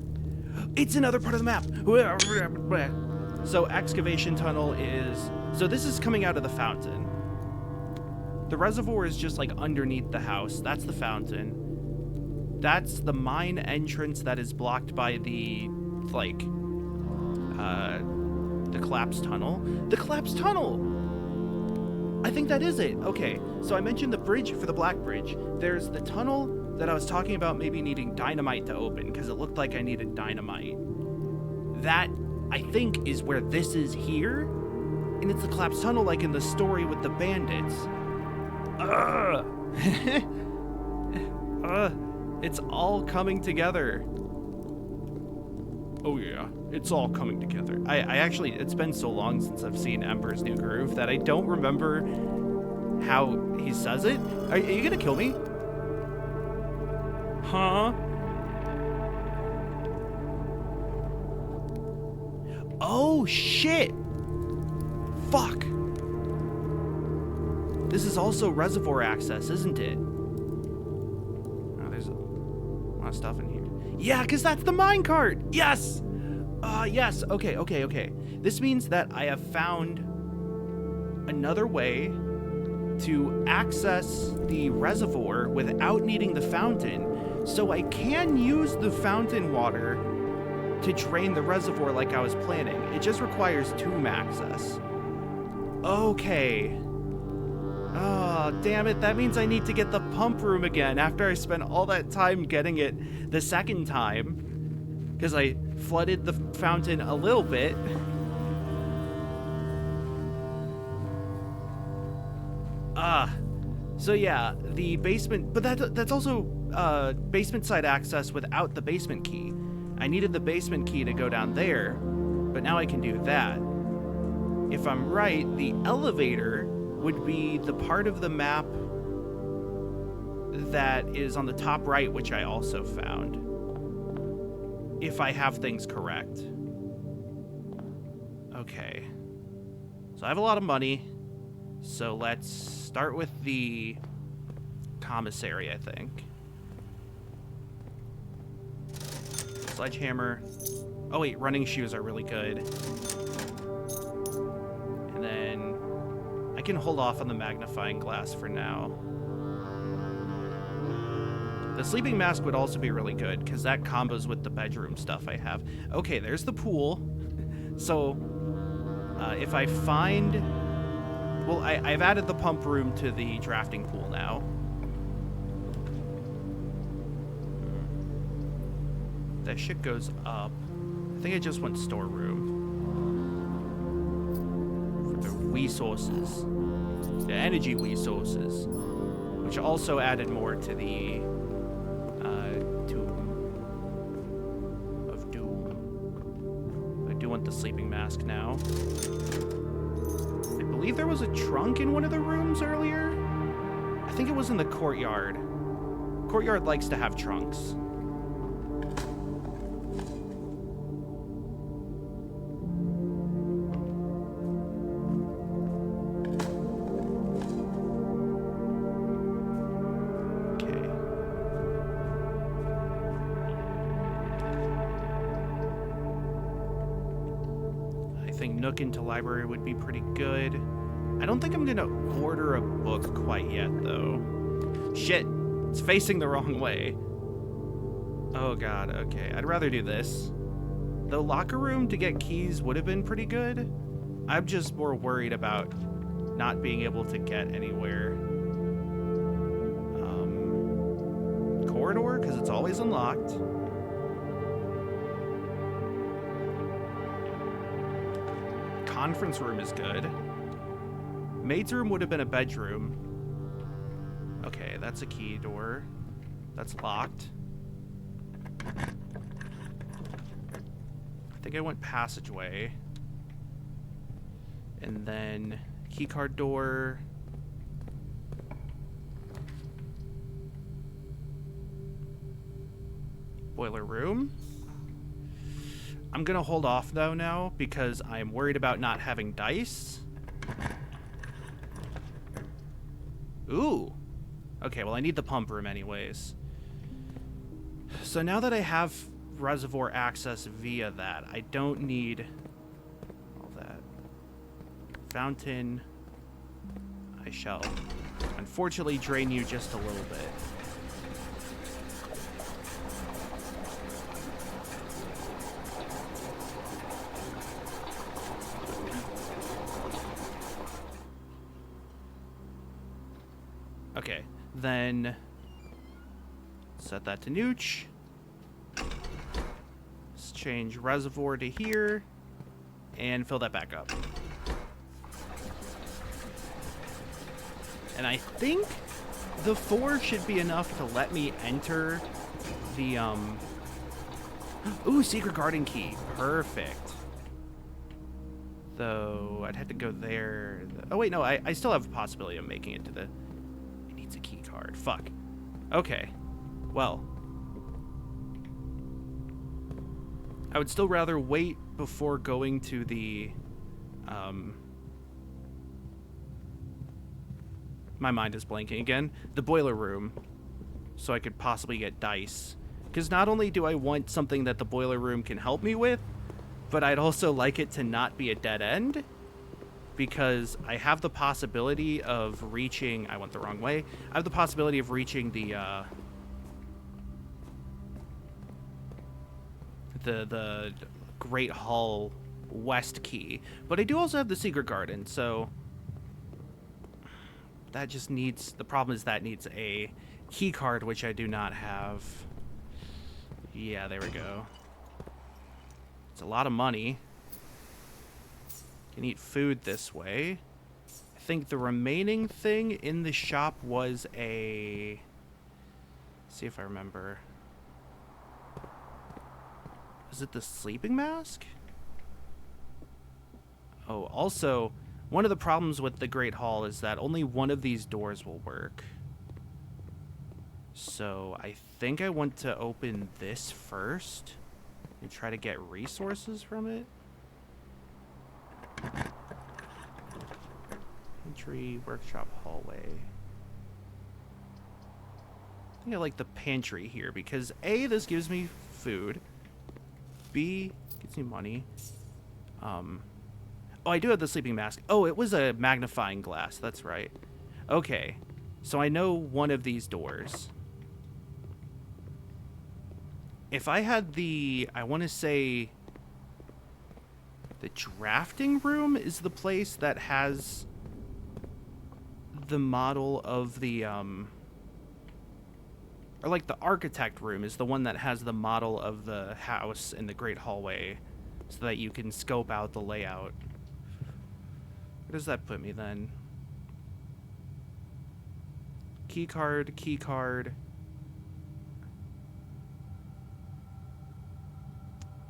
It's another part of the map. So excavation tunnel is... So this is coming out of the fountain. The reservoir is just like underneath the house. That's the fountain. That's the mine entrance that is blocked by the, like, the collapsed tunnel. The collapsed tunnel! I think that is it. Okay, so I mentioned the bridge for the Black Bridge. There's the tunnel that I was talking about maybe needing dynamite to open, because it looked like I needed dynamite. That, I think, is where this is here. And it's the collapsed tunnel like in the story with the bandits. It's all coming together. Oh yeah, it's all coming together. I actually, it's been so long since I've seen Emperor's New Groove that I don't remember how he says it. Are you gonna kill me? Huh? Oh shit! Fuck! This is also reservoir access, isn't it? Oh, there's a lot of stuff in here. Yeah, because that's the minecart! Yes! Yes. Okay. This means that I have found another way to access the reservoir without needing the fountain. So I can use the fountain water to drain the reservoir like I was planning. It just requires tomb access. Okay. Oh, damn it. That means I need to get the pump room again after I spent all that time getting it the second time. Because I flooded the fountain a little bit. So yeah, the basement, but that's also basement side access without the basement key. I needed the basement key to go down there, but now I can do that. If I'm right, the elevator would be the part of the map that is on the top right, which I also found. If I have things correct. Okay. So I have a lot of money. So let's start with the commissary, I think. Sledgehammer. Oh wait, running shoes are really good. And then I can hold off on the magnifying glass for now. The sleeping mask would also be really good because that combos with the bedroom stuff I have. Okay, there's the pool. So if I find... Well, I've added the pump room to the drafting pool now. That shit goes up. I think I just went storeroom. For the resources. The energy resources. Which also added more to the Tomb of Doom. I do want the sleeping mask now. I believe there was a trunk in one of the rooms earlier. I think it was in the courtyard. Courtyard likes to have trunks. Nook into library would be pretty good. I don't think I'm gonna order a book quite yet, though. Shit, it's facing the wrong way. Oh god, okay. I'd rather do this. The locker room to get keys would have been pretty good. I'm just more worried about not being able to get anywhere. Corridor, because it's always unlocked. Conference room is good. Maid's room would have been a bedroom. Okay, that's a key door. That's locked. I think I went passageway. And then keycard door. Boiler room. I'm gonna hold off though now because I'm worried about not having dice. Ooh. Okay, well I need the pump room anyways. So now that I have reservoir access via that, I don't need all that. Fountain. I shall unfortunately drain you just a little bit. Okay, then set that to nooch. Let's change reservoir to here and fill that back up. And I think the 4 should be enough to let me enter the, Ooh, secret garden key. Perfect. Though, I'd have to go there. Oh, wait, no, I still have a possibility of making it to the... It needs a key card. Fuck. Okay. Well. I would still rather wait before going to the, my mind is blanking again. The boiler room. So I could possibly get dice. Because not only do I want something that the boiler room can help me with, but I'd also like it to not be a dead end. Because I have the possibility of reaching... I went the wrong way. I have the possibility of reaching the Great Hall West key. But I do also have the secret garden, so... That just needs... The problem is that needs a key card, which I do not have. Yeah, there we go. It's a lot of money. Can eat food this way. I think the remaining thing in the shop was a... Let's see if I remember. Was it the sleeping mask? Oh, also, one of the problems with the Great Hall is that only one of these doors will work. So I think I want to open this first and try to get resources from it. Pantry, workshop, hallway. I think I like the pantry here because A, this gives me food. B, gets me money. Oh, I do have the sleeping mask. Oh, it was a magnifying glass. That's right. Okay. So I know one of these doors. If I had the... I want to say... The drafting room is the place that has the model of the... Or like the architect room is the one that has the model of the house in the Great Hallway so that you can scope out the layout. Where does that put me then? Key card, key card.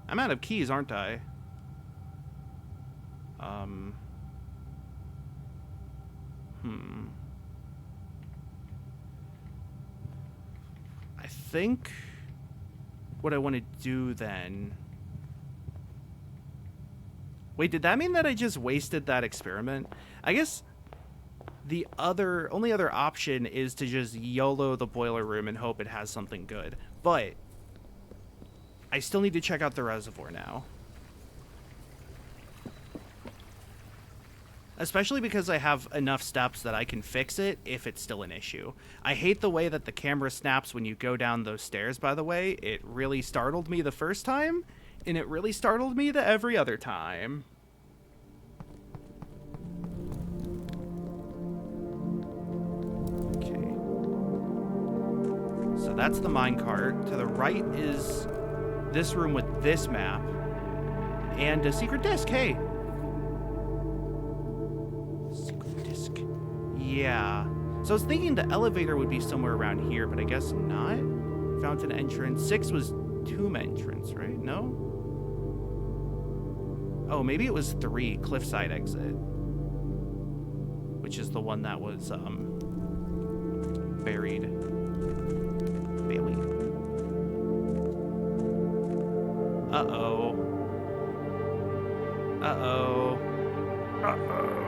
I'm out of keys, aren't I? I think what I want to do then... Wait, did that mean that I just wasted that experiment? I guess the only other option is to just YOLO the boiler room and hope it has something good. But I still need to check out the reservoir now. Especially because I have enough steps that I can fix it if it's still an issue. I hate the way that the camera snaps when you go down those stairs, by the way. It really startled me the first time, and it really startled me the every other time. Okay. So that's the minecart. To the right is this room with this map. And a secret disc, hey! Yeah. So I was thinking the elevator would be somewhere around here, but I guess not. Fountain entrance. 6 was tomb entrance, right? No? Oh, maybe it was 3, cliffside exit. Which is the one that was, buried. Bailey. Uh-oh. Uh-oh. Uh-oh.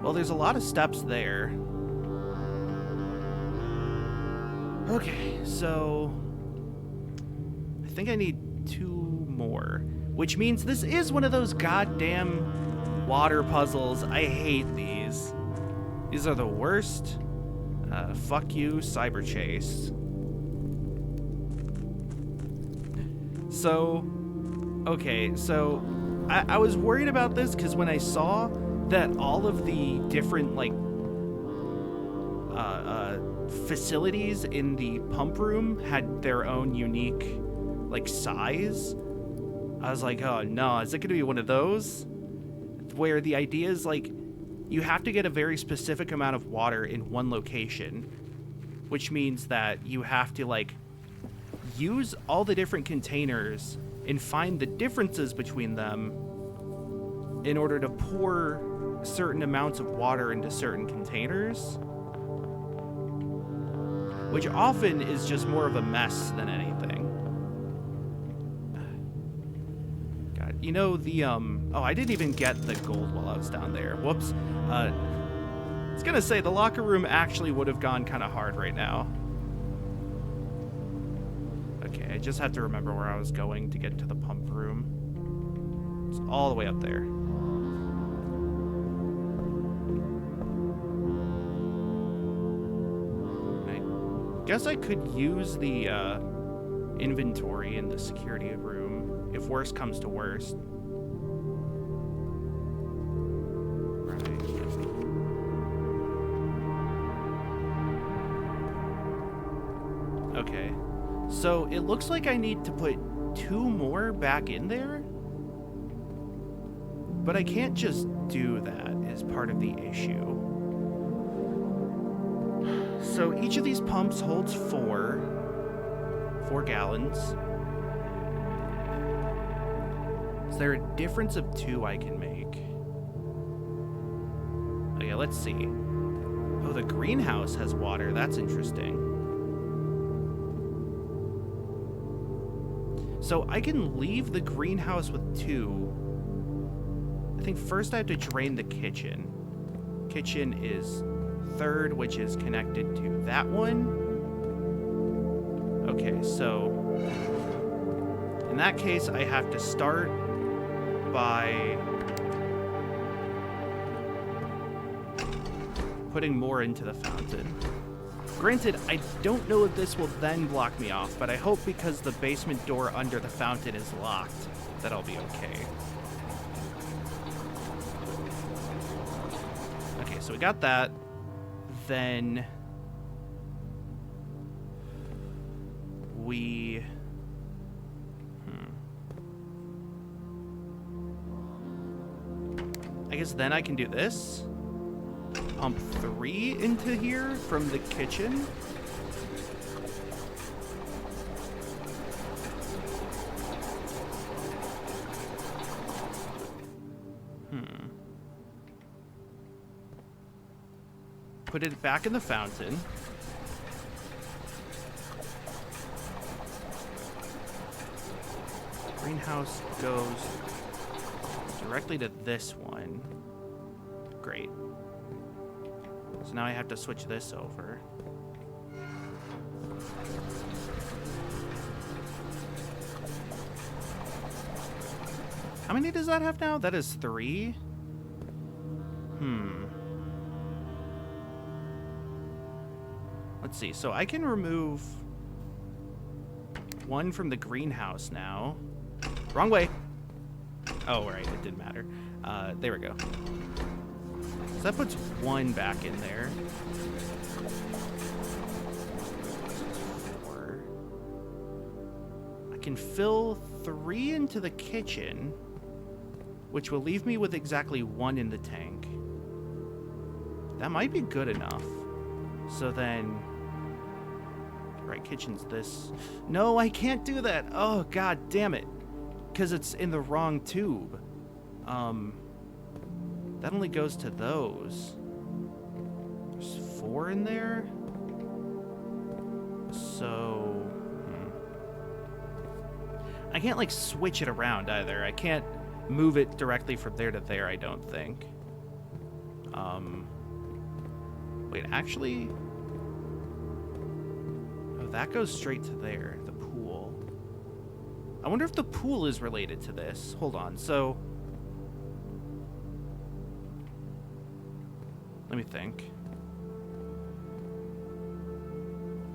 Well, there's a lot of steps there. Okay, so I think I need 2 more, which means this is one of those goddamn water puzzles. I hate these. These are the worst. Fuck you, Cyber Chase. So, okay, so I was worried about this because when I saw that all of the different, like, facilities in the pump room had their own unique, like, size, I was like, oh no, is it going to be one of those? Where the idea is, like, you have to get a very specific amount of water in one location, which means that you have to, like, use all the different containers and find the differences between them in order to pour certain amounts of water into certain containers, which often is just more of a mess than anything. God, you know, the, oh, I didn't even get the gold while I was down there. Whoops. I was gonna say, the locker room actually would have gone kind of hard right now. Okay, I just have to remember where I was going to get to the pump room. It's all the way up there. I guess I could use the inventory in the security room if worst comes to worst. Right. Okay. So it looks like I need to put 2 more back in there, but I can't just do that as part of the issue. So each of these pumps holds 4 gallons. Is there a difference of 2 I can make? Okay, let's see. Oh, the greenhouse has water. That's interesting. So I can leave the greenhouse with 2. I think first I have to drain the kitchen. Kitchen is 3rd, which is connected to that one. Okay, so in that case, I have to start by putting more into the fountain. Granted, I don't know if this will then block me off, but I hope because the basement door under the fountain is locked, that I'll be okay. Okay, so we got that. Then we... I guess then I can do this. Pump 3 into here from the kitchen. Put it back in the fountain. Greenhouse goes directly to this one. Great. So now I have to switch this over. How many does that have now? That is 3. Let's see. So I can remove 1 from the greenhouse now. Wrong way. Oh, right. It didn't matter. There we go. So that puts 1 back in there. 4. I can fill 3 into the kitchen, which will leave me with exactly 1 in the tank. That might be good enough. So then... Right, kitchen's this. No, I can't do that. Oh, god damn it. Because it's in the wrong tube. That only goes to those. There's 4 in there. So... I can't, like, switch it around either. I can't move it directly from there to there, I don't think. Wait, actually... Oh, that goes straight to there, the pool. I wonder if the pool is related to this. Hold on, so... Let me think.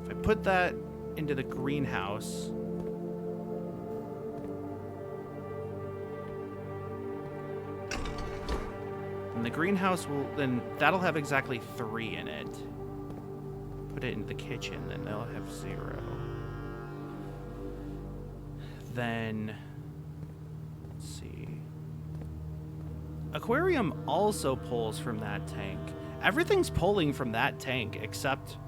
If I put that into the greenhouse... And the greenhouse will... Then that'll have exactly 3 in it. Put it in the kitchen, then they'll have 0. Then... Let's see... Aquarium also pulls from that tank. Everything's pulling from that tank except...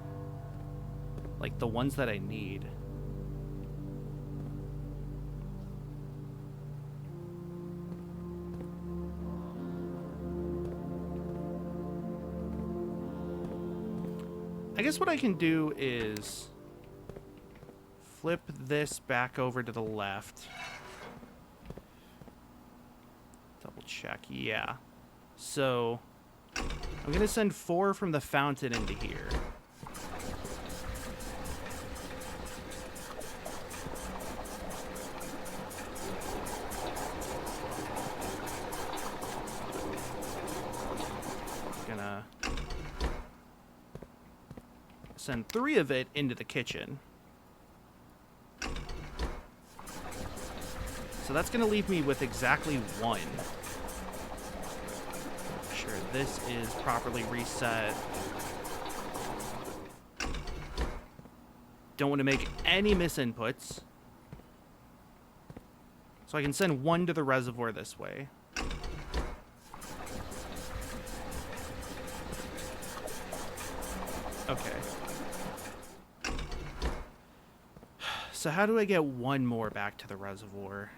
like, the ones that I need. I guess what I can do is flip this back over to the left. Double check. Yeah. So I'm going to send 4 from the fountain into here. Gonna send 3 of it into the kitchen. So that's going to leave me with exactly 1. Make sure this is properly reset. Don't want to make any misinputs. So I can send 1 to the reservoir this way. Okay. So how do I get 1 more back to the reservoir?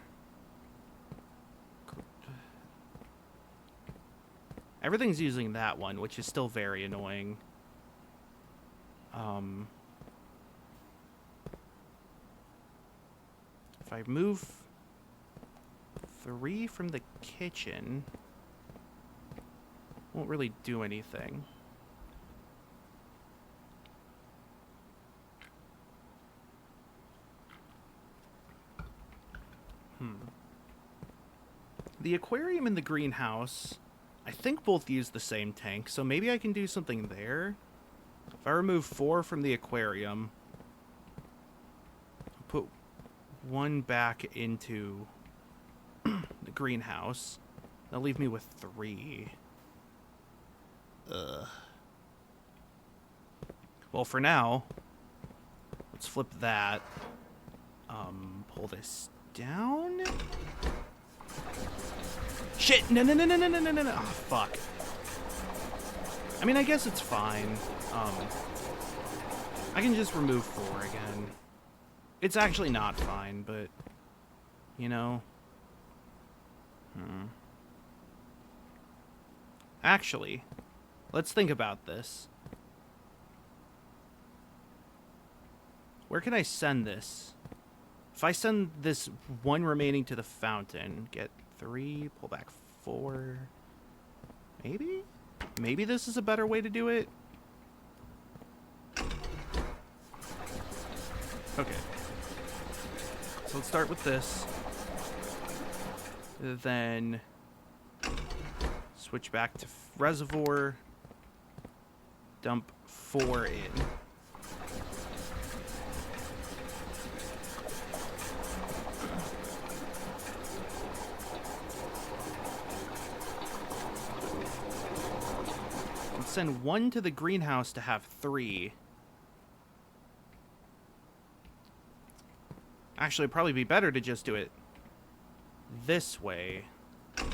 Everything's using that one, which is still very annoying. If I move 3 from the kitchen, won't really do anything. The aquarium and the greenhouse, I think both use the same tank, so maybe I can do something there. If I remove 4 from the aquarium, put 1 back into the greenhouse, that'll leave me with 3. Ugh. Well, for now, let's flip that. Pull this down. Shit! No, no, no, no, no, no, no, no, no. Oh, fuck. I mean, I guess it's fine. I can just remove 4 again. It's actually not fine, but, you know. Actually, let's think about this. Where can I send this? If I send this 1 remaining to the fountain, get 3, pull back 4. Maybe? Maybe this is a better way to do it? Okay. So let's start with this. Then switch back to reservoir. Dump 4 in. Send 1 to the greenhouse to have 3. Actually, it'd probably be better to just do it this way. So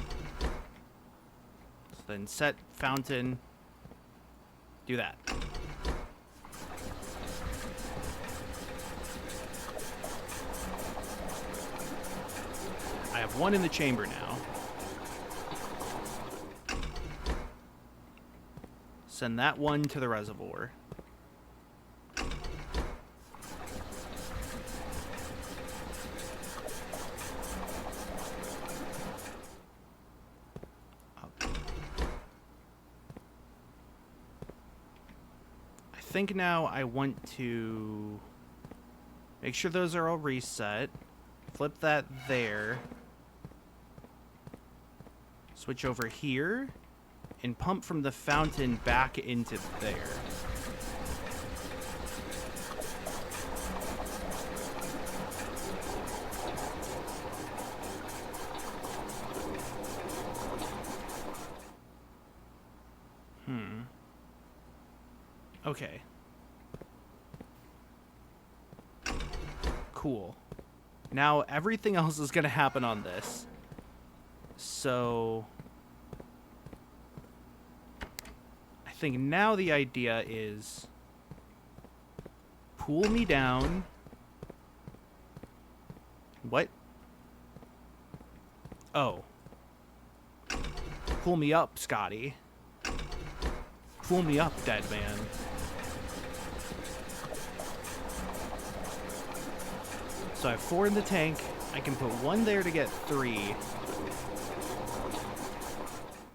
then set fountain. Do that. I have 1 in the chamber now. Send that 1 to the reservoir. I think now I want to Make sure those are all reset. Flip that there. Switch over here. And pump from the fountain back into there. Okay. Cool. Now everything else is going to happen on this. So I think now the idea is pull me down. What? Oh. Pull me up, Scotty. Pull me up, dead man. So I have 4 in the tank. I can put 1 there to get 3.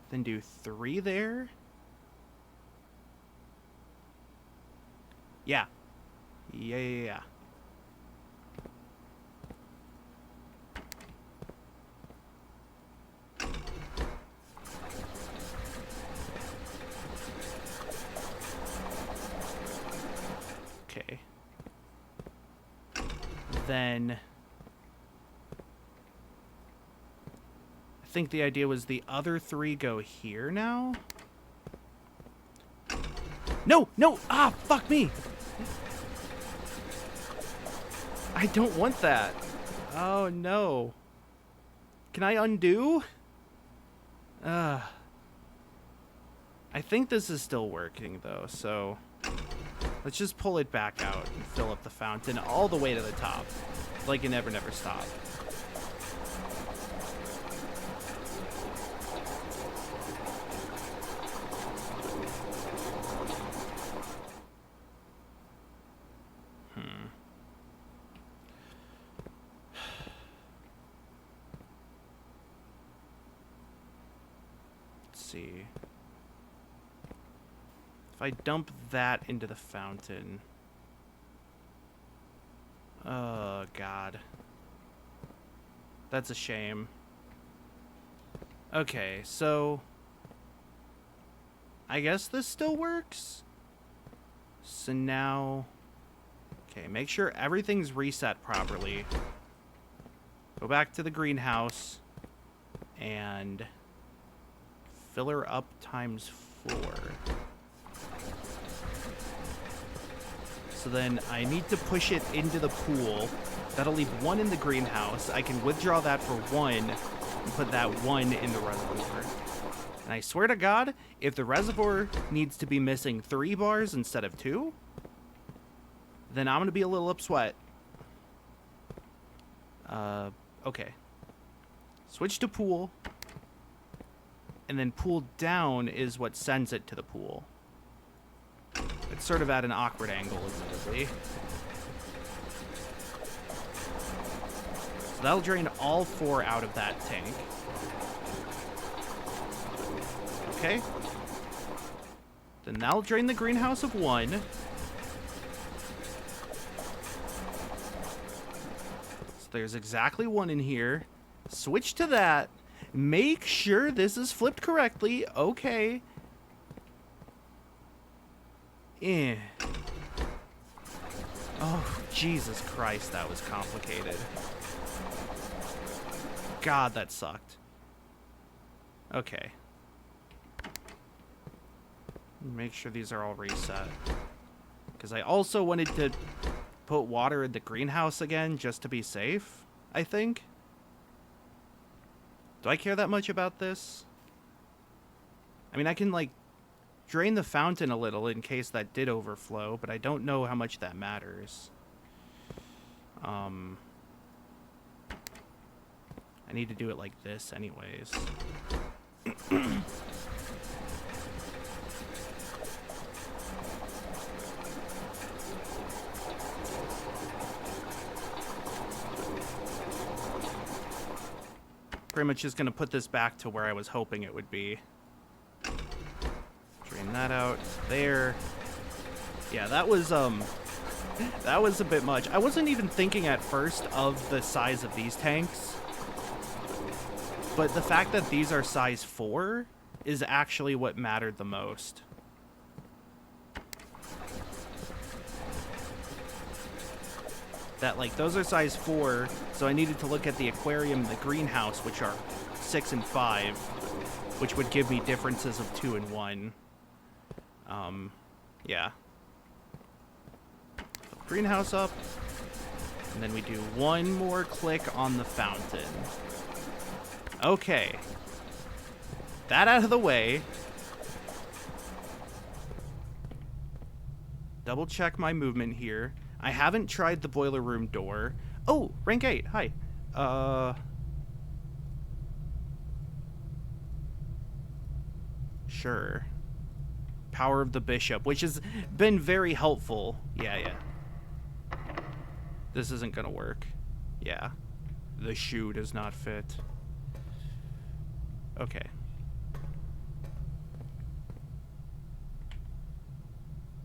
Then do 3 there. Yeah. Yeah. Okay. Then I think the idea was the other 3 go here now. No! Ah, fuck me! I don't want that. Oh, no. Can I undo? I think this is still working, though, so let's just pull it back out and fill up the fountain all the way to the top. Like it never stopped. See. If I dump that into the fountain. Oh, God. That's a shame. Okay, so I guess this still works. So now, okay, make sure everything's reset properly. Go back to the greenhouse and fill her up times 4. So then I need to push it into the pool. That'll leave 1 in the greenhouse. I can withdraw that for 1 and put that 1 in the reservoir. And I swear to God, if the reservoir needs to be missing 3 bars instead of 2, then I'm going to be a little upsweat. Okay. Switch to pool. And then pool down is what sends it to the pool. It's sort of at an awkward angle, admittedly. So that'll drain all 4 out of that tank. Okay. Then that'll drain the greenhouse of 1. So there's exactly 1 in here. Switch to that. Make sure this is flipped correctly. Okay. Oh, Jesus Christ, that was complicated. God, that sucked. Okay. Make sure these are all reset. Because I also wanted to put water in the greenhouse again just to be safe, I think. Do I care that much about this? I mean, I can, like, drain the fountain a little in case that did overflow, but I don't know how much that matters. I need to do it like this anyways. Pretty much just gonna put this back to where I was hoping it would be. Drain that out there. Yeah, that was That was a bit much. I wasn't even thinking at first of the size of these tanks, but the fact that these are size 4 is actually what mattered the most. That, like, those are size 4, so I needed to look at the aquarium and the greenhouse, which are 6 and 5, which would give me differences of 2 and 1. Yeah. Greenhouse up, and then we do one more click on the fountain. Okay. That out of the way. Double check my movement here. I haven't tried the boiler room door. Oh, rank 8. Hi. Sure. Power of the Bishop, which has been very helpful. Yeah. This isn't gonna work. Yeah. The shoe does not fit. Okay.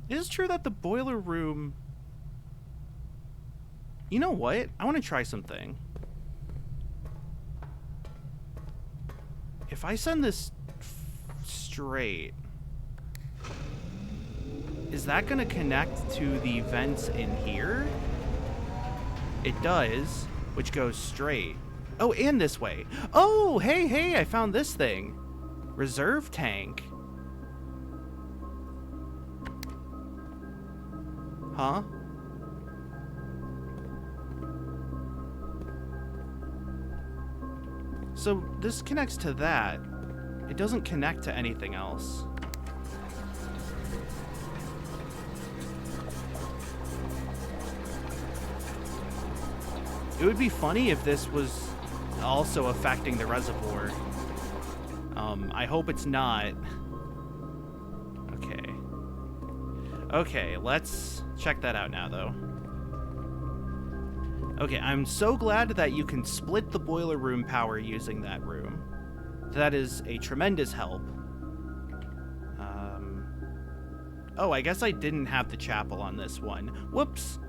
It is true that the boiler room... You know what? I want to try something. If I send this straight... Is that going to connect to the vents in here? It does, which goes straight. Oh, and this way. Oh, hey, I found this thing. Reserve tank. Huh? So this connects to that. It doesn't connect to anything else. It would be funny if this was also affecting the reservoir. I hope it's not. Okay, let's check that out now, though. Okay, I'm so glad that you can split the boiler room power using that room. That is a tremendous help. Oh, I guess I didn't have the chapel on this one. Whoops.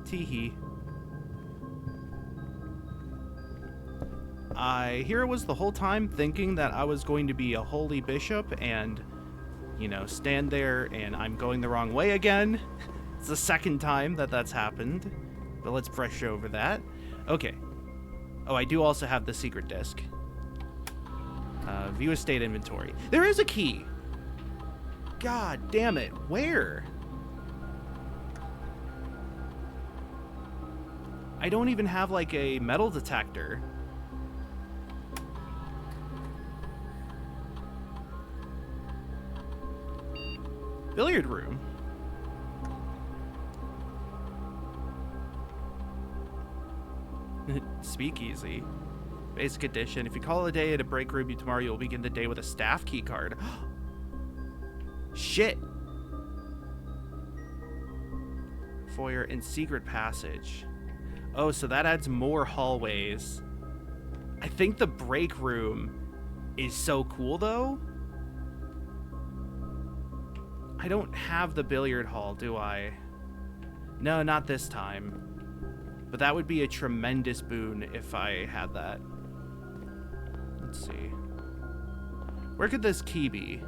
Teehee. Here it was the whole time thinking that I was going to be a holy bishop and, you know, stand there and I'm going the wrong way again. It's the second time that that's happened, but let's brush over that. Okay. Oh, I do also have the secret disc. View estate inventory. There is a key. God damn it. Where? I don't even have like a metal detector. Billiard room. Speakeasy. Basic edition. If you call a day at a break room tomorrow, you'll begin the day with a staff key card. Shit. Foyer and secret passage. Oh, so that adds more hallways. I think the break room is so cool, though. I don't have the billiard hall, do I? No, not this time. But that would be a tremendous boon if I had that. Let's see. Where could this key be?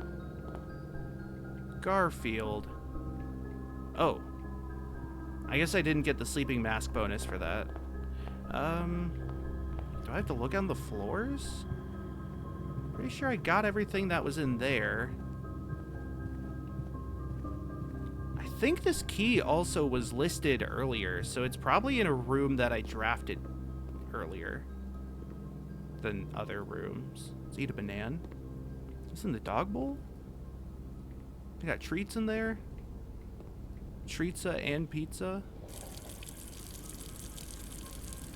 Garfield. Oh. I guess I didn't get the sleeping mask bonus for that. Do I have to look on the floors? Pretty sure I got everything that was in there. I think this key also was listed earlier, so it's probably in a room that I drafted earlier than other rooms. Let's eat a banana. Is this in the dog bowl? I got treats in there. Treatza and pizza.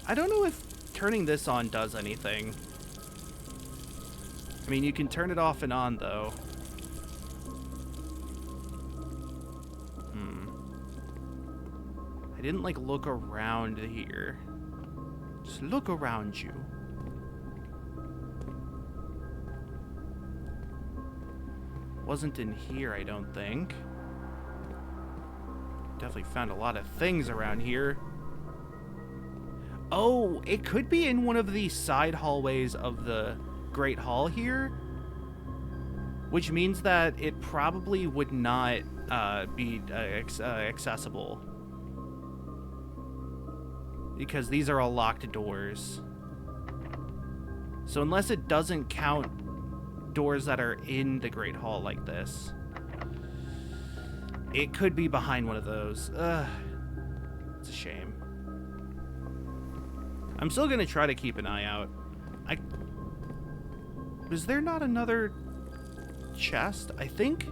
I don't know if turning this on does anything. I mean, you can turn it off and on, though. I didn't, like, look around here. Just look around you. Wasn't in here, I don't think. Definitely found a lot of things around here. Oh, it could be in one of the side hallways of the Great Hall here, which means that it probably would not be accessible, because these are all locked doors. So unless it doesn't count doors that are in the Great Hall like this, it could be behind one of those. It's a shame. I'm still gonna try to keep an eye out. Was there not another chest? I think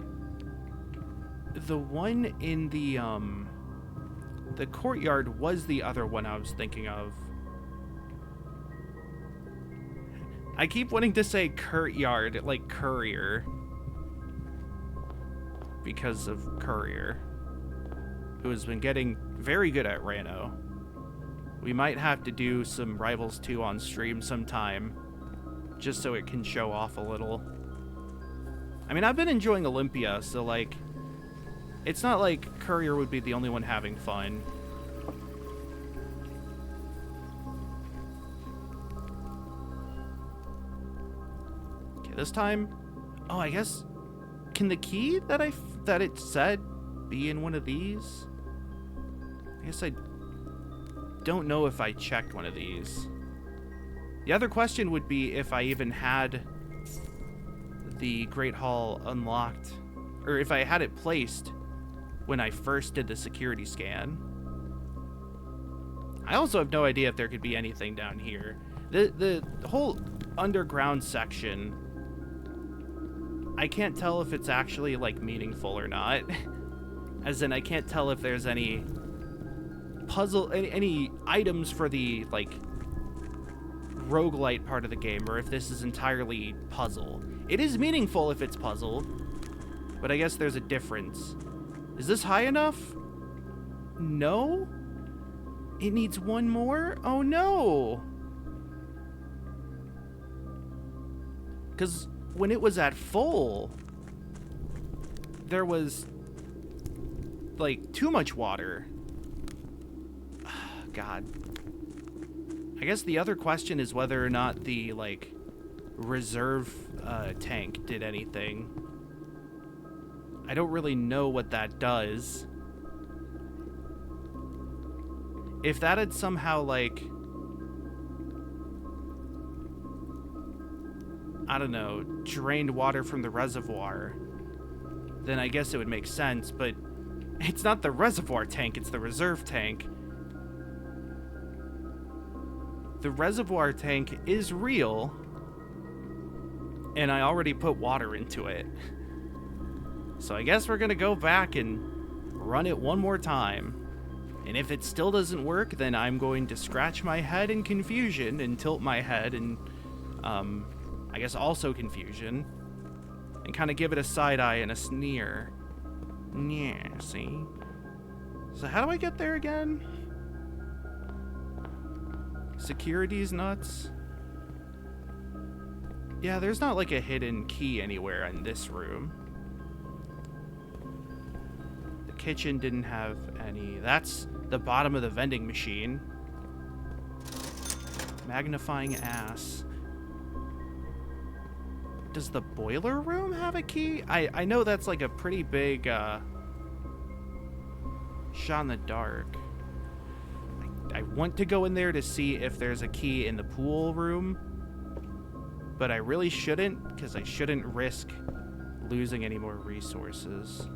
the one in the courtyard was the other one I was thinking of. I keep wanting to say courtyard, like courier, because of Courier, who has been getting very good at Rano. We might have to do some Rivals 2 on stream sometime, just so it can show off a little. I mean, I've been enjoying Olympia, so, like, it's not like Courier would be the only one having fun. Okay, this time... Oh, I guess... Can the key that it said be in one of these? I guess I don't know if I checked one of these. The other question would be if I even had the Great Hall unlocked, or if I had it placed when I first did the security scan. I also have no idea if there could be anything down here. The whole underground section, I can't tell if it's actually, like, meaningful or not. As in, I can't tell if there's any puzzle, any items for the, like, roguelite part of the game, or if this is entirely puzzle. It is meaningful if it's puzzle, but I guess there's a difference. Is this high enough? No? It needs one more? Oh no! Because when it was at full, there was, like, too much water. God. I guess the other question is whether or not the, like, reserve tank did anything. I don't really know what that does. If that had somehow, like, I don't know, drained water from the reservoir, then I guess it would make sense, but it's not the reservoir tank, it's the reserve tank. The reservoir tank is real, and I already put water into it. So I guess we're gonna go back and run it one more time. And if it still doesn't work, then I'm going to scratch my head in confusion and tilt my head in, I guess also confusion, and kind of give it a side eye and a sneer. Yeah, see? So how do I get there again? Security's nuts. Yeah, there's not like a hidden key anywhere in this room. The kitchen didn't have any. That's the bottom of the vending machine. Magnifying ass. Does the boiler room have a key? I know that's like a pretty big shot in the dark. I want to go in there to see if there's a key in the pool room, but I really shouldn't, because I shouldn't risk losing any more resources.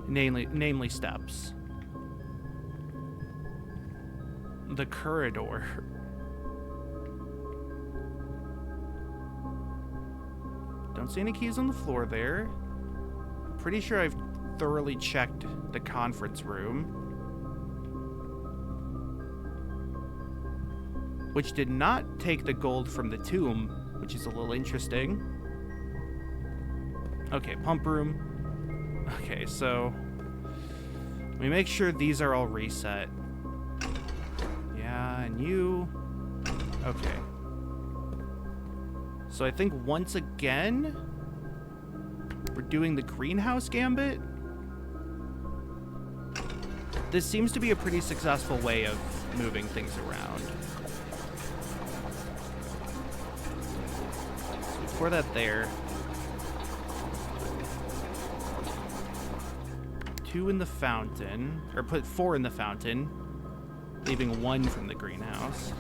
Namely steps. The corridor. Don't see any keys on the floor there. Pretty sure I've thoroughly checked the conference room, which did not take the gold from the tomb, which is a little interesting. Okay, pump room. Okay, so we make sure these are all reset. Yeah, and you. Okay. So I think once again, we're doing the greenhouse gambit. this seems to be a pretty successful way of moving things around. So we pour that there. 2 in the fountain, or put 4 in the fountain, leaving 1 from the greenhouse.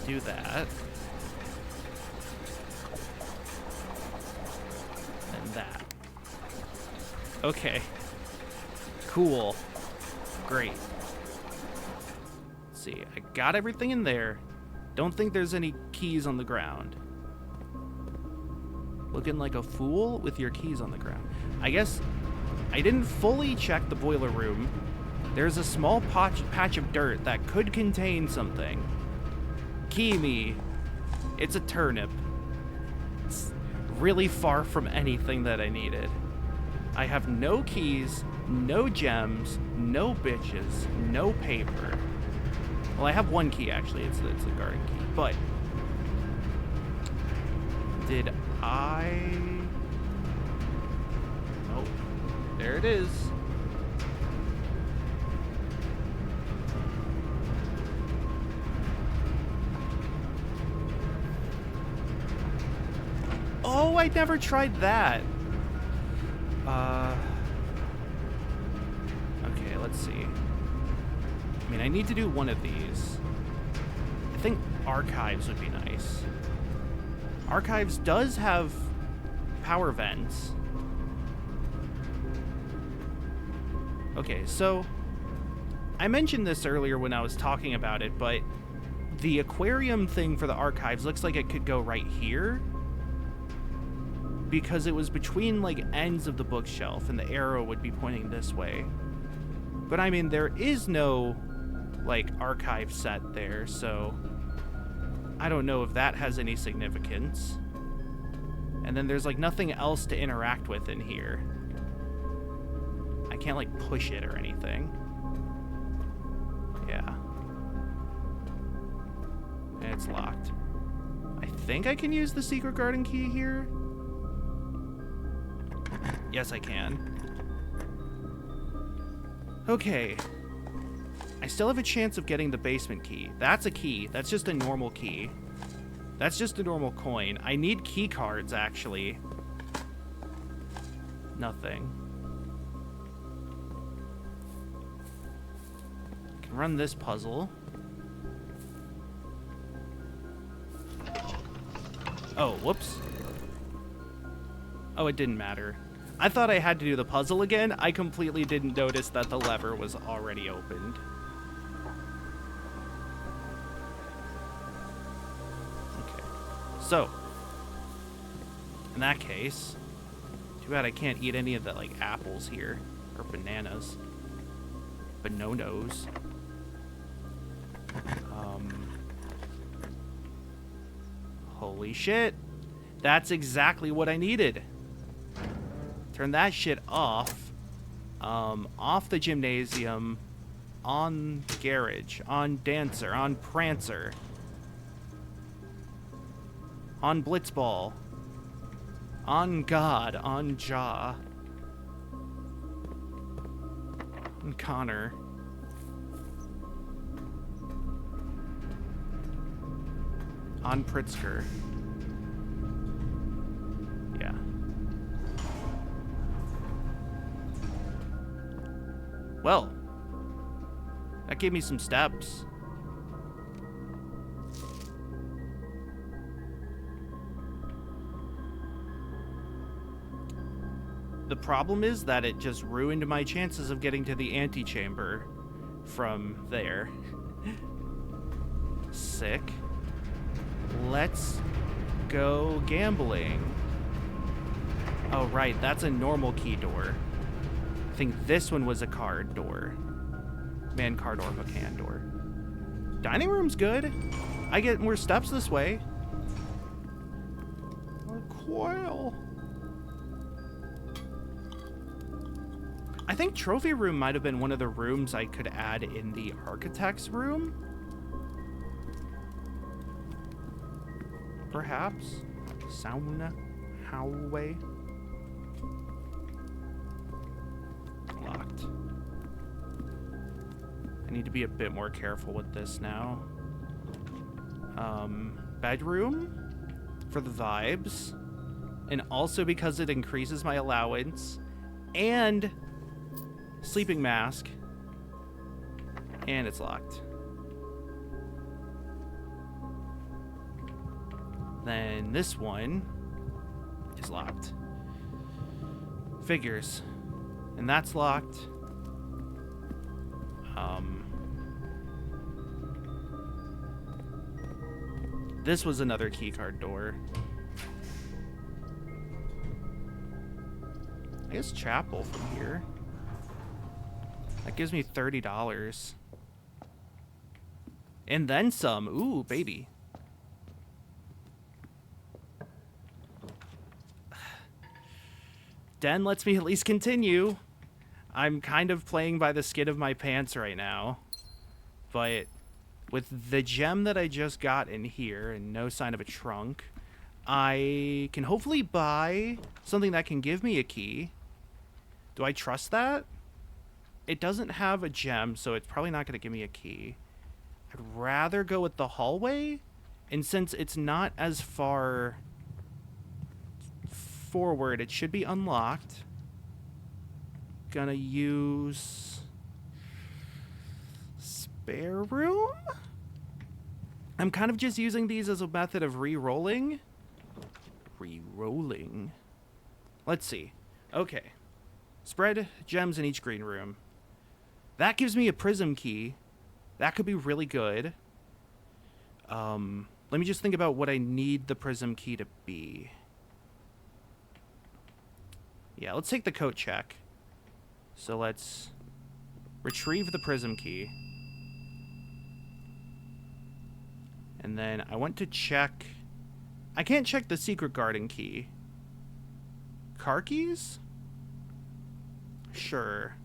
Do that. And that. Okay. Cool. Great. Let's see. I got everything in there. Don't think there's any keys on the ground. Looking like a fool with your keys on the ground. I guess I didn't fully check the boiler room. There's a small patch of dirt that could contain something. Key me. It's a turnip. It's really far from anything that I needed. I have no keys, no gems, no bitches, no paper. Well, I have 1 key, actually. It's the garden key. But did I... Oh, there it is. Oh, I never tried that. Okay, let's see. I mean, I need to do one of these. I think archives would be nice. Archives does have power vents. Okay, so I mentioned this earlier when I was talking about it, but the aquarium thing for the archives looks like it could go right here, because it was between like ends of the bookshelf and the arrow would be pointing this way. But I mean, there is no like archive set there, so I don't know if that has any significance. And then there's like nothing else to interact with in here. I can't like push it or anything. Yeah. And it's locked. I think I can use the secret garden key here. Yes, I can. Okay. I still have a chance of getting the basement key. That's a key. That's just a normal key. That's just a normal coin. I need key cards, actually. Nothing. I can run this puzzle. Oh, whoops. Oh, it didn't matter. I thought I had to do the puzzle again. I completely didn't notice that the lever was already opened. Okay. So, in that case, too bad I can't eat any of the, like, apples here. Or bananas. Bananos. Holy shit. That's exactly what I needed. Turn that shit off. Off the gymnasium. On garage. On dancer. On prancer. On blitzball. On God. On jaw. On Connor. On Pritzker. Yeah. Well, that gave me some steps. The problem is that it just ruined my chances of getting to the antechamber from there. Sick. Let's go gambling. Oh, right, that's a normal key door. I think this one was a card door. Man card or hook hand door. Dining room's good. I get more steps this way. A quail. I think trophy room might have been one of the rooms I could add in the architect's room. perhaps? Sauna hallway. Locked. I need to be a bit more careful with this now. Bedroom for the vibes. And also because it increases my allowance. And sleeping mask. And it's locked. Then this one is locked. Figures. And that's locked. This was another keycard door. I guess chapel from here. That gives me $30. And then some. Ooh, baby. Den lets me at least continue. I'm kind of playing by the skin of my pants right now. But with the gem that I just got in here and no sign of a trunk, I can hopefully buy something that can give me a key. Do I trust that? It doesn't have a gem, so it's probably not going to give me a key. I'd rather go with the hallway. And since it's not as far forward, it should be unlocked. Gonna use spare room? I'm kind of just using these as a method of re-rolling. Re-rolling. Let's see. Okay. Spread gems in each green room. That gives me a prism key. That could be really good. Let me just think about what I need the prism key to be. Yeah, let's take the coat check. So let's retrieve the prism key. And then I want to check... I can't check the secret garden key. Car keys? Sure.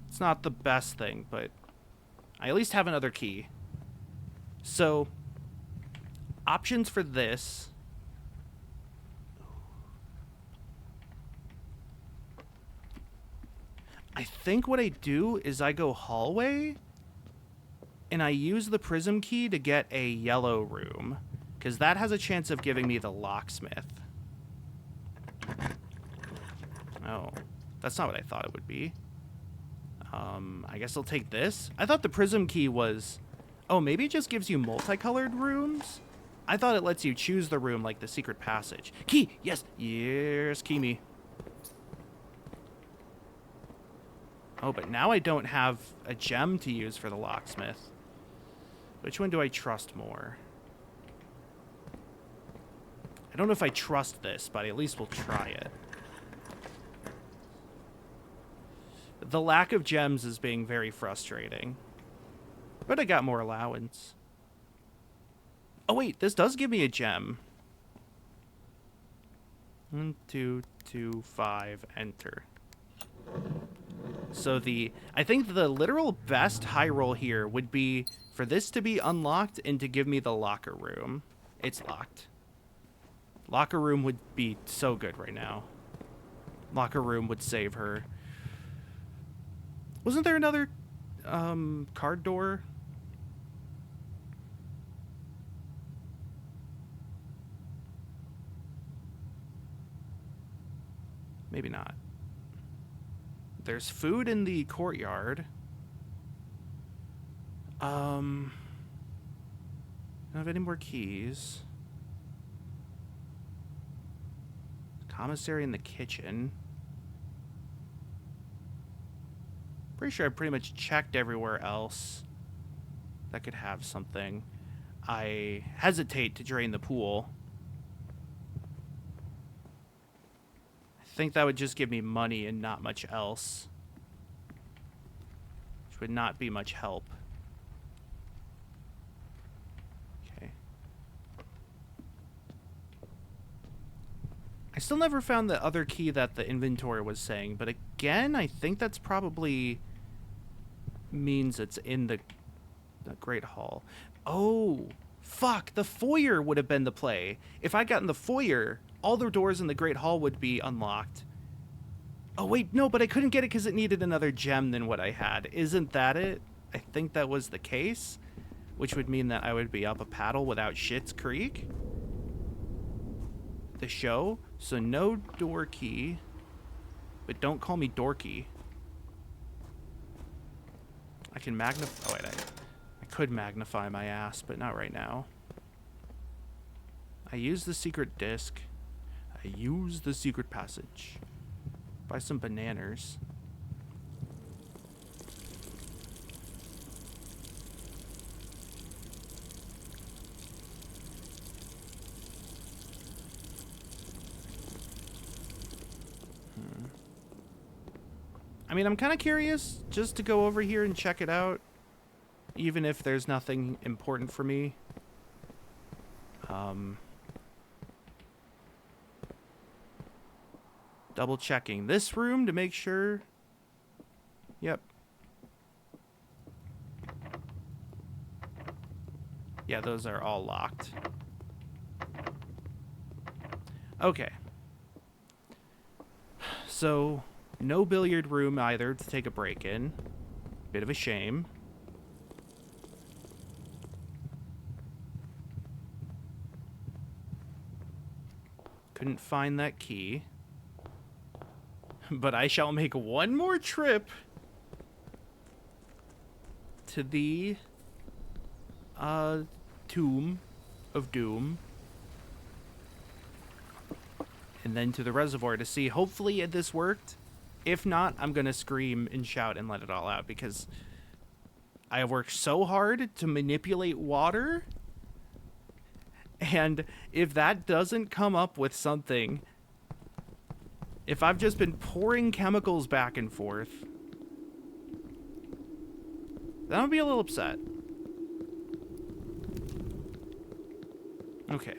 It's not the best thing, but I at least have another key. So, options for this... I think what I do is I go hallway, and I use the prism key to get a yellow room, because that has a chance of giving me the locksmith. Oh, that's not what I thought it would be. I guess I'll take this. I thought the prism key was... Oh, maybe it just gives you multicolored rooms? I thought it lets you choose the room like the secret passage. Key! Yes! Yes, key me. Oh, but now I don't have a gem to use for the locksmith. Which one do I trust more? I don't know if I trust this, but at least we'll try it. The lack of gems is being very frustrating. But I got more allowance. Oh wait, this does give me a gem. 1, 2, 2, 5, enter. So I think the literal best high roll here would be for this to be unlocked and to give me the locker room. It's locked. Locker room would be so good right now. Locker room would save her. Wasn't there another card door? Maybe not. There's food in the courtyard. Don't have any more keys. Commissary in the kitchen. Pretty sure I pretty much checked everywhere else that could have something. I hesitate to drain the pool. I think that would just give me money and not much else. Which would not be much help. Okay. I still never found the other key that the inventory was saying, but again, I think that's probably means it's in the Great Hall. Oh, Fuck, the foyer would have been the play. If I'd gotten the foyer, all the doors in the Great Hall would be unlocked. Oh, wait, no, but I couldn't get it because it needed another gem than what I had. Isn't that it? I think that was the case, which would mean that I would be up a paddle without Schitt's Creek. The show, so no door key, but don't call me dorky. I can magnify. Oh, wait, I could magnify my ass, but not right now. I use the secret disc. I use the secret passage. Buy some bananas. I mean, I'm kind of curious just to go over here and check it out, even if there's nothing important for me. Double checking this room to make sure. Yep. Yeah, those are all locked. Okay. So, no billiard room either to take a break in. Bit of a shame. Couldn't find that key. But I shall make one more trip to the Tomb of Doom. And then to the reservoir to see. Hopefully this worked. If not, I'm going to scream and shout and let it all out because I have worked so hard to manipulate water. And if that doesn't come up with something, if I've just been pouring chemicals back and forth, then I'll be a little upset. Okay.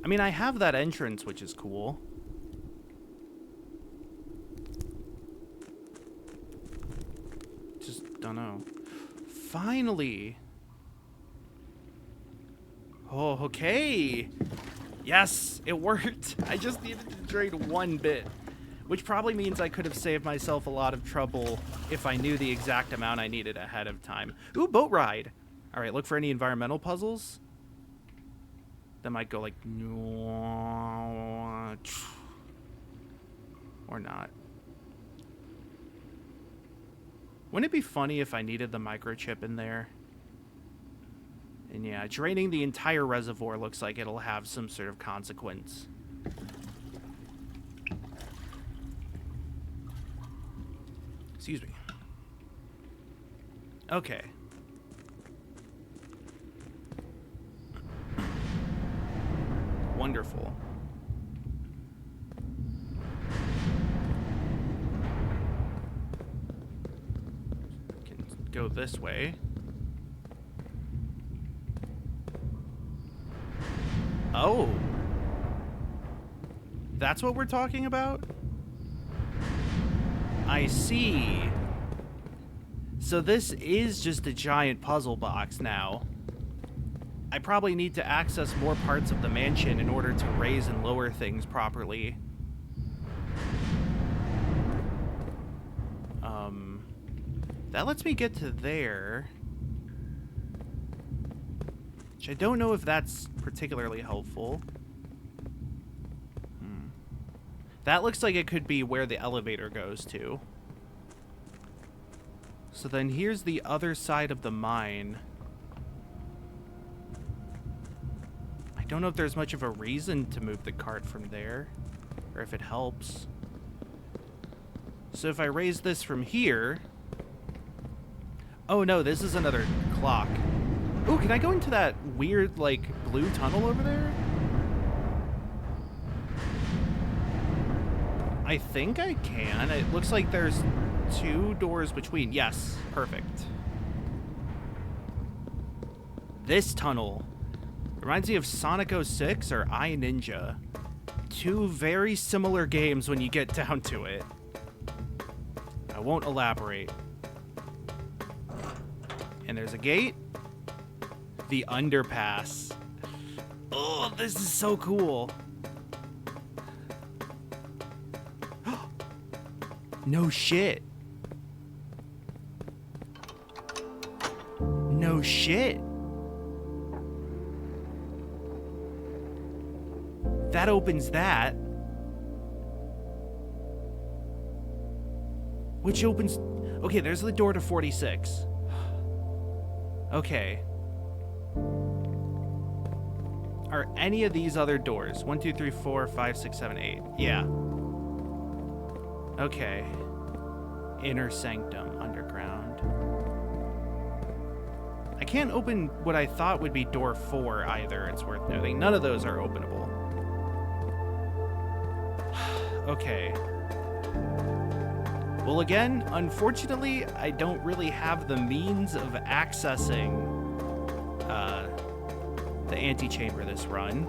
I mean, I have that entrance, which is cool. Just don't know. Finally. Oh, okay. Yes, it worked. I just needed to drain one bit, which probably means I could have saved myself a lot of trouble if I knew the exact amount I needed ahead of time. Ooh, boat ride. All right, look for any environmental puzzles. That might go like, or not. Wouldn't it be funny if I needed the microchip in there? And yeah, draining the entire reservoir looks like it'll have some sort of consequence. Excuse me. Okay. Wonderful. Can go this way. Oh. That's what we're talking about? I see. So this is just a giant puzzle box now. I probably need to access more parts of the mansion in order to raise and lower things properly. That lets me get to there. Which I don't know if that's particularly helpful. That looks like it could be where the elevator goes to. So then here's the other side of the mine. I don't know if there's much of a reason to move the cart from there, or if it helps. So if I raise this from here... Oh no, this is another clock. Ooh, can I go into that weird, like, blue tunnel over there? I think I can. It looks like there's 2 doors between. Yes, perfect. This tunnel reminds me of Sonic 06 or I Ninja. 2 very similar games when you get down to it. I won't elaborate. And there's a gate. The underpass. Oh, this is so cool. No shit. No shit. That opens that. Which opens... Okay, there's the door to 46. Okay. Are any of these other doors? 1, 2, 3, 4, 5, 6, 7, 8. Yeah. Okay. Inner sanctum, underground. I can't open what I thought would be door 4 either, it's worth noting. None of those are openable. Okay. Well, again, unfortunately, I don't really have the means of accessing the antechamber this run.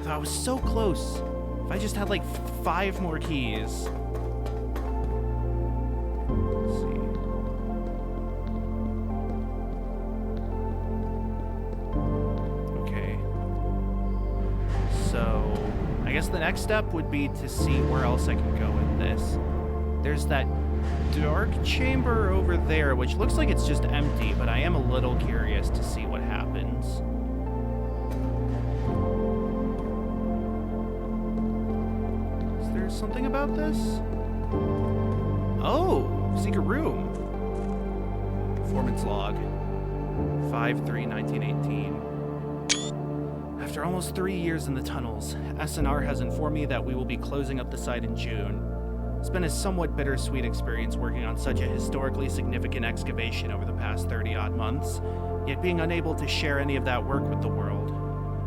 I was so close. If I just had like 5 more keys. Let's see. Okay. So, I guess the next step would be to see where else I can go with this. There's that dark chamber over there, which looks like it's just empty, but I am a little curious to see what happens. Is there something about this? Oh, secret room. Performance log. 5/3/1918. After almost 3 years in the tunnels, SNR has informed me that we will be closing up the site in June. It's been a somewhat bittersweet experience working on such a historically significant excavation over the past 30-odd months, yet being unable to share any of that work with the world.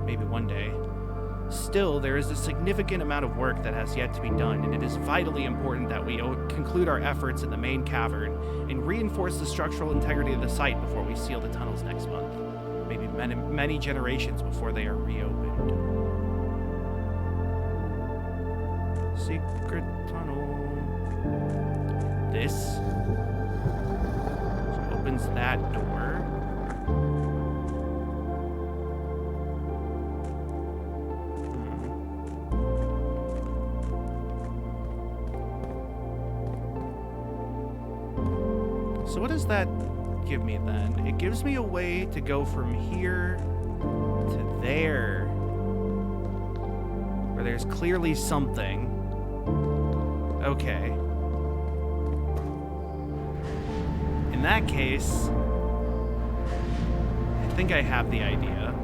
Maybe one day. Still, there is a significant amount of work that has yet to be done, and it is vitally important that we conclude our efforts in the main cavern and reinforce the structural integrity of the site before we seal the tunnels next month. Maybe many generations before they are reopened. Secret tunnel. This opens that door. So what does that give me then? It gives me a way to go from here to there, where there's clearly something. Okay. In that case, I think I have the idea.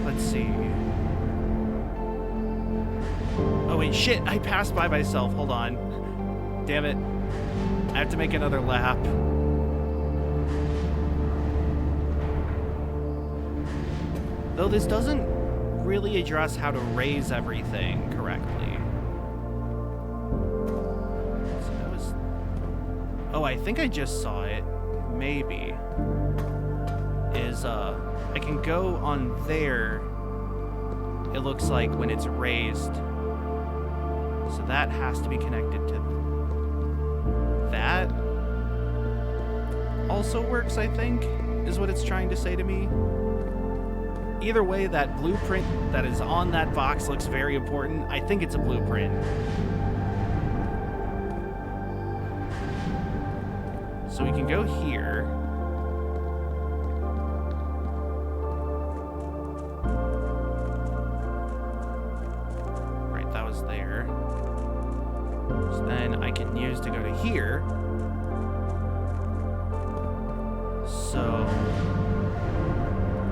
Let's see. Oh wait, shit, I passed by myself. Hold on. Damn it. I have to make another lap. Though this doesn't really address how to raise everything correctly. So that was... Oh, I think I just saw it. Maybe. Is, I can go on there, it looks like, when it's raised. So that has to be connected to that. Also works, I think, is what it's trying to say to me. Either way, that blueprint that is on that box looks very important. I think it's a blueprint. So we can go here. Right, that was there. So then I can use to go to here. So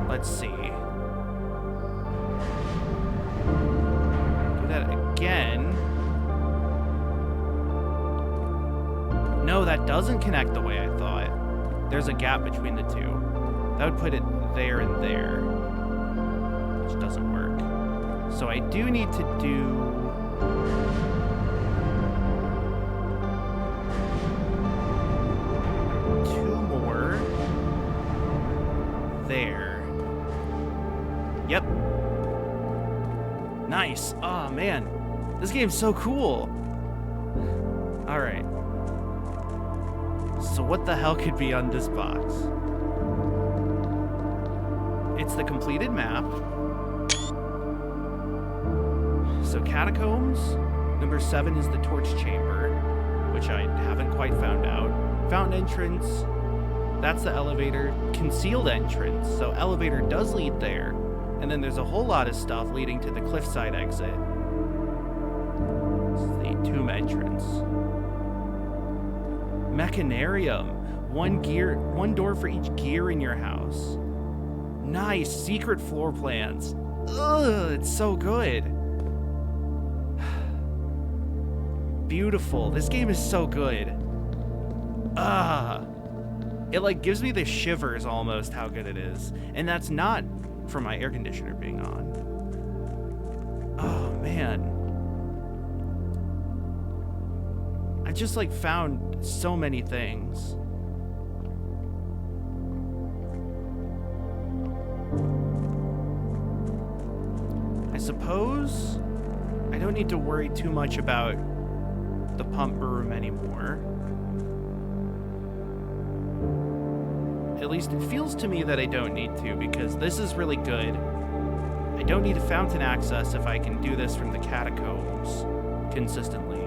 let's see. Do that again. No, that doesn't connect the way I thought. There's a gap between the two. That would put it there and there, which doesn't work. So I do need to do... there. Yep. Nice. Oh, man. This game's so cool. Alright. So what the hell could be on this box? It's the completed map. So catacombs, number 7 is the torch chamber, which I haven't quite found out. Fountain entrance, that's the elevator. Concealed entrance, so elevator does lead there. And then there's a whole lot of stuff leading to the cliffside exit. This is the tomb entrance. Mechanarium, one door for each gear in your house. Nice, secret floor plans. Ugh, it's so good. Beautiful, this game is so good. It like gives me the shivers almost how good it is. And that's not from my air conditioner being on. Oh man. I just like found so many things. I suppose I don't need to worry too much about the pump room anymore. At least it feels to me that I don't need to, because this is really good. I don't need a fountain access if I can do this from the catacombs consistently.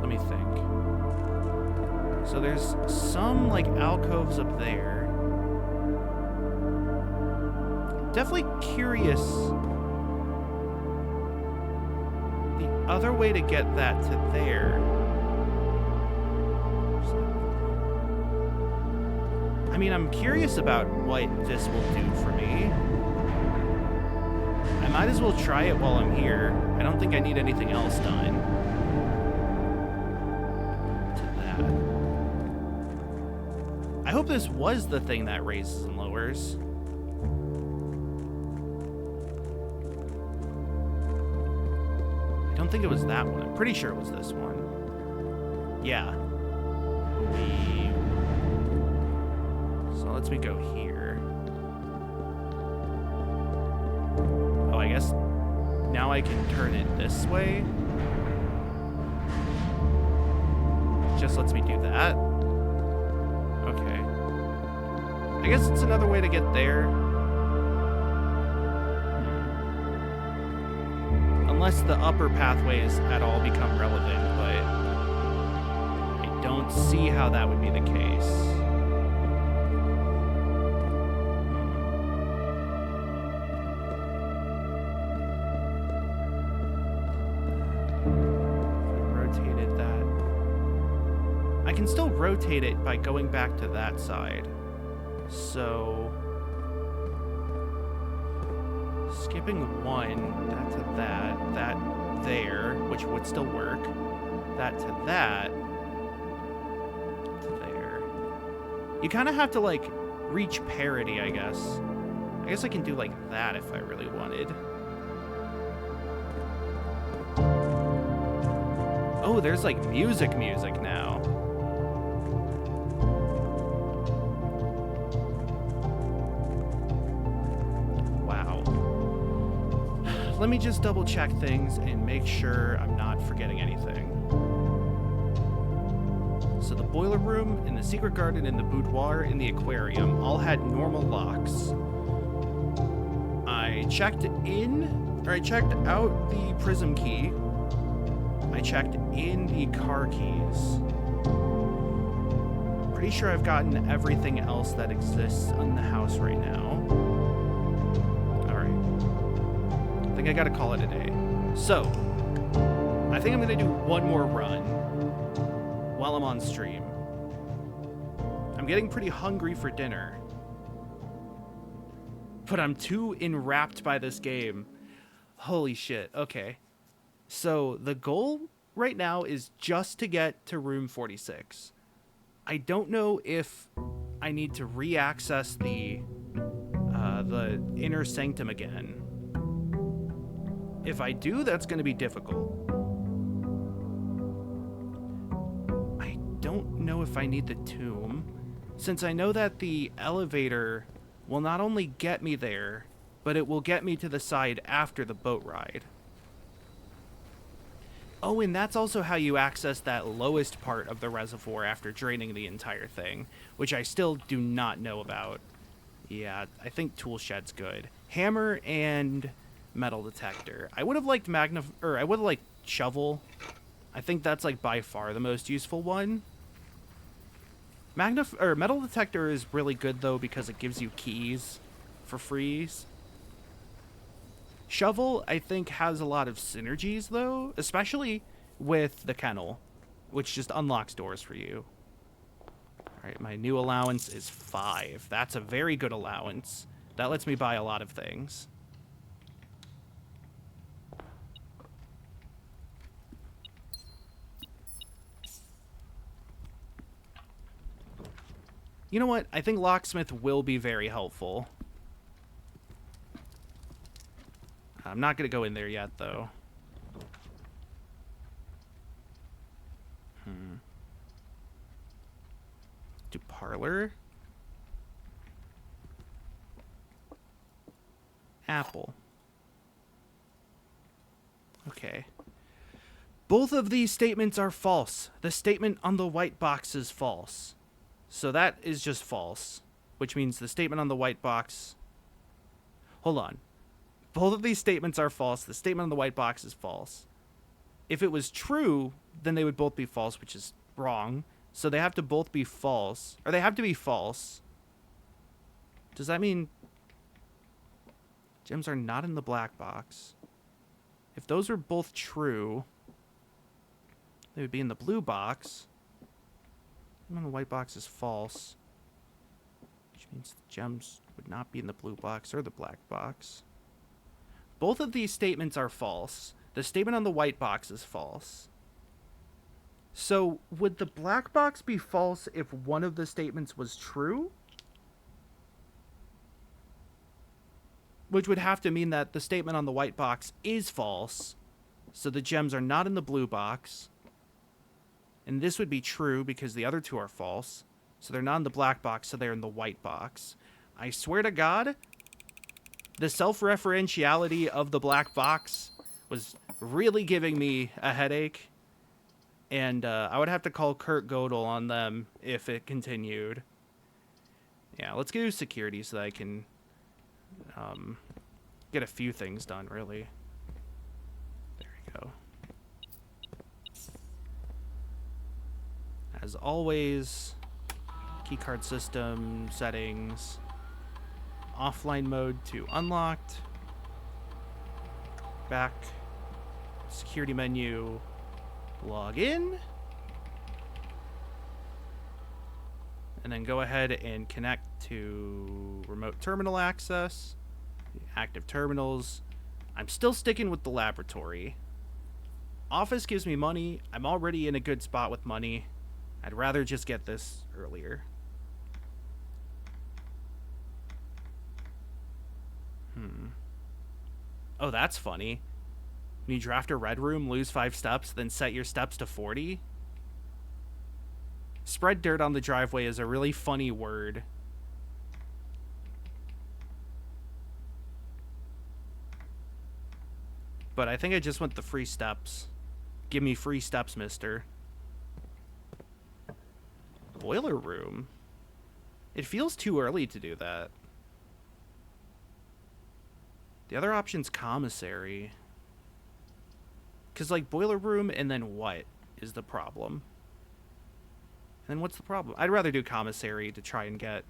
Let me think. So there's some like alcoves up there. Definitely curious. The other way to get that to there. I mean, I'm curious about what this will do for me. I might as well try it while I'm here. I don't think I need anything else done. To that. I hope this was the thing that raises and lowers. I don't think it was that one. I'm pretty sure it was this one. Yeah. So lets me go here. Oh, I guess now I can turn it this way. Just lets me do that. Okay. I guess it's another way to get there. Unless the upper pathways at all become relevant, but I don't see how that would be the case. Rotated that. I can still rotate it by going back to that side. So skipping one, that to that there, which would still work, that to that, to there. You kind of have to like reach parity, I guess. I guess I can do like that if I really wanted. Oh, there's like music now. Let me just double check things and make sure I'm not forgetting anything. So the boiler room, and the secret garden, and the boudoir, and the aquarium all had normal locks. I checked out the prism key. I checked in the car keys. Pretty sure I've gotten everything else that exists in the house right now. I think I gotta call it a day. So, I think I'm gonna do one more run while I'm on stream. I'm getting pretty hungry for dinner, but I'm too enwrapped by this game. Holy shit. Okay. So, the goal right now is just to get to room 46. I don't know if I need to re-access the inner sanctum again. If I do, that's going to be difficult. I don't know if I need the tomb, since I know that the elevator will not only get me there, but it will get me to the side after the boat ride. Oh, and that's also how you access that lowest part of the reservoir after draining the entire thing, which I still do not know about. Yeah, I think tool shed's good. Hammer and metal detector. I would have liked I would have liked shovel. I think that's like by far the most useful one. Metal detector is really good though because it gives you keys for freeze. Shovel, I think, has a lot of synergies, though, especially with the kennel, which just unlocks doors for you. All right, my new allowance is 5. That's a very good allowance. That lets me buy a lot of things. You know what? I think locksmith will be very helpful. I'm not going to go in there yet, though. Do parlor? Apple. Okay. Both of these statements are false. The statement on the white box is false. So that is just false, which means the statement on the white box... Hold on. Both of these statements are false. The statement on the white box is false. If it was true, then they would both be false, which is wrong. So they have to both be false. Or they have to be false. Does that mean gems are not in the black box? If those were both true, they would be in the blue box. And the white box is false, which means the gems would not be in the blue box or the black box. Both of these statements are false. The statement on the white box is false. So would the black box be false if one of the statements was true? Which would have to mean that the statement on the white box is false. So the gems are not in the blue box. And this would be true because the other two are false. So they're not in the black box, so they're in the white box. I swear to God, the self-referentiality of the black box was really giving me a headache. And I would have to call Kurt Gödel on them if it continued. Yeah, let's do security so that I can get a few things done, really. There we go. As always, keycard system settings, offline mode to unlocked, back, security menu, log in, and then go ahead and connect to remote terminal access, active terminals. I'm still sticking with the laboratory. Office gives me money. I'm already in a good spot with money. I'd rather just get this earlier. Oh, that's funny. When you draft a red room, lose 5 steps, then set your steps to 40. Spread dirt on the driveway is a really funny word. But I think I just want the free steps. Give me free steps, mister. Boiler room? It feels too early to do that. The other option's commissary. Because, like, boiler room and then what is the problem? And then what's the problem? I'd rather do commissary to try and get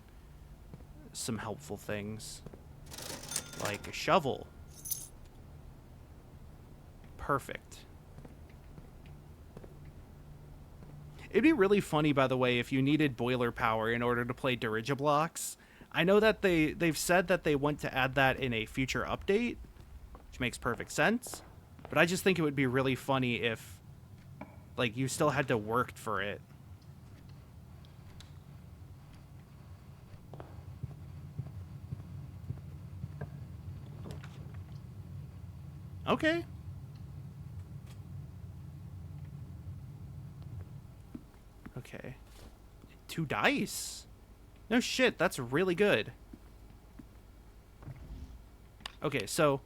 some helpful things. Like a shovel. Perfect. It'd be really funny, by the way, if you needed boiler power in order to play Dirigiblocks. I know that they've said that they want to add that in a future update, which makes perfect sense. But I just think it would be really funny if, like, you still had to work for it. Okay. Okay. 2 dice. No shit, that's really good. Okay, so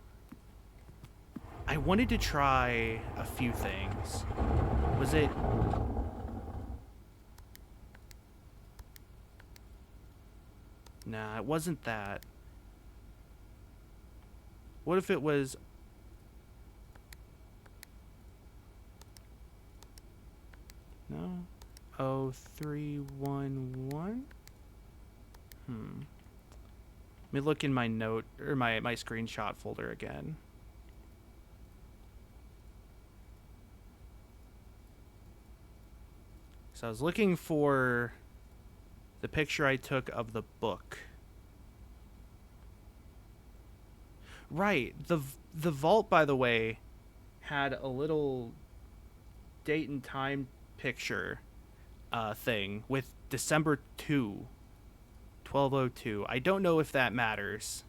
I wanted to try a few things. Was it... Nah, it wasn't that. What if it was... No? 0311? Let me look in my note, or my screenshot folder again. So I was looking for the picture I took of the book. Right, the vault, by the way, had a little date and time picture thing with December 2, 1202. I don't know if that matters.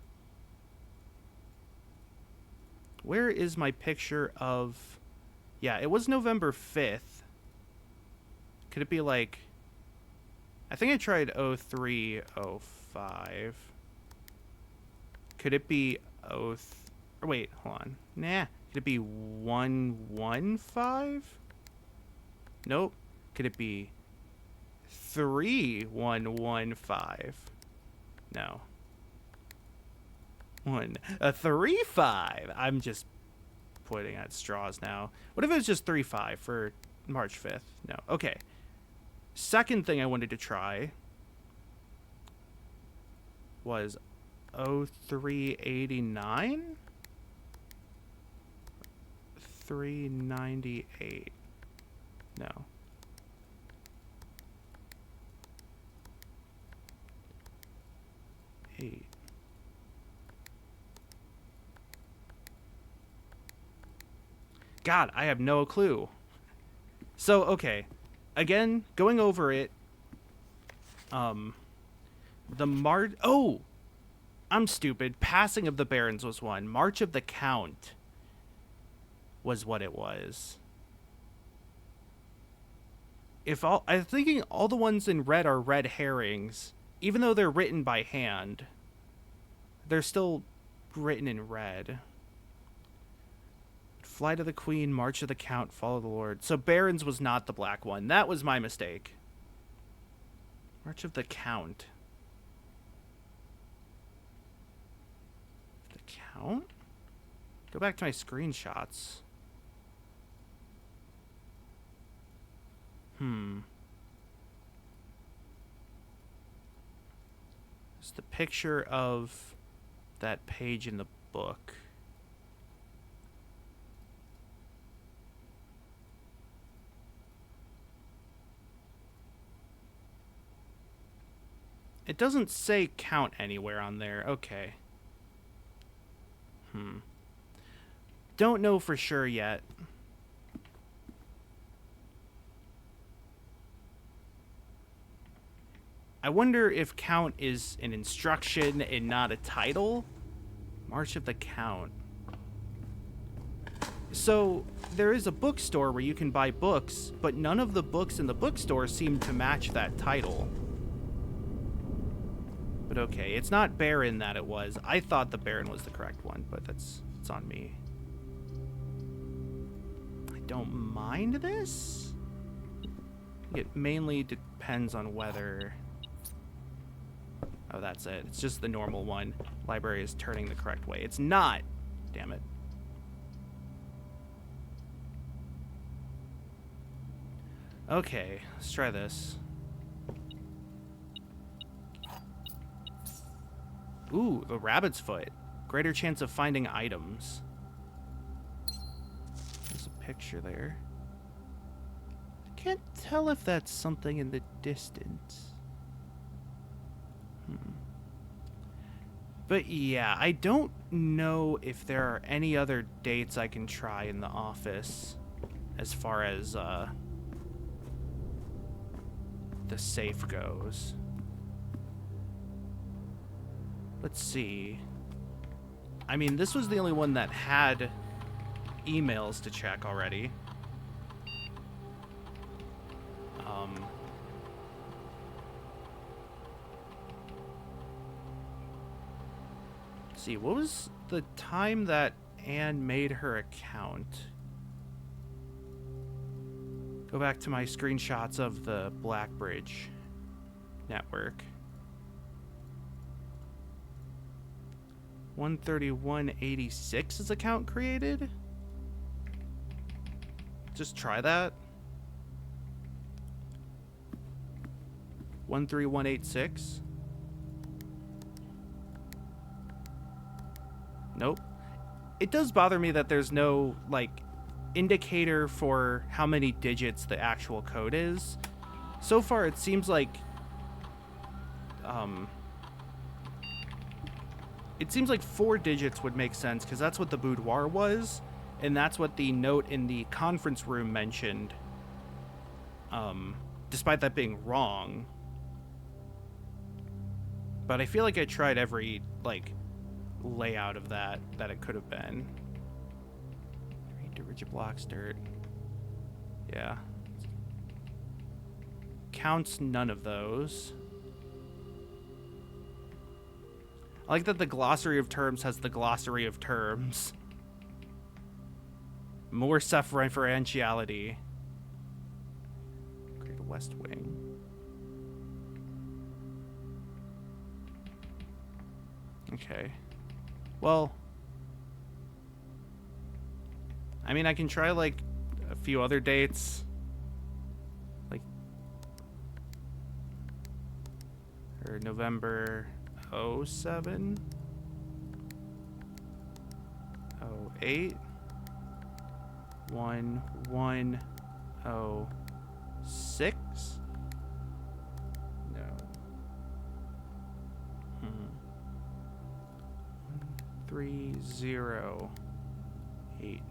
Where is my picture of... Yeah, it was November 5th. Could it be like... I think I tried 0305. Could it be or wait, hold on. Nah. Could it be 115? Nope. Could it be 3115? No. 135. I'm just pointing at straws now. What if it was just 35 for March 5th? No. Okay. Second thing I wanted to try was 0389? 398. No. Eight. God, I have no clue. So, okay. Again, going over it. Oh! I'm stupid. Passing of the Barons was one. March of the Count was what it was. I'm thinking all the ones in red are red herrings. Even though they're written by hand, they're still written in red. Flight of the Queen, March of the Count, Fall of the Lord. So Barons was not the black one. That was my mistake. March of the Count. The Count? Go back to my screenshots. It's the picture of that page in the book. It doesn't say count anywhere on there. Okay. Don't know for sure yet. I wonder if count is an instruction and not a title. March of the Count. So, there is a bookstore where you can buy books, but none of the books in the bookstore seem to match that title. But okay, it's not Baron that it was. I thought the Baron was the correct one, but it's on me. I don't mind this. It mainly depends on whether... Oh, that's it. It's just the normal one. Library is turning the correct way. It's not! Damn it. Okay, let's try this. Ooh, the rabbit's foot. Greater chance of finding items. There's a picture there. I can't tell if that's something in the distance. But yeah, I don't know if there are any other dates I can try in the office as far as the safe goes. Let's see. I mean, this was the only one that had emails to check already. Let's see, what was the time that Anne made her account. Go back to my screenshots of the Blackbridge network. 13186 is account created? Just try that. 13186. Nope. It does bother me that there's no, like, indicator for how many digits the actual code is. So far, it seems like, it seems like 4 digits would make sense, because that's what the boudoir was, and that's what the note in the conference room mentioned, despite that being wrong. But I feel like I tried every, like, layout of that it could have been. Read to rigid blocks, dirt. Yeah. Counts none of those. I like that the glossary of terms has the glossary of terms. More self-referentiality. Create a west wing. Okay. Well, I mean, I can try, like, a few other dates. Like, or November 07, 08, 1106. No. 3089.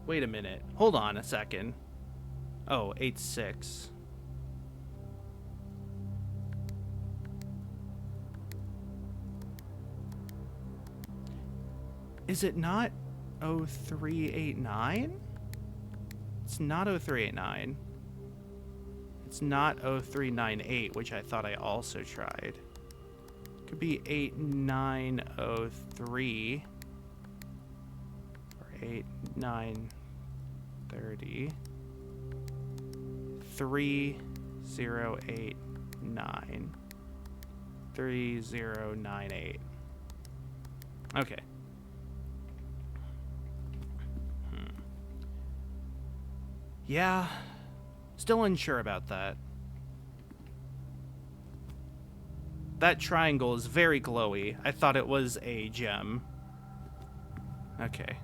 Wait a minute. Hold on a second. Oh, 86. Is it not 0389? It's not 0389. It's not 0398, which I thought I also tried. Could be 8903 or 8930. 3089. 3098. Okay. Yeah. Still unsure about that. That triangle is very glowy. I thought it was a gem. Okay.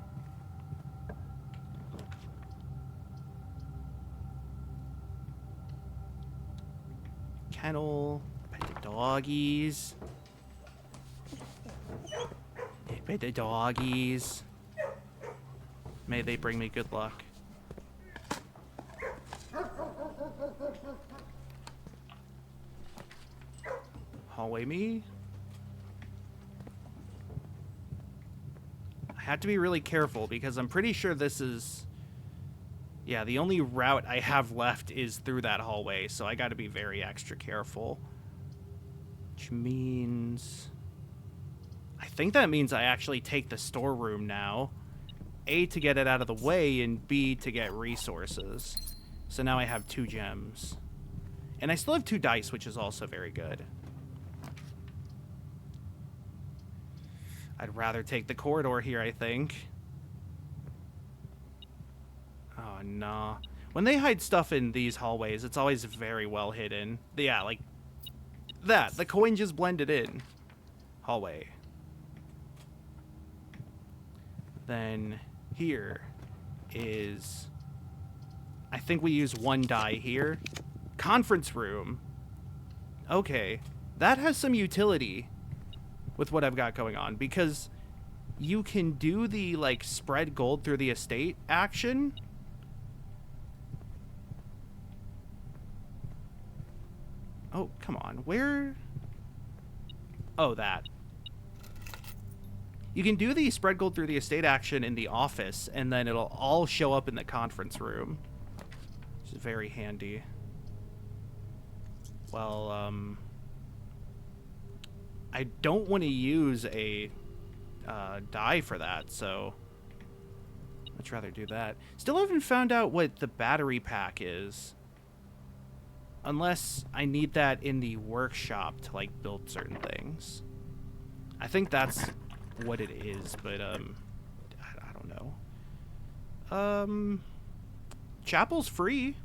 Kennel. Pet the doggies. Pet the doggies. May they bring me good luck. Hallway me. I have to be really careful because I'm pretty sure this is... Yeah, the only route I have left is through that hallway, so I gotta be very extra careful. Which means... I think that means I actually take the storeroom now. A, to get it out of the way, and B, to get resources. So now I have 2 gems. And I still have 2 dice, which is also very good. I'd rather take the corridor here, I think. Oh, no. When they hide stuff in these hallways, it's always very well hidden. Yeah, like that. The coin just blended in. Hallway. Then here is... I think we use 1 die here. Conference room. Okay. That has some utility with what I've got going on, because you can do the, like, spread gold through the estate action. Oh, come on. Where? Oh, that. You can do the spread gold through the estate action in the office, and then it'll all show up in the conference room. Which is very handy. Well, I don't want to use a die for that, so much rather do that. Still haven't found out what the battery pack is. Unless I need that in the workshop to, like, build certain things. I think that's what it is, but, I don't know. Chapel's free.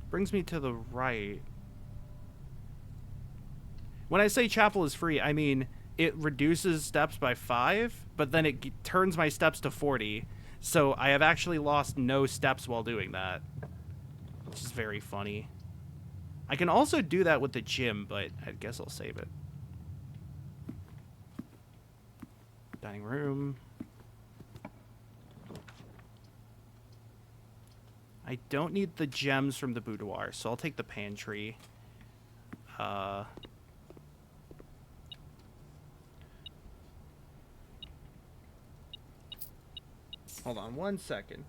Brings me to the right. When I say chapel is free, I mean it reduces steps by 5, but then it turns my steps to 40. So I have actually lost no steps while doing that. Which is very funny. I can also do that with the gym, but I guess I'll save it. Dining room. I don't need the gems from the boudoir, so I'll take the pantry. Hold on 1 second.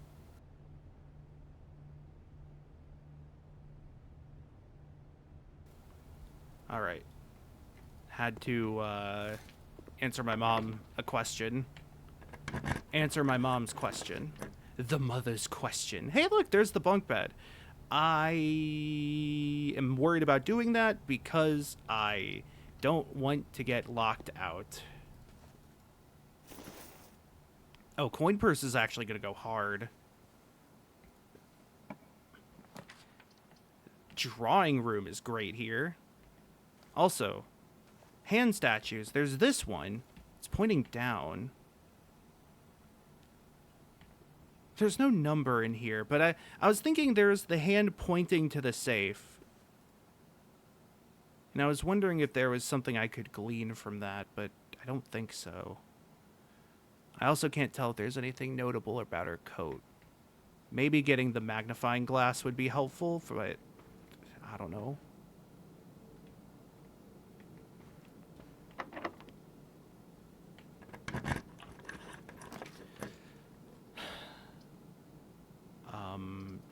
All right. Had to answer my mom a question. Answer my mom's question. The mother's question. Hey, look, there's the bunk bed. I am worried about doing that because I don't want to get locked out. Oh, coin purse is actually going to go hard. Drawing room is great here. Also, hand statues. There's this one. It's pointing down. There's no number in here, but I was thinking there's the hand pointing to the safe. And I was wondering if there was something I could glean from that, but I don't think so. I also can't tell if there's anything notable about her coat. Maybe getting the magnifying glass would be helpful, but I don't know.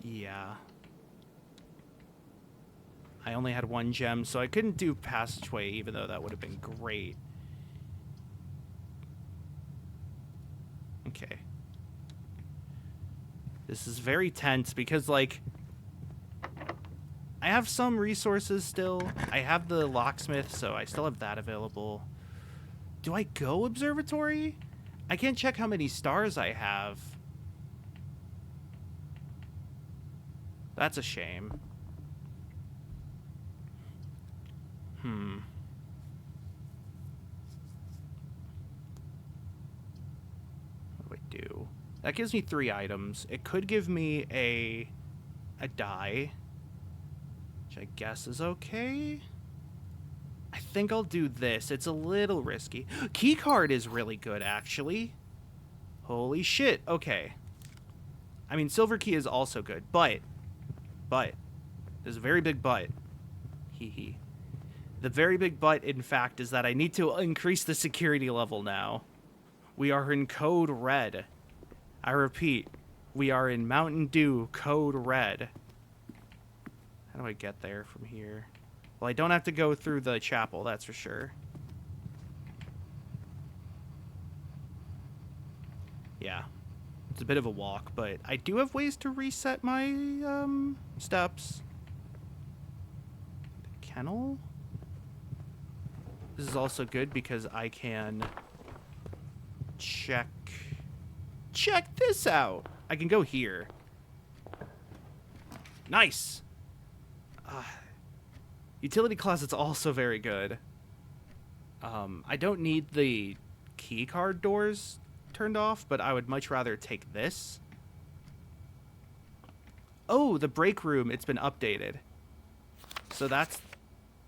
Yeah. I only had 1 gem, so I couldn't do passageway, even though that would have been great. Okay. This is very tense because, like, I have some resources still. I have the locksmith, so I still have that available. Do I go observatory? I can't check how many stars I have. That's a shame. What do I do? That gives me 3 items. It could give me a die, which I guess is okay. I think I'll do this. It's a little risky. Keycard is really good, actually. Holy shit. Okay. I mean, silver key is also good, but there's a very big but. Hee. The very big but, in fact, is that I need to increase the security level now. We are in code red. I repeat, we are in Mountain Dew code red. How do I get there from here? Well, I don't have to go through the chapel, that's for sure. Yeah. It's a bit of a walk, but I do have ways to reset my steps. The kennel? This is also good because I can check this out. I can go here. Nice. Utility closet's also very good. I don't need the key card doors turned off, but I would much rather take this. Oh, the break room, it's been updated. So that's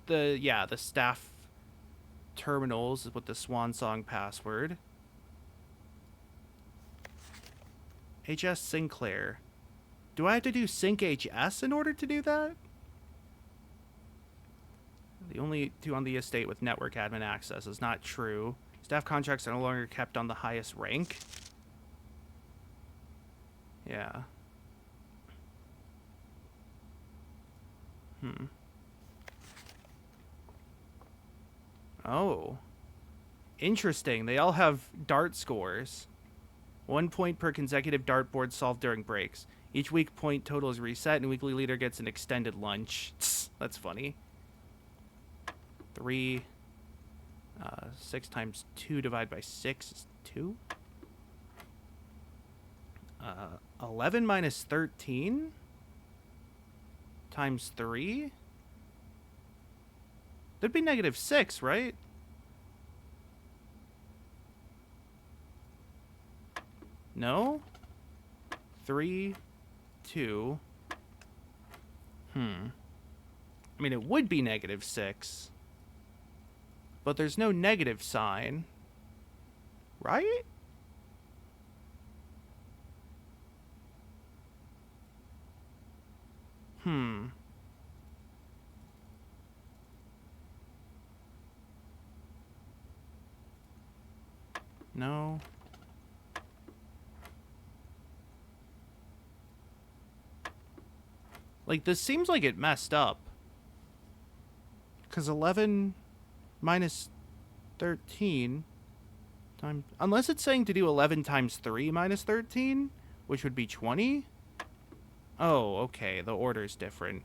the staff terminals with the swan song password. HS Sinclair. Do I have to do sync HS in order to do that? The only 2 on the estate with network admin access is not true. Staff contracts are no longer kept on the highest rank. Yeah. Oh. Interesting. They all have dart scores. 1 point per consecutive dartboard solved during breaks. Each week point total is reset, and weekly leader gets an extended lunch. That's funny. 3. 6 times 2 divided by 6 is 2. 11 minus 13 times 3? That'd be negative 6, right? No? 3, 2. I mean, it would be negative 6. But there's no negative sign. Right? No. Like, this seems like it messed up. Because 11 minus 13 times... Unless it's saying to do 11 times 3 minus 13, which would be 20. Oh, okay. The order's different.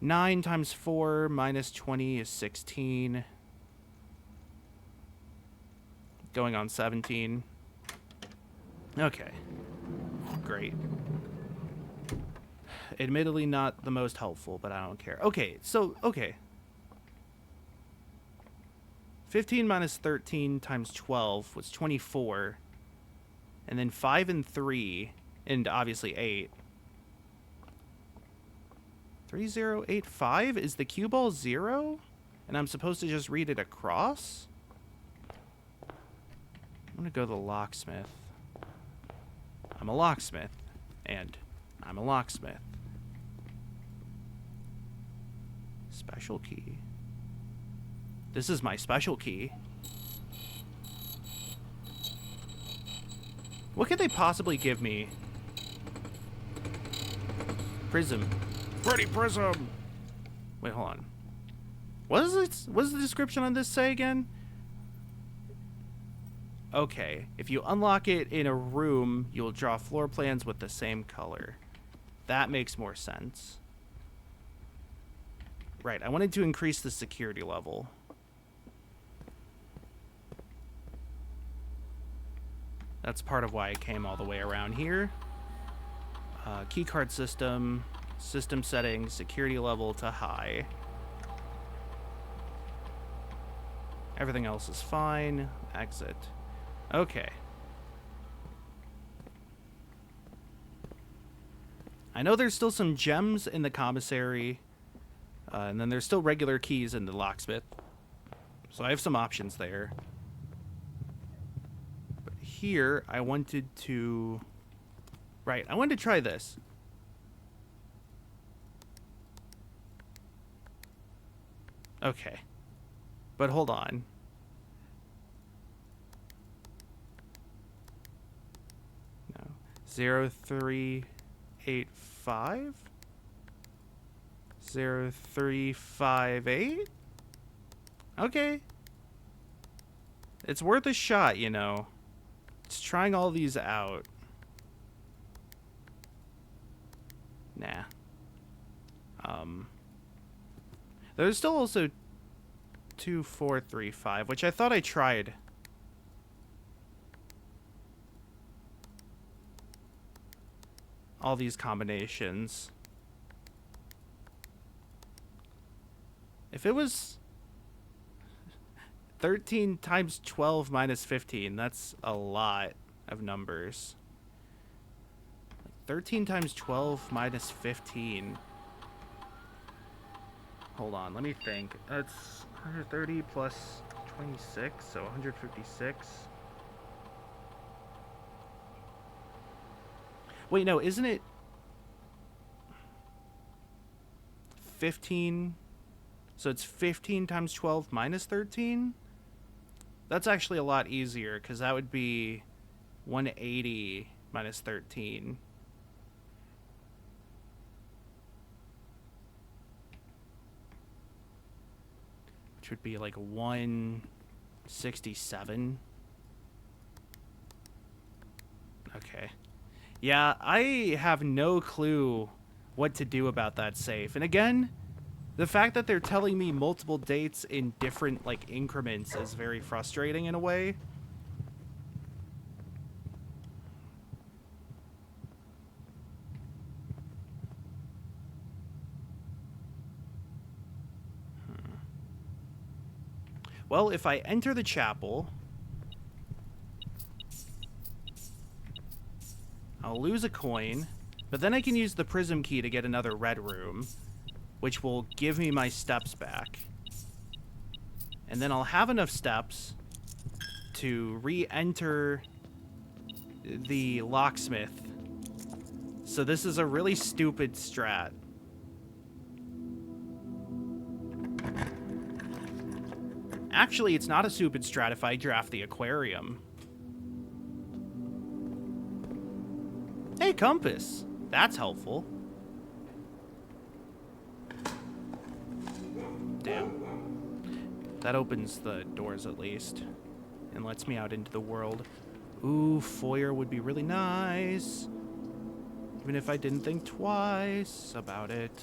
9 times 4 minus 20 is 16. Going on 17. Okay. Great. Admittedly not the most helpful, but I don't care. Okay, so, okay. 15 minus 13 times 12 was 24. And then 5 and 3, and obviously 8. 3085? Is the cue ball 0? And I'm supposed to just read it across? I'm gonna go to the locksmith. I'm a locksmith. And I'm a locksmith. Special key. This is my special key. What could they possibly give me? Prism. Pretty prism! Wait, hold on. What does the description on this say again? Okay, if you unlock it in a room, you'll draw floor plans with the same color. That makes more sense. Right, I wanted to increase the security level. That's part of why I came all the way around here. Keycard system, system settings, security level to high. Everything else is fine. Exit. Okay. I know there's still some gems in the commissary, and then there's still regular keys in the locksmith. So I have some options there. But here, I wanted to... Right, I wanted to try this. Okay. But hold on. No. 0385? 0358? Okay. It's worth a shot, you know. Just trying all these out. Nah. There's still also 2435, which I thought I tried. All these combinations. If it was 13 times 12 minus 15, that's a lot of numbers. 13 times 12 minus 15. Hold on, let me think. That's 130 plus 26, so 156. Wait, no, isn't it 15? So it's 15 times 12 minus 13? That's actually a lot easier, because that would be 180 minus 13. Which would be like 1 67. Okay. Yeah, I have no clue what to do about that safe. And again, the fact that they're telling me multiple dates in different, like, increments is very frustrating in a way. Well, if I enter the chapel, I'll lose a coin, but then I can use the prism key to get another red room, which will give me my steps back. And then I'll have enough steps to re-enter the locksmith. So this is a really stupid strat. Actually, it's not a stupid strat if I draft the aquarium. Hey, compass. That's helpful. Damn. That opens the doors at least and lets me out into the world. Ooh, foyer would be really nice. Even if I didn't think twice about it.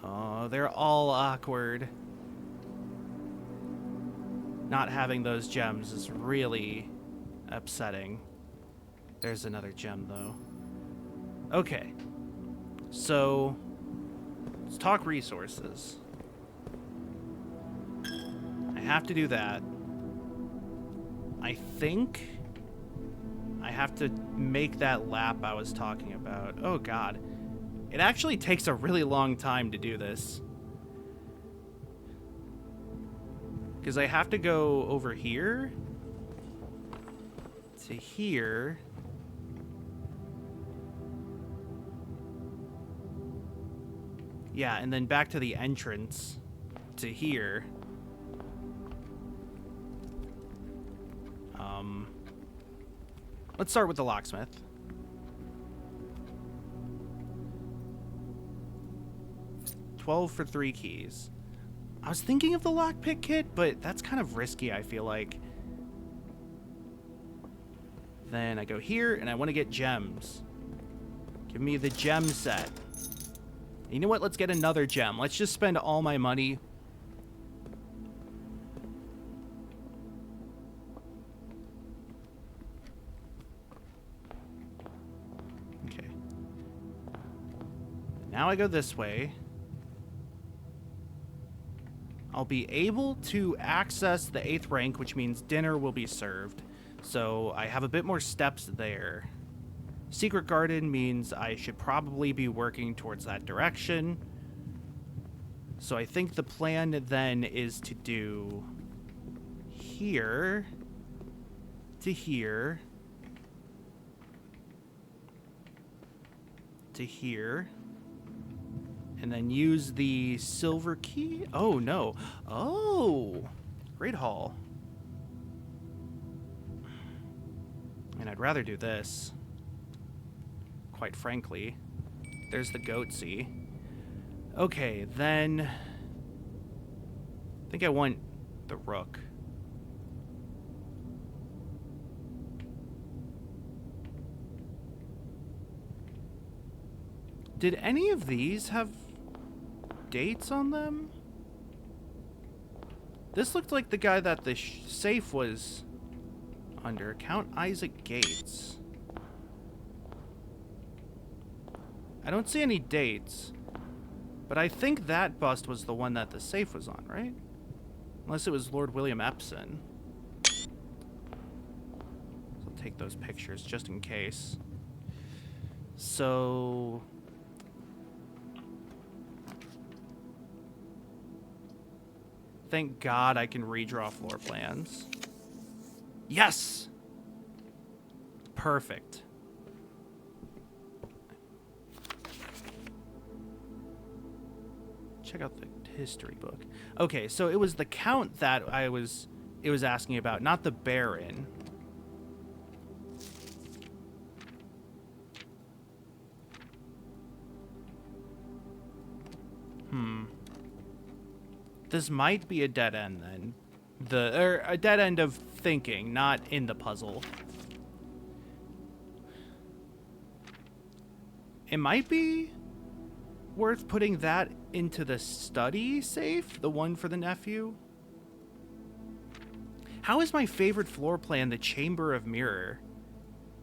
Oh, they're all awkward. Not having those gems is really upsetting. There's another gem, though. Okay. So, let's talk resources. I have to do that. I think I have to make that lap I was talking about. Oh, God. It actually takes a really long time to do this. Because I have to go over here to here. Yeah, and then back to the entrance to here. Let's start with the locksmith. $12 for 3 keys. I was thinking of the lockpick kit, but that's kind of risky, I feel like. Then I go here, and I want to get gems. Give me the gem set. You know what? Let's get another gem. Let's just spend all my money. Okay. Now I go this way. I'll be able to access the 8th rank, which means dinner will be served. So I have a bit more steps there. Secret garden means I should probably be working towards that direction. So I think the plan then is to do here to here to here. And then use the silver key. Oh, no. Oh, Great Hall. And I'd rather do this. Quite frankly. There's the goatsy. Okay, then I think I want the rook. Did any of these have dates on them? This looked like the guy that the safe was under. Count Isaac Gates. I don't see any dates, but I think that bust was the one that the safe was on, right? Unless it was Lord William Epson. So I'll take those pictures just in case. So thank God I can redraw floor plans. Yes! Perfect. Check out the history book. Okay, so it was the count that it was asking about, not the baron. This might be a dead end then. Or a dead end of thinking, not in the puzzle. It might be worth putting that into the study safe, the one for the nephew. How is my favorite floor plan the Chamber of Mirror?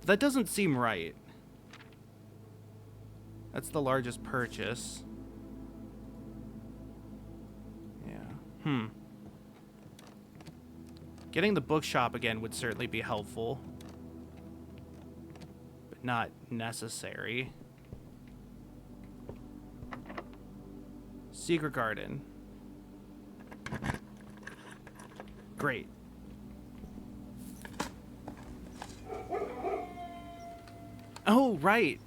That doesn't seem right. That's the largest purchase. Yeah. Getting the bookshop again would certainly be helpful, but not necessary. Secret garden. Great. Oh, right.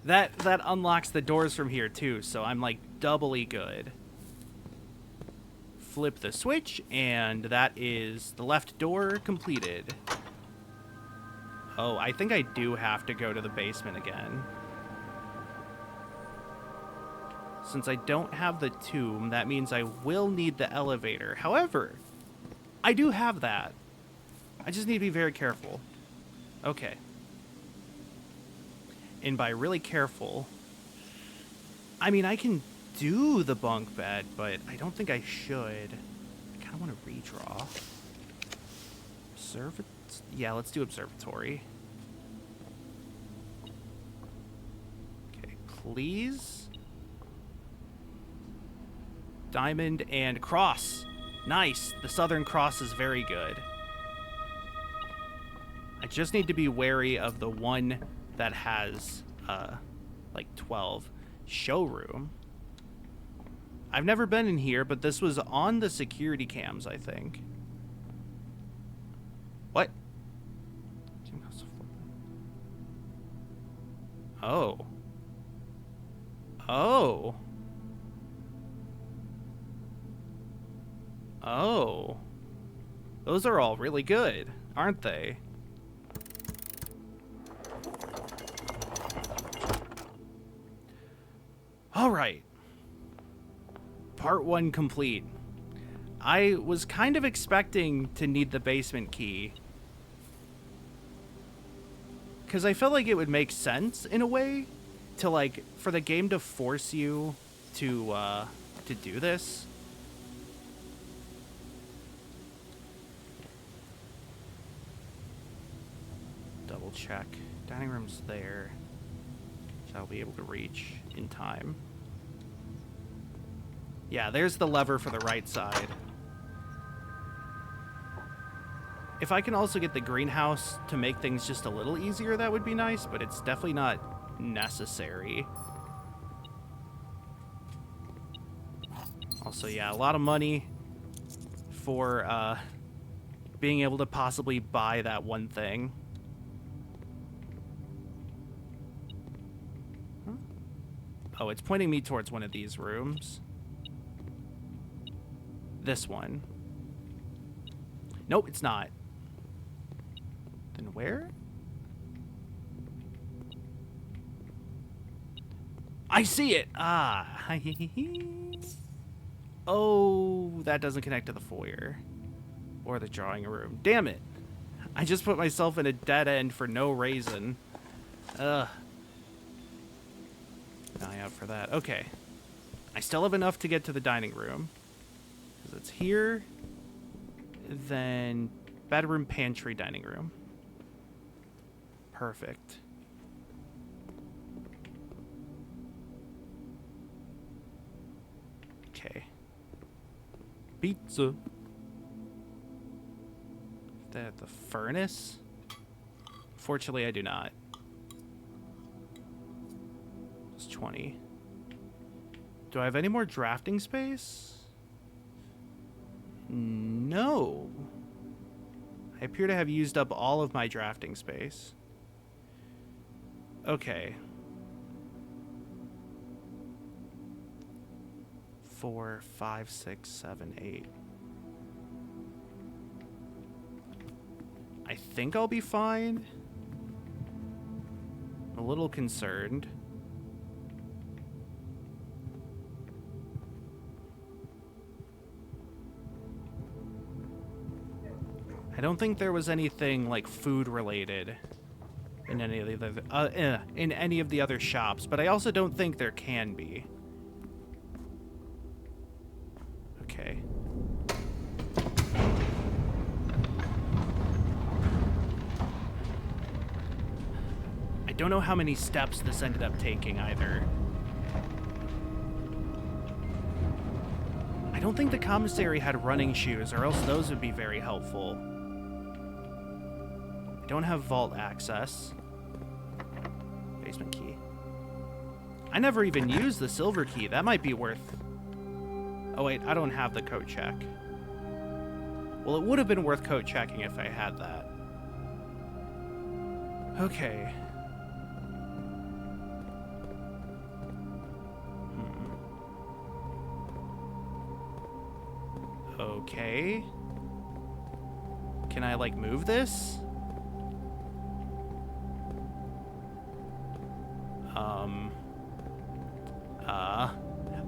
That unlocks the doors from here too, so I'm like doubly good. Flip the switch, and that is the left door completed. Oh, I think I do have to go to the basement again. Since I don't have the tomb, that means I will need the elevator. However, I do have that. I just need to be very careful. Okay. And by really careful, I mean, I can do the bunk bed, but I don't think I should. I kind of want to redraw. Yeah, let's do observatory. Okay, please. Diamond and cross. Nice. The Southern Cross is very good. I just need to be wary of the one that has, like 12. Showroom. I've never been in here, but this was on the security cams, I think. What? Oh. Oh. Oh. Those are all really good, aren't they? All right. Part 1 complete. I was kind of expecting to need the basement key, because I felt like it would make sense in a way to, like, for the game to force you to do this. Double check. Dining room's there. Which I'll be able to reach in time. Yeah, there's the lever for the right side. If I can also get the greenhouse to make things just a little easier, that would be nice, but it's definitely not necessary. Also, yeah, a lot of money for being able to possibly buy that one thing. Huh? Oh, it's pointing me towards one of these rooms. This one. Nope, it's not. Then where? I see it! Ah. Oh, that doesn't connect to the foyer. Or the drawing room. Damn it. I just put myself in a dead end for no reason. Ugh. Eye out for that. Okay. I still have enough to get to the dining room. Because it's here. Then bedroom, pantry, dining room. Perfect. Okay. Pizza. That the furnace? Fortunately, I do not. It's 20. Do I have any more drafting space? No. I appear to have used up all of my drafting space. Okay. 4, 5, 6, 7, 8. I think I'll be fine. I'm a little concerned. I don't think there was anything like food related in any of the other shops, but I also don't think there can be. Okay. I don't know how many steps this ended up taking either. I don't think the commissary had running shoes, or else those would be very helpful. I don't have vault access. Basement key. I never even used the silver key. That might be worth... Oh wait, I don't have the coat check. Well, it would have been worth coat checking if I had that. Okay. Okay. Can I, like, move this?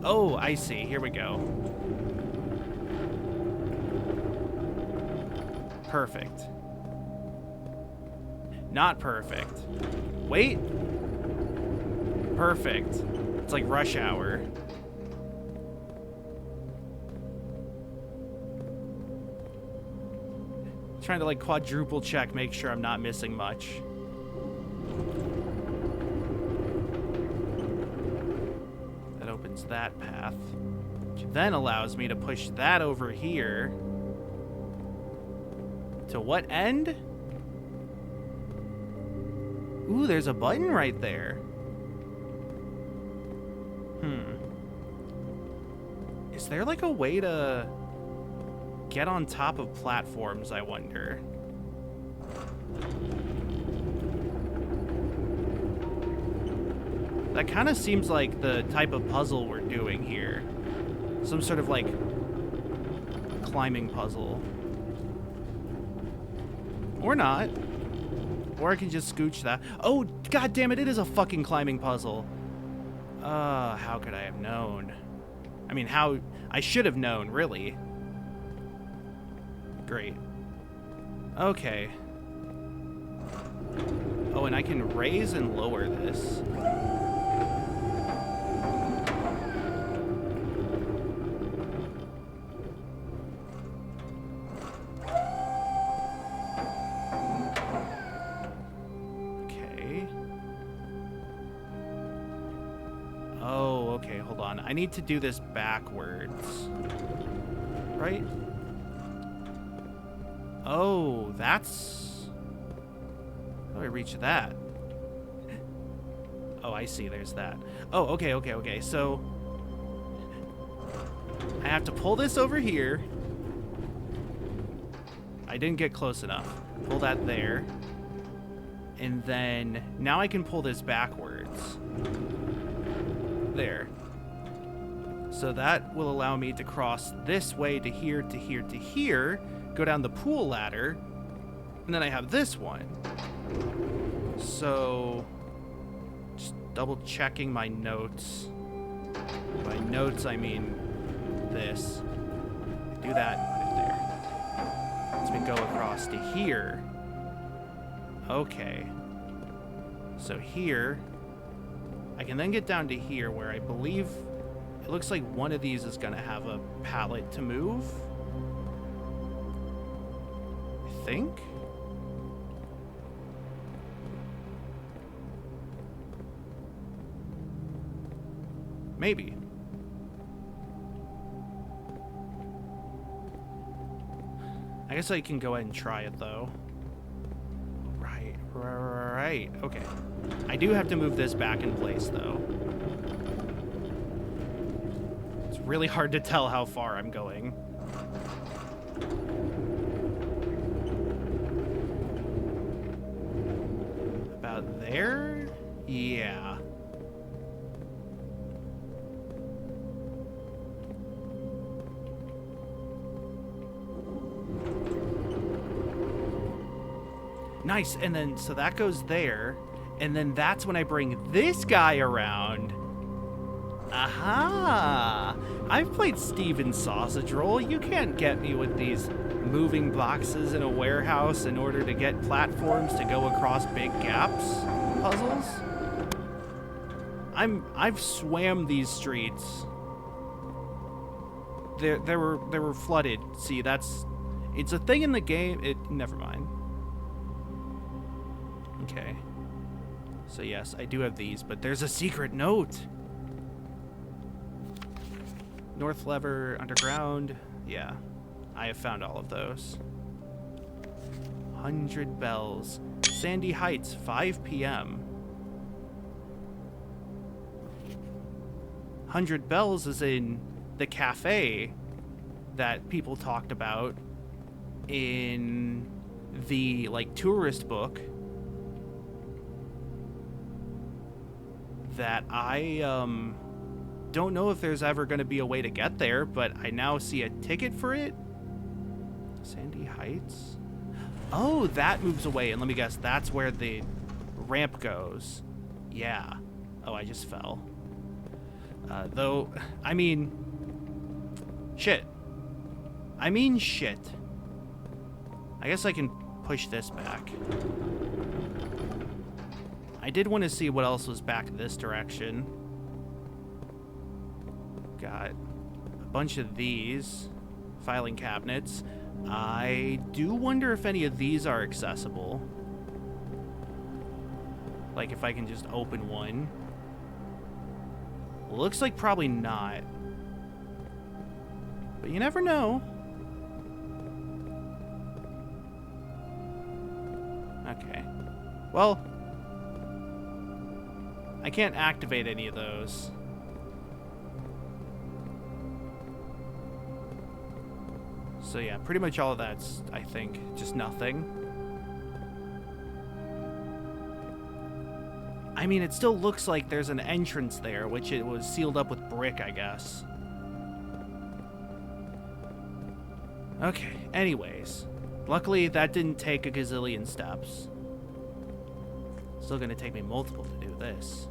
Oh, I see. Here we go. Perfect. Not perfect. Wait. Perfect. It's like rush hour. Trying to like quadruple check, make sure I'm not missing much. That opens that path, which then allows me to push that over here. To what end? Ooh, there's a button right there. Is there like a way to get on top of platforms, I wonder? That kind of seems like the type of puzzle we're doing here. Some sort of like climbing puzzle. Or not. Or I can just scooch that. Oh, god damn it, it is a fucking climbing puzzle. How could I have known? I mean, how... I should have known, really. Great. Okay. Oh, and I can raise and lower this. Okay. Oh, okay, hold on. I need to do this backwards. Right? Oh, that's... How do I reach that? Oh, I see, there's that. Oh, okay. So, I have to pull this over here. I didn't get close enough. Pull that there. And then, now I can pull this backwards. There. So that will allow me to cross this way to here, to here, to here. Go down the pool ladder, and then I have this one. So, just double checking my notes. By notes, I mean this. Do that right there. Lets me go across to here. Okay. So here, I can then get down to here where I believe it looks like one of these is gonna have a pallet to move. Think? Maybe. I guess I can go ahead and try it though. Right. Okay. I do have to move this back in place though. It's really hard to tell how far I'm going. There? Yeah. Nice, and then, so that goes there, and then that's when I bring this guy around. Aha! I've played Steven's Sausage Roll. You can't get me with these moving boxes in a warehouse in order to get platforms to go across big gaps puzzles. I've swam these streets. They were flooded. See, it's a thing in the game. Never mind. Okay. So yes, I do have these, but there's a secret note. North lever, underground. Yeah, I have found all of those. 100 bells. Sandy Heights, 5 p.m. 100 bells is in the cafe that people talked about in the, like, tourist book that I, don't know if there's ever going to be a way to get there, but I now see a ticket for it. Sandy Heights? Oh, that moves away, and let me guess, that's where the ramp goes. Yeah. Oh, I just fell. Though, I mean... Shit. I guess I can push this back. I did want to see what else was back this direction. Got a bunch of these filing cabinets. I do wonder if any of these are accessible. Like if I can just open one. Looks like probably not. But you never know. Okay. Well, I can't activate any of those. So yeah, pretty much all of that's, I think, just nothing. I mean, it still looks like there's an entrance there, which it was sealed up with brick, I guess. Okay, anyways. Luckily, that didn't take a gazillion steps. Still gonna take me multiple to do this.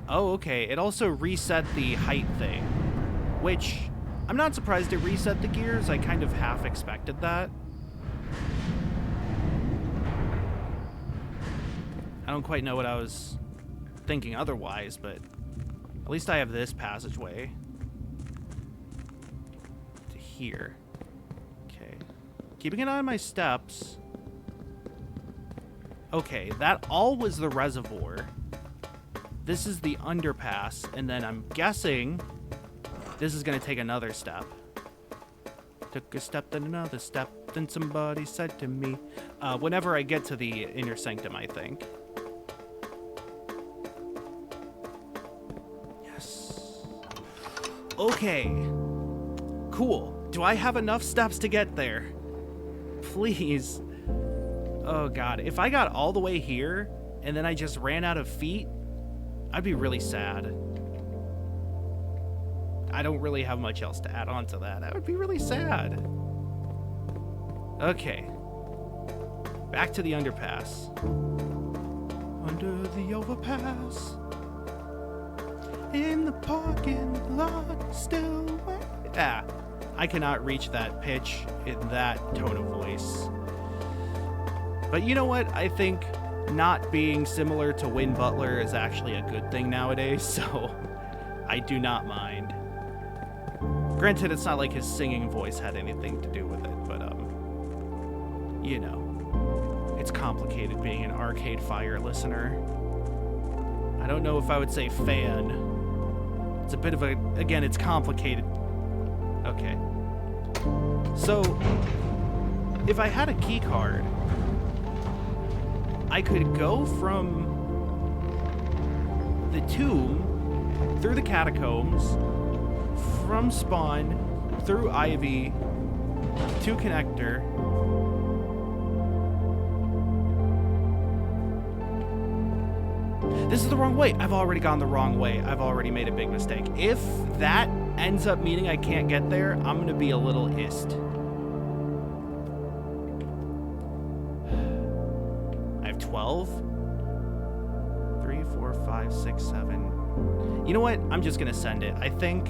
Oh, okay. It also reset the height thing, which I'm not surprised it reset the gears. I kind of half expected that. I don't quite know what I was thinking otherwise, but at least I have this passageway to here. Okay. Keeping an eye on my steps. Okay, that all was the reservoir. This is the underpass, and then I'm guessing this is going to take another step. Took a step, then another step, then somebody said to me. Whenever I get to the inner sanctum, I think. Yes. Okay. Cool. Do I have enough steps to get there? Please. Oh, God. If I got all the way here, and then I just ran out of feet, I'd be really sad. I don't really have much else to add on to that. I would be really sad. Okay. Back to the underpass. Under the overpass. In the parking lot, still wait. Ah, I cannot reach that pitch in that tone of voice. But you know what? I think not being similar to Win Butler is actually a good thing nowadays, so I do not mind. Granted, it's not like his singing voice had anything to do with it, but, you know, it's complicated being an Arcade Fire listener. I don't know if I would say fan. It's a bit of a, again, it's complicated. Okay. So, if I had a key card, I could go from the tomb, through the catacombs, from spawn, through Ivy, to connector. This is the wrong way. I've already gone the wrong way. I've already made a big mistake. If that ends up meaning I can't get there, I'm going to be a little pissed. I have 12. 4, 5, 6, 7. You know what? I'm just gonna send it. I think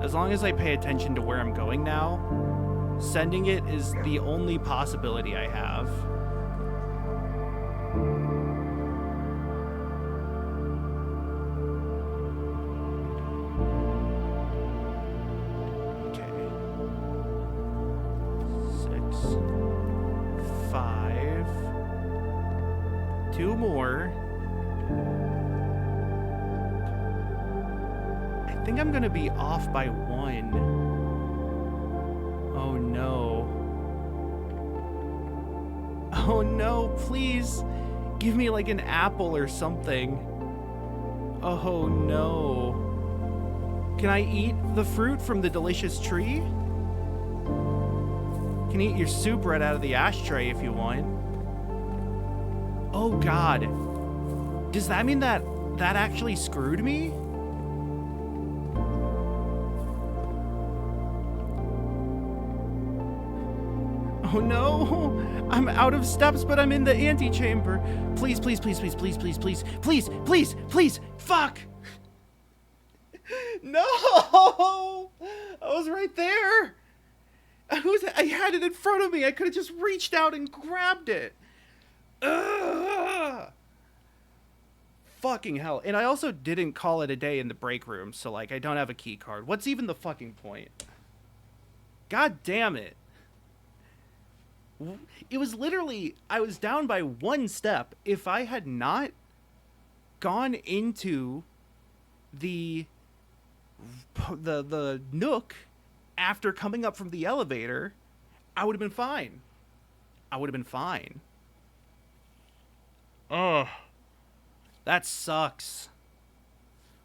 as long as I pay attention to where I'm going now, sending it is the only possibility I have. Okay. 6, 5. 2 more. I think I'm gonna be off by 1. Oh no. Oh no, please give me like an apple or something. Oh no. Can I eat the fruit from the delicious tree? You can eat your soup right out of the ashtray if you want. Oh god. Does that mean that that actually screwed me? Oh no! I'm out of steps, but I'm in the antechamber. Please, please, please, please, please, please, please, please, please, please, fuck! No! I was right there! I had it in front of me. I could have just reached out and grabbed it. Ugh! Fucking hell. And I also didn't call it a day in the break room, so like I don't have a key card. What's even the fucking point? God damn it. It was literally, I was down by 1 step. If I had not gone into the nook after coming up from the elevator, I would have been fine. I would have been fine. Ugh. That sucks.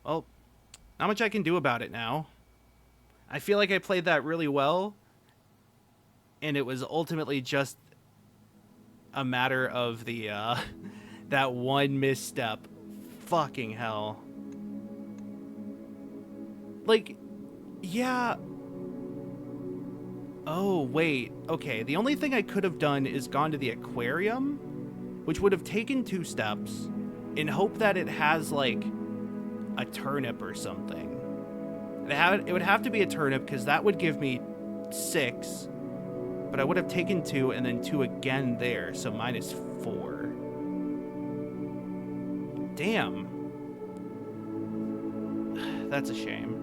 Well, not much I can do about it now. I feel like I played that really well, and it was ultimately just a matter of the, that one misstep. Fucking hell. Like, yeah. Oh, wait. Okay, the only thing I could have done is gone to the aquarium, which would have taken 2 steps, in hope that it has, like, a turnip or something. It would have to be a turnip, because that would give me 6. But I would have taken 2 and then 2 again there, so -4. Damn. That's a shame.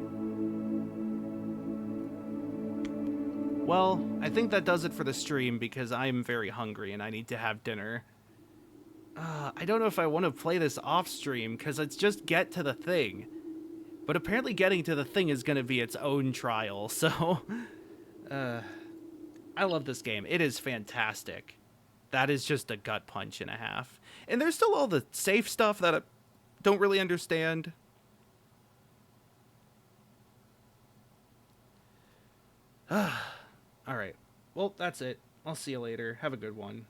Well, I think that does it for the stream because I'm very hungry and I need to have dinner. I don't know if I want to play this off stream because it's just get to the thing. But apparently getting to the thing is going to be its own trial, so... I love this game. It is fantastic. That is just a gut punch and a half. And there's still all the safe stuff that I don't really understand. Alright. Well, that's it. I'll see you later. Have a good one.